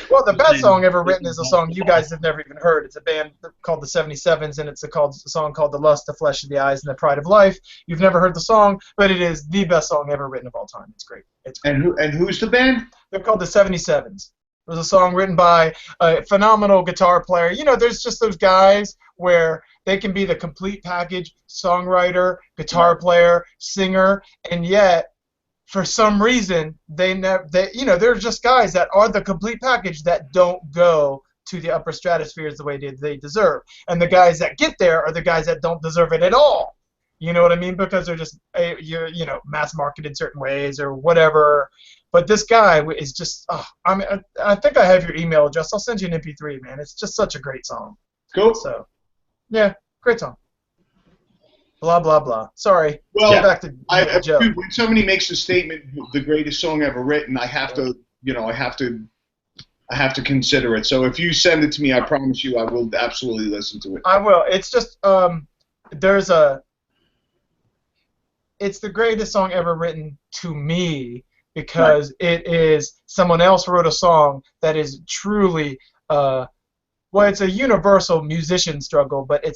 Well, the best song ever written is a song you guys have never even heard. It's a band called the 77s, and it's a song called The Lust, the Flesh of the Eyes, and the Pride of Life. You've never heard the song, but it is the best song ever written of all time. It's great. It's great. And who's the band? They're called the 77s. It was a song written by a phenomenal guitar player. There's just those guys where they can be the complete package: songwriter, guitar player, singer, and yet for some reason they're just guys that are the complete package that don't go to the upper stratospheres the way they deserve. And the guys that get there are the guys that don't deserve it at all. You know what I mean? Because they're just mass marketed certain ways or whatever. But this guy is just I think I have your email address. I'll send you an MP3, man. It's just such a great song. Cool. So, yeah, great song. Blah blah blah. Sorry. Well, Get back to Joe. Dude, when somebody makes a statement, the greatest song ever written, I have to, I have to consider it. So if you send it to me, I promise you, I will absolutely listen to it. I will. It's just it's the greatest song ever written to me because it is someone else wrote a song that is truly well, it's a universal musician struggle, but it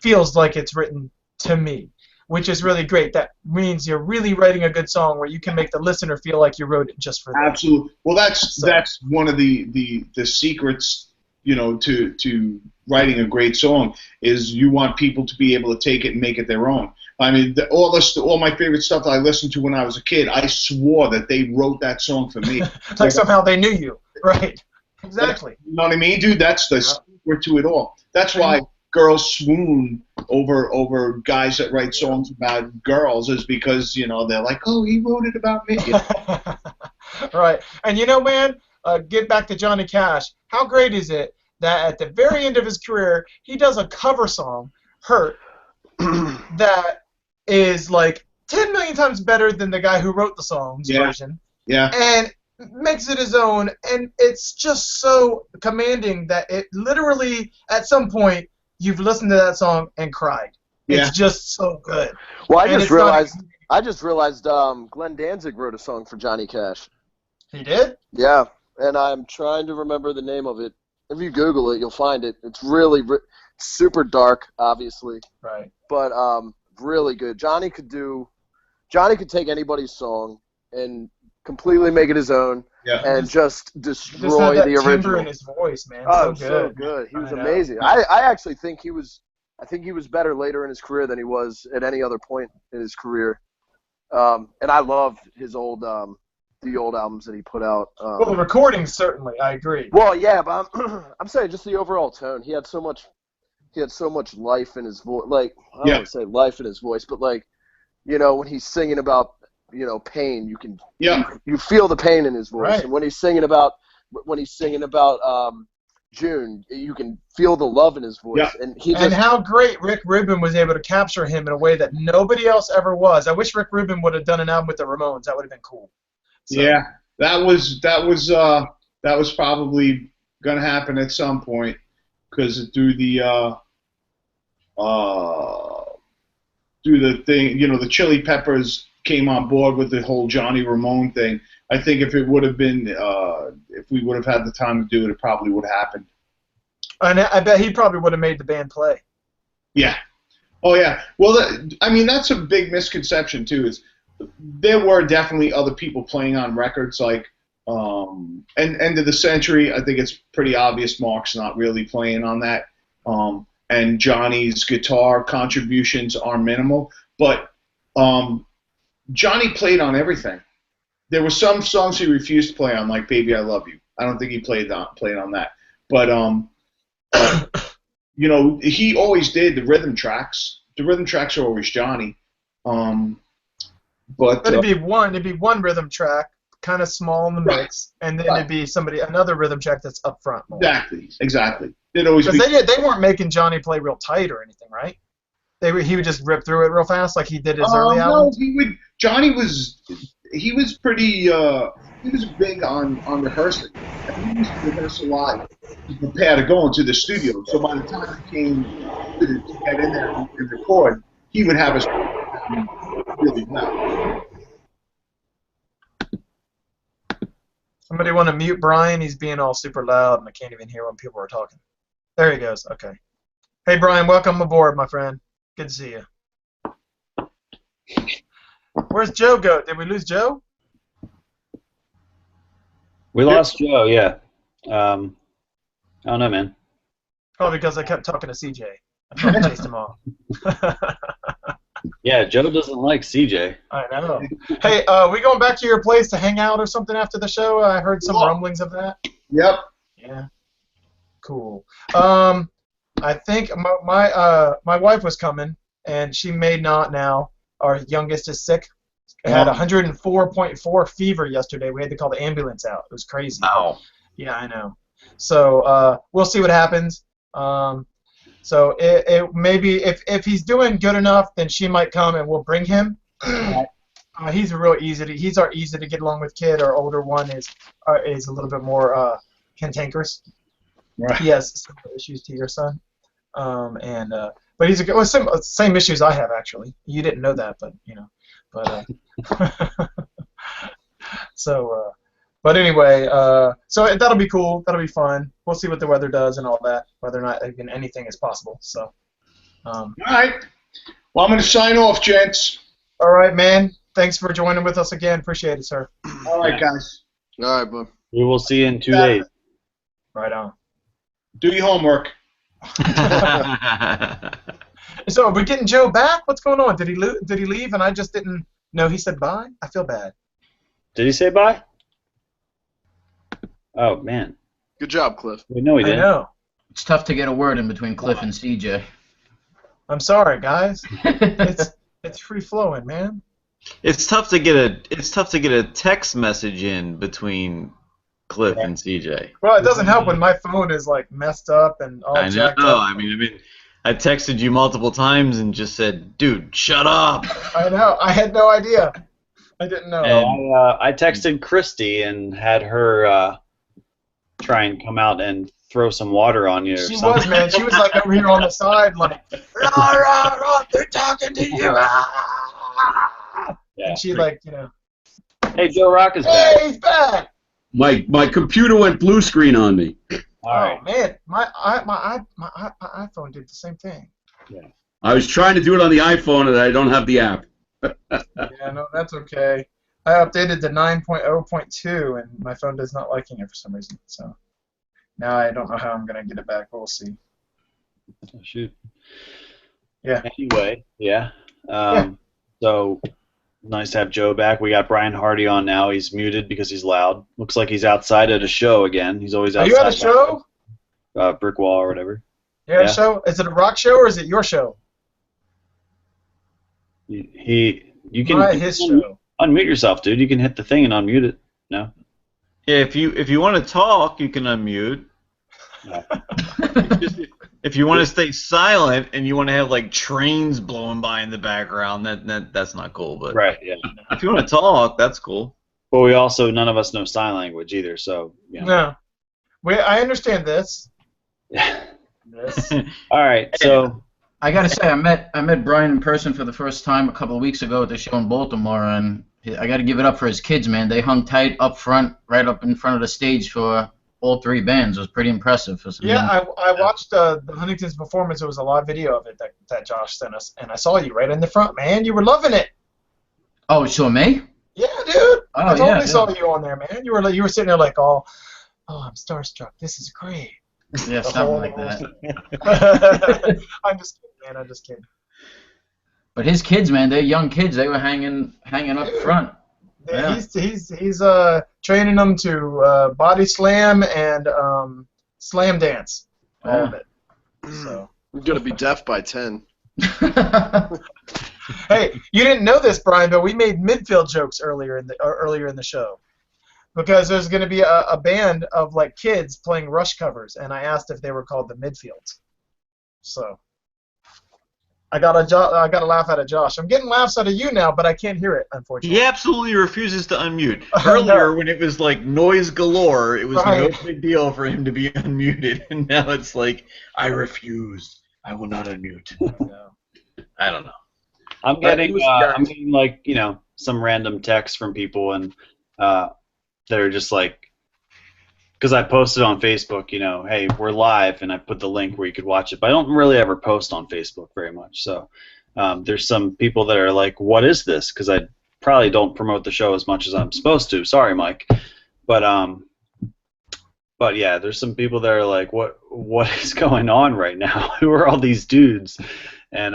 feels like it's written to me, which is really great. That means you're really writing a good song where you can make the listener feel like you wrote it just for them. Absolutely. Well, that's one of the secrets, to writing a great song is you want people to be able to take it and make it their own. I mean, all my favorite stuff that I listened to when I was a kid, I swore that they wrote that song for me. Like somehow they knew you, right? Exactly. You know what I mean, dude? That's the secret to it all. That's why girls swoon over guys that write songs about girls is because, they're like, oh, he wrote it about me. Right. And man, get back to Johnny Cash. How great is it that at the very end of his career, he does a cover song, Hurt, that is like 10 million times better than the guy who wrote the song's version. Yeah. And makes it his own, and it's just so commanding that it literally, at some point, you've listened to that song and cried. Yeah. It's just so good. Well, I just realized Glenn Danzig wrote a song for Johnny Cash. He did? Yeah, and I'm trying to remember the name of it. If you Google it, you'll find it. It's really super dark, obviously. Right. But really good. Johnny could take anybody's song and completely make it his own, and just destroy the original. Timbre in his voice, man. Oh, so good. He was amazing. I actually think he was better later in his career than he was at any other point in his career. And I love his old the old albums that he put out. Well, the recordings certainly, I agree. Well, yeah, but I'm saying just the overall tone. He had so much life in his voice. Like, I don't want to say life in his voice, but like, when he's singing about pain, you feel the pain in his voice. Right. And when he's singing about June, you can feel the love in his voice. Yeah. And how great Rick Rubin was able to capture him in a way that nobody else ever was. I wish Rick Rubin would have done an album with the Ramones. That would have been cool. So. Yeah, that was probably gonna happen at some point because through the thing, the Chili Peppers came on board with the whole Johnny Ramone thing. I think if it would have been, if we would have had the time to do it, it probably would have happened. And I bet he probably would have made the band play. Yeah. Oh, yeah. Well, that's a big misconception, too, is there were definitely other people playing on records, like, End of the Century, I think it's pretty obvious Mark's not really playing on that. And Johnny's guitar contributions are minimal. But Johnny played on everything. There were some songs he refused to play on, like "Baby I Love You." I don't think he played on that. But he always did the rhythm tracks. The rhythm tracks are always Johnny. But it'd be one rhythm track, kind of small in the mix, and then it'd be another rhythm track that's up front more. Exactly. It'd always be. Because they weren't making Johnny play real tight or anything, right? He would just rip through it real fast, like he did his early albums. No, Johnny was pretty. He was big on rehearsing. He used to rehearse a lot to prepare to go into the studio. So by the time he came to get in there and record, he would have us really well. Somebody want to mute Brian? He's being all super loud, and I can't even hear when people are talking. There he goes. Okay. Hey, Brian, welcome aboard, my friend. Good to see you. Where's Joe go? Did we lose Joe? We lost Joe, yeah. I don't know, man. Probably because I kept talking to CJ. I probably chased him off. Yeah, Joe doesn't like CJ. I know. Hey, we going back to your place to hang out or something after the show? I heard some rumblings of that. Yep. Yeah. cool. I think my wife was coming, and she may not now. Our youngest is sick. Had 104.4 fever yesterday. We had to call the ambulance out. It was crazy. Ow. Yeah, I know. So we'll see what happens. So it maybe if he's doing good enough, then she might come and we'll bring him. He's he's our easy to get along with kid. Our older one is a little bit more cantankerous. Right. He has similar issues to your son. But he's same issues I have actually. You didn't know that, but you know. But so. But anyway, so that'll be cool. That'll be fun. We'll see what the weather does and all that. Whether or not again anything is possible. So. All right. Well, I'm going to sign off, gents. All right, man. Thanks for joining with us again. Appreciate it, sir. All right, guys. All right, bud. We will see you in 2 days. Right on. Do your homework. So are we getting Joe back? What's going on? Did he leave and I just didn't know he said bye? I feel bad. Did he say bye? Oh, man. Good job, Cliff. We know he I didn't. know. It's tough to get a word in between Cliff and CJ. I'm sorry, guys. It's free flowing, man. It's tough to get a text message in between Cliff and CJ. Well, it doesn't help when my phone is like messed up and all I jacked know. up. I mean, I texted you multiple times and just said, "Dude, shut up." I know. I had no idea. I didn't know. And- I texted Christy and had her try and come out and throw some water on you or She something. was, man. She was like over here on the side, like, rah, rah, rah, they're talking to you. Yeah. And she like, you know, Hey, Joe Rok is back. hey, he's back. My computer went blue screen on me. All right. Oh man, my iPhone did the same thing. I was trying to do it on the iPhone and I don't have the app. Yeah, no, that's okay. I updated to 9.0.2 and my phone does not liking it for some reason. So now I don't know how I'm gonna get it back. We'll see. Oh, shoot. Yeah. Anyway, yeah. So nice to have Joe back. We got Brian Hardy on now. He's muted because he's loud. Looks like he's outside at a show again. He's always Are outside. you at a show? Brick Wall or whatever. You at Yeah. a show? Is it a rock show or is it your show? You can His show. unmute yourself, dude. You can hit the thing and unmute it. No. Yeah, if you want to talk, you can unmute. No. If you want to stay silent and you want to have like trains blowing by in the background, that's not cool. But Right. Yeah. if you want to talk, that's cool. But we also none of us know sign language either. So yeah. No. I understand this. This. All right. So I gotta say, I met Brian in person for the first time a couple of weeks ago at the show in Baltimore, and I gotta give it up for his kids, man. They hung tight up front, right up in front of the stage for all three bands. It was pretty impressive. For some Yeah, I watched the Huntingtons performance. It was a live video of it that Josh sent us, and I saw you right in the front, man. You were loving it. Oh, you saw me? Yeah, dude. I totally yeah. saw you on there, man. You were sitting there like, oh, I'm starstruck. This is great. Yeah, something like that. I'm just kidding, man. I'm just kidding. But his kids, man, they're young kids. They were hanging up front. Yeah. He's training them to body slam and slam dance, all of it. So. I'm gonna be deaf by 10. Hey, you didn't know this, Brian, but we made midfield jokes earlier in the show because there's going to be a band of like kids playing Rush covers, and I asked if they were called the Midfields. So. I got a laugh out of Josh. I'm getting laughs out of you now, but I can't hear it, unfortunately. He absolutely refuses to unmute. Earlier, when it was like noise galore, it was no big deal for him to be unmuted, and now it's like, I refuse. I will not unmute. No. I don't know. I'm getting like some random texts from people and that are just like. Because I posted on Facebook, hey, we're live, and I put the link where you could watch it. But I don't really ever post on Facebook very much. So there's some people that are like, what is this? Because I probably don't promote the show as much as I'm supposed to. Sorry, Mike. But yeah, there's some people that are like, what is going on right now? Who are all these dudes? And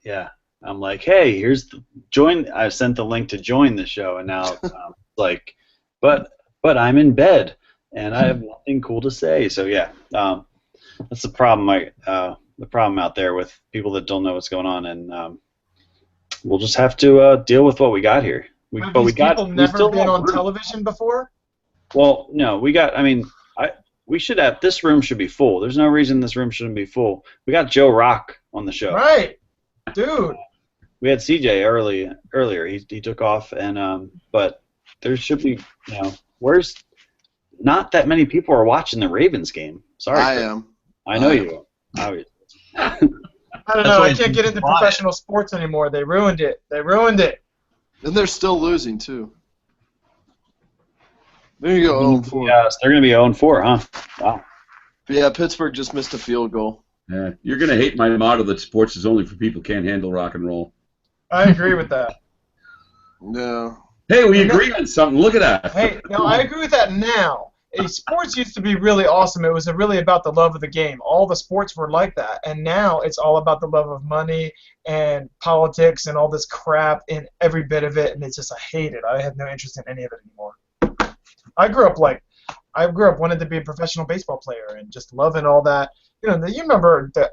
yeah, I'm like, hey, here's join. I sent the link to join the show, and now but I'm in bed. And I have nothing cool to say, so yeah. That's the problem. The problem out there with people that don't know what's going on, and we'll just have to deal with what we got here. Have these people never been on television before? Well, no, we got. I mean, we should have. This room should be full. There's no reason this room shouldn't be full. We got Joe Rok on the show. Right, dude. We had CJ earlier. He took off, and but there should be. Where's not that many people are watching the Ravens game. Sorry, I am. I know you are. Obviously. I don't know. I can't get into professional sports anymore. They ruined it. And they're still losing too. There you go, 0-4. Yes, they're going to be 0-4, huh? Wow. But yeah, Pittsburgh just missed a field goal. Yeah, you're going to hate my motto that sports is only for people who can't handle rock and roll. I agree with that. No. Hey, we agree on something. Look at that. Hey, no, I agree with that now. Sports used to be really awesome. It was really about the love of the game. All the sports were like that. And now it's all about the love of money and politics and all this crap in every bit of it. And it's just, I hate it. I have no interest in any of it anymore. I grew up wanting to be a professional baseball player and just loving all that. You remember the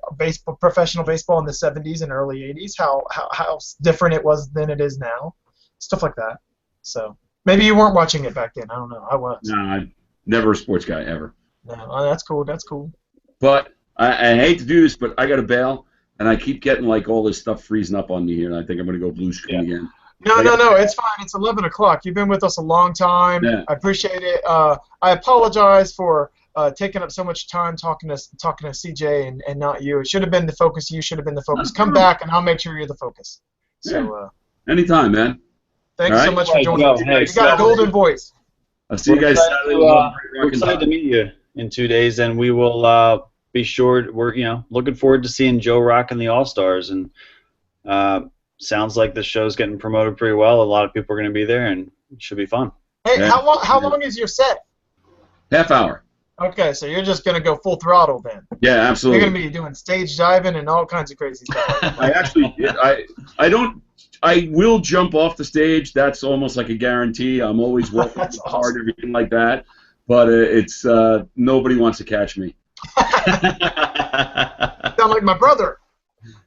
professional baseball in the 70s and early 80s, how different it was than it is now. Stuff like that. So maybe you weren't watching it back then. I don't know. I was. No, I'm never a sports guy, ever. No, that's cool. That's cool. But I hate to do this, but I got to bail, and I keep getting like all this stuff freezing up on me here, and I think I'm going to go blue screen again. No, it's fine. It's 11 o'clock. You've been with us a long time. Yeah. I appreciate it. I apologize for taking up so much time talking to CJ and not you. It should have been the focus. You should have been the focus. Come back, and I'll make sure you're the focus. So. Anytime, man. Thanks so much for joining us. You got a golden voice. I'll see you guys Saturday. We're excited to meet you in 2 days, and we will be sure. We're looking forward to seeing Joe Rok and the All-Stars, and sounds like the show's getting promoted pretty well. A lot of people are going to be there, and it should be fun. Hey, how long is your set? Half hour. Okay, so you're just going to go full throttle then. Yeah, absolutely. You're going to be doing stage diving and all kinds of crazy stuff. I will jump off the stage. That's almost like a guarantee. I'm always working hard, everything like that. But it's nobody wants to catch me. Sound like my brother.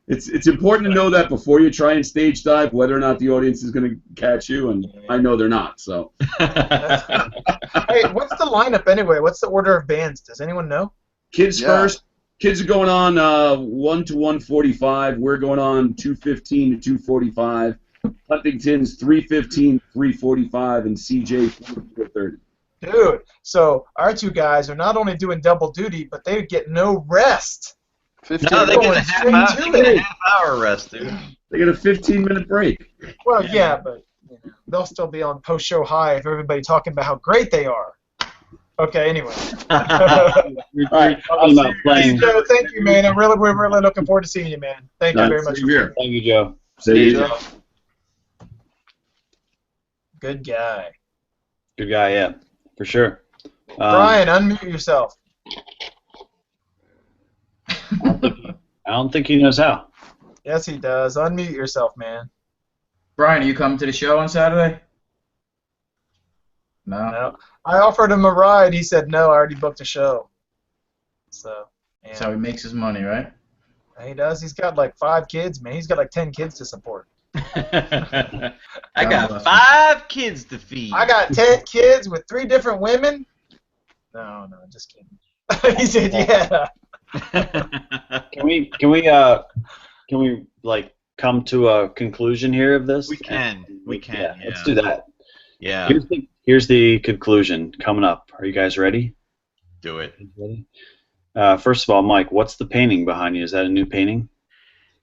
It's important to know that before you try and stage dive, whether or not the audience is going to catch you, and I know they're not. So. Hey, what's the lineup anyway? What's the order of bands? Does anyone know? Kids first. Kids are going on 1 to 1:45. We're going on 2:15 to 2:45. Huntingtons 3:15, 3:45, and CJ 4:30. Dude, so our two guys are not only doing double duty, but they get no rest. No, they get a half-hour rest, dude. They get a 15-minute break. Well, yeah, but they'll still be on post-show high if everybody talking about how great they are. Okay, anyway. Talking about playing. Joe, thank you, man. We're really looking forward to seeing you, man. Thank you very much. Thank you, Joe. See you, Joe. Good guy. Good guy, yeah, for sure. Brian, unmute yourself. I don't think he knows how. Yes, he does. Unmute yourself, man. Brian, are you coming to the show on Saturday? No. I offered him a ride. He said no. I already booked a show. So. That's how he makes his money, right? He does. He's got like 5 kids, man. He's got like 10 kids to support. I got 5 kids to feed. I got 10 kids with 3 different women. No, just kidding. He said, yeah. Can we like come to a conclusion here of this? We can. Yeah. Let's do that. Yeah. Here's the conclusion coming up. Are you guys ready? Do it. First of all, Mike, what's the painting behind you? Is that a new painting?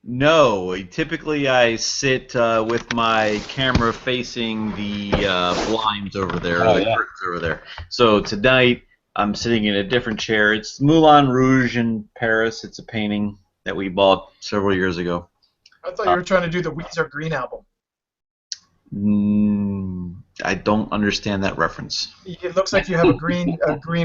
No. Typically, I sit with my camera facing the blinds over there, the curtains over there. So tonight, I'm sitting in a different chair. It's Moulin Rouge in Paris. It's a painting that we bought several years ago. I thought you were trying to do the Weezer Green album. I don't understand that reference. It looks like you have a green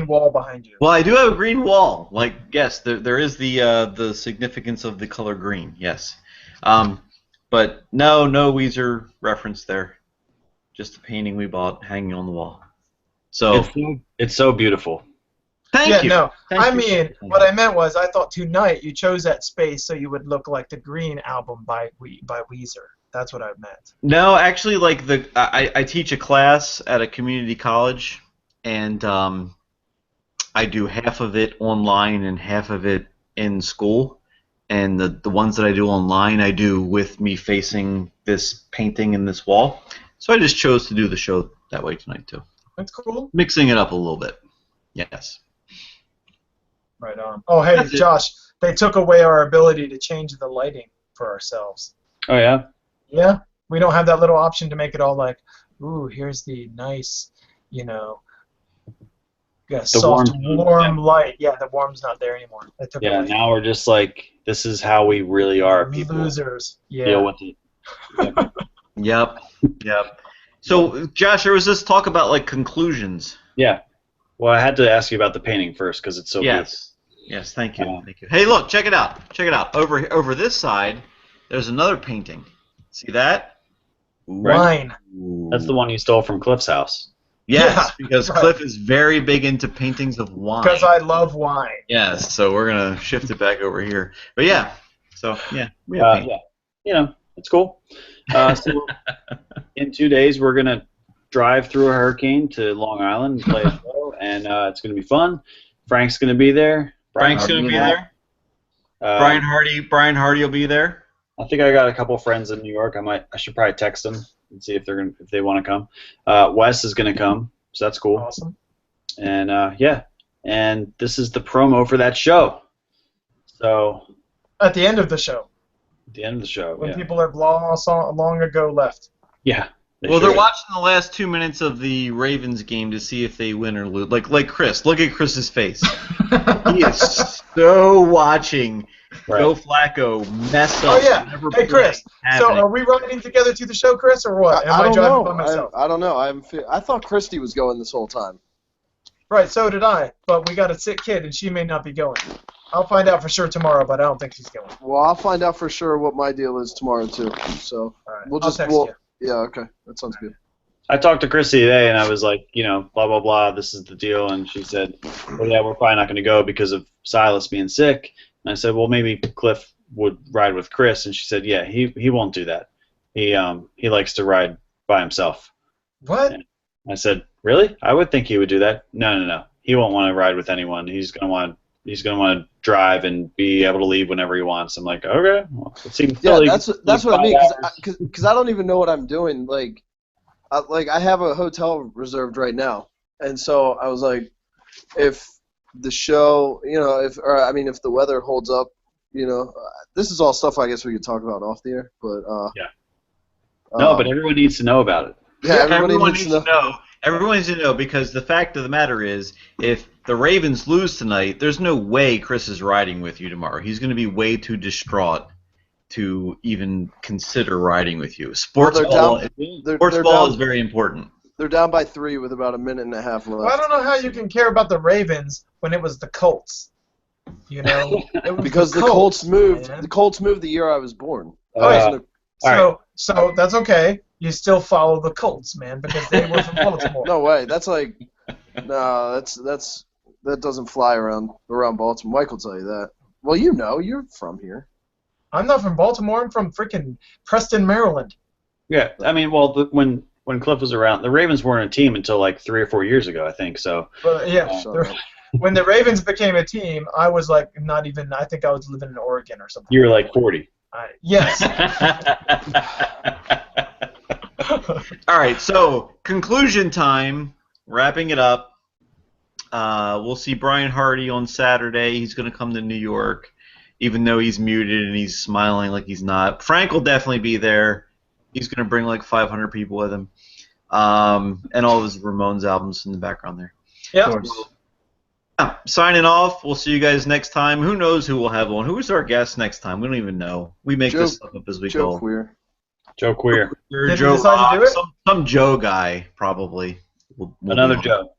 wall behind you. Well, I do have a green wall. Like, yes, there is the significance of the color green. Yes, but no Weezer reference there. Just a painting we bought hanging on the wall. So it's so beautiful. Thank you. No. Thank I you. mean, what I meant was, I thought tonight you chose that space so you would look like the Green album by Weezer. That's what I meant. No, actually, like I teach a class at a community college, and I do half of it online and half of it in school. And the ones that I do online, I do with me facing this painting in this wall. So I just chose to do the show that way tonight too. That's cool. Mixing it up a little bit. Yes. Right on. Oh, hey, Josh, they took away our ability to change the lighting for ourselves. Oh yeah. Yeah, we don't have that little option to make it all like, ooh, here's the nice, soft, warm light. Yeah, the warm's not there anymore. They took it away. Now we're just like, this is how we really are, people. Losers. Yeah. Deal with it. Yep. So, Josh, there was this talk about like conclusions. Yeah. Well, I had to ask you about the painting first because it's so beautiful. Yes, thank you. Thank you. Hey, look, check it out. Over this side, there's another painting. See that? Wine. That's the one you stole from Cliff's house. Yes, because Cliff is very big into paintings of wine. Because I love wine. Yes, so we're gonna shift it back over here. But yeah, so yeah, we have paint. It's cool. So in 2 days, we're gonna drive through a hurricane to Long Island and play a show, and it's gonna be fun. Frank's gonna be there. Frank's gonna be there. Brian Hardy will be there. I think I got a couple friends in New York. I should probably text them and see if they want to come. Wes is gonna come, so that's cool. Awesome. And and this is the promo for that show. So at the end of the show. At the end of the show. When people have long ago left. Yeah. They're watching the last 2 minutes of the Ravens game to see if they win or lose. Like Chris. Look at Chris's face. He is so watching Joe Flacco mess up. Oh, yeah. Hey, Chris. So are we riding together to the show, Chris, or what? I don't driving know. by myself? I don't know. I thought Christy was going this whole time. Right, so did I. But we got a sick kid, and she may not be going. I'll find out for sure tomorrow, but I don't think she's going. Well, I'll find out for sure what my deal is tomorrow, too. So all right. I'll text you. Yeah, okay. That sounds good. I talked to Chrissy today, and I was like, blah, blah, blah, this is the deal. And she said, well, yeah, we're probably not going to go because of Silas being sick. And I said, well, maybe Cliff would ride with Chris. And she said, yeah, he won't do that. He likes to ride by himself. What? And I said, really? I would think he would do that. No. He won't want to ride with anyone. He's going to want to drive and be able to leave whenever he wants. I'm like, okay. Well, it seems silly. That's what I mean. Because I don't even know what I'm doing. Like I have a hotel reserved right now, and so I was like, if the show, if the weather holds up, this is all stuff I guess we could talk about off the air. But no, but everyone needs to know about it. Yeah, everyone needs to know. Everyone needs to know because the fact of the matter is, if the Ravens lose tonight, there's no way Chris is riding with you tomorrow. He's going to be way too distraught to even consider riding with you. Sports ball is very important. They're down by 3 with about a minute and a half left. Well, I don't know how you can care about the Ravens when it was the Colts. Because the Colts moved. Man. The Colts moved the year I was born. So that's okay. You still follow the Colts, man, because they were from Baltimore. No way. That's like, that doesn't fly around Baltimore. Mike will tell you that. Well, you're from here. I'm not from Baltimore. I'm from freaking Preston, Maryland. Yeah, I mean, well, when Cliff was around, the Ravens weren't a team until like 3 or 4 years ago, I think. So. But when the Ravens became a team, I was like not even. I think I was living in Oregon or something. You were like 40. Yes. All right, so conclusion time. Wrapping it up. We'll see Brian Hardy on Saturday. He's going to come to New York, even though he's muted and he's smiling like he's not. Frank will definitely be there. He's going to bring like 500 people with him, and all of his Ramones albums in the background there. Yeah. Signing off. We'll see you guys next time. Who knows who we'll have on? Who's our guest next time? We don't even know. We make this stuff up as we go. Joe Queer. Joe Rok, some Joe guy, probably. Another Joe.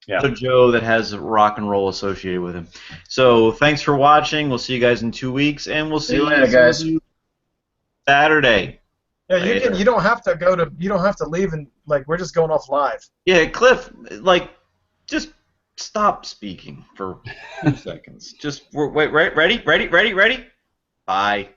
Yeah. So Joe that has rock and roll associated with him. So thanks for watching. We'll see you guys in 2 weeks, and we'll see you later, guys. Saturday. Yeah, you don't have to leave and we're just going off live. Yeah, Cliff, just stop speaking for 2 seconds. Just wait. Ready? Bye.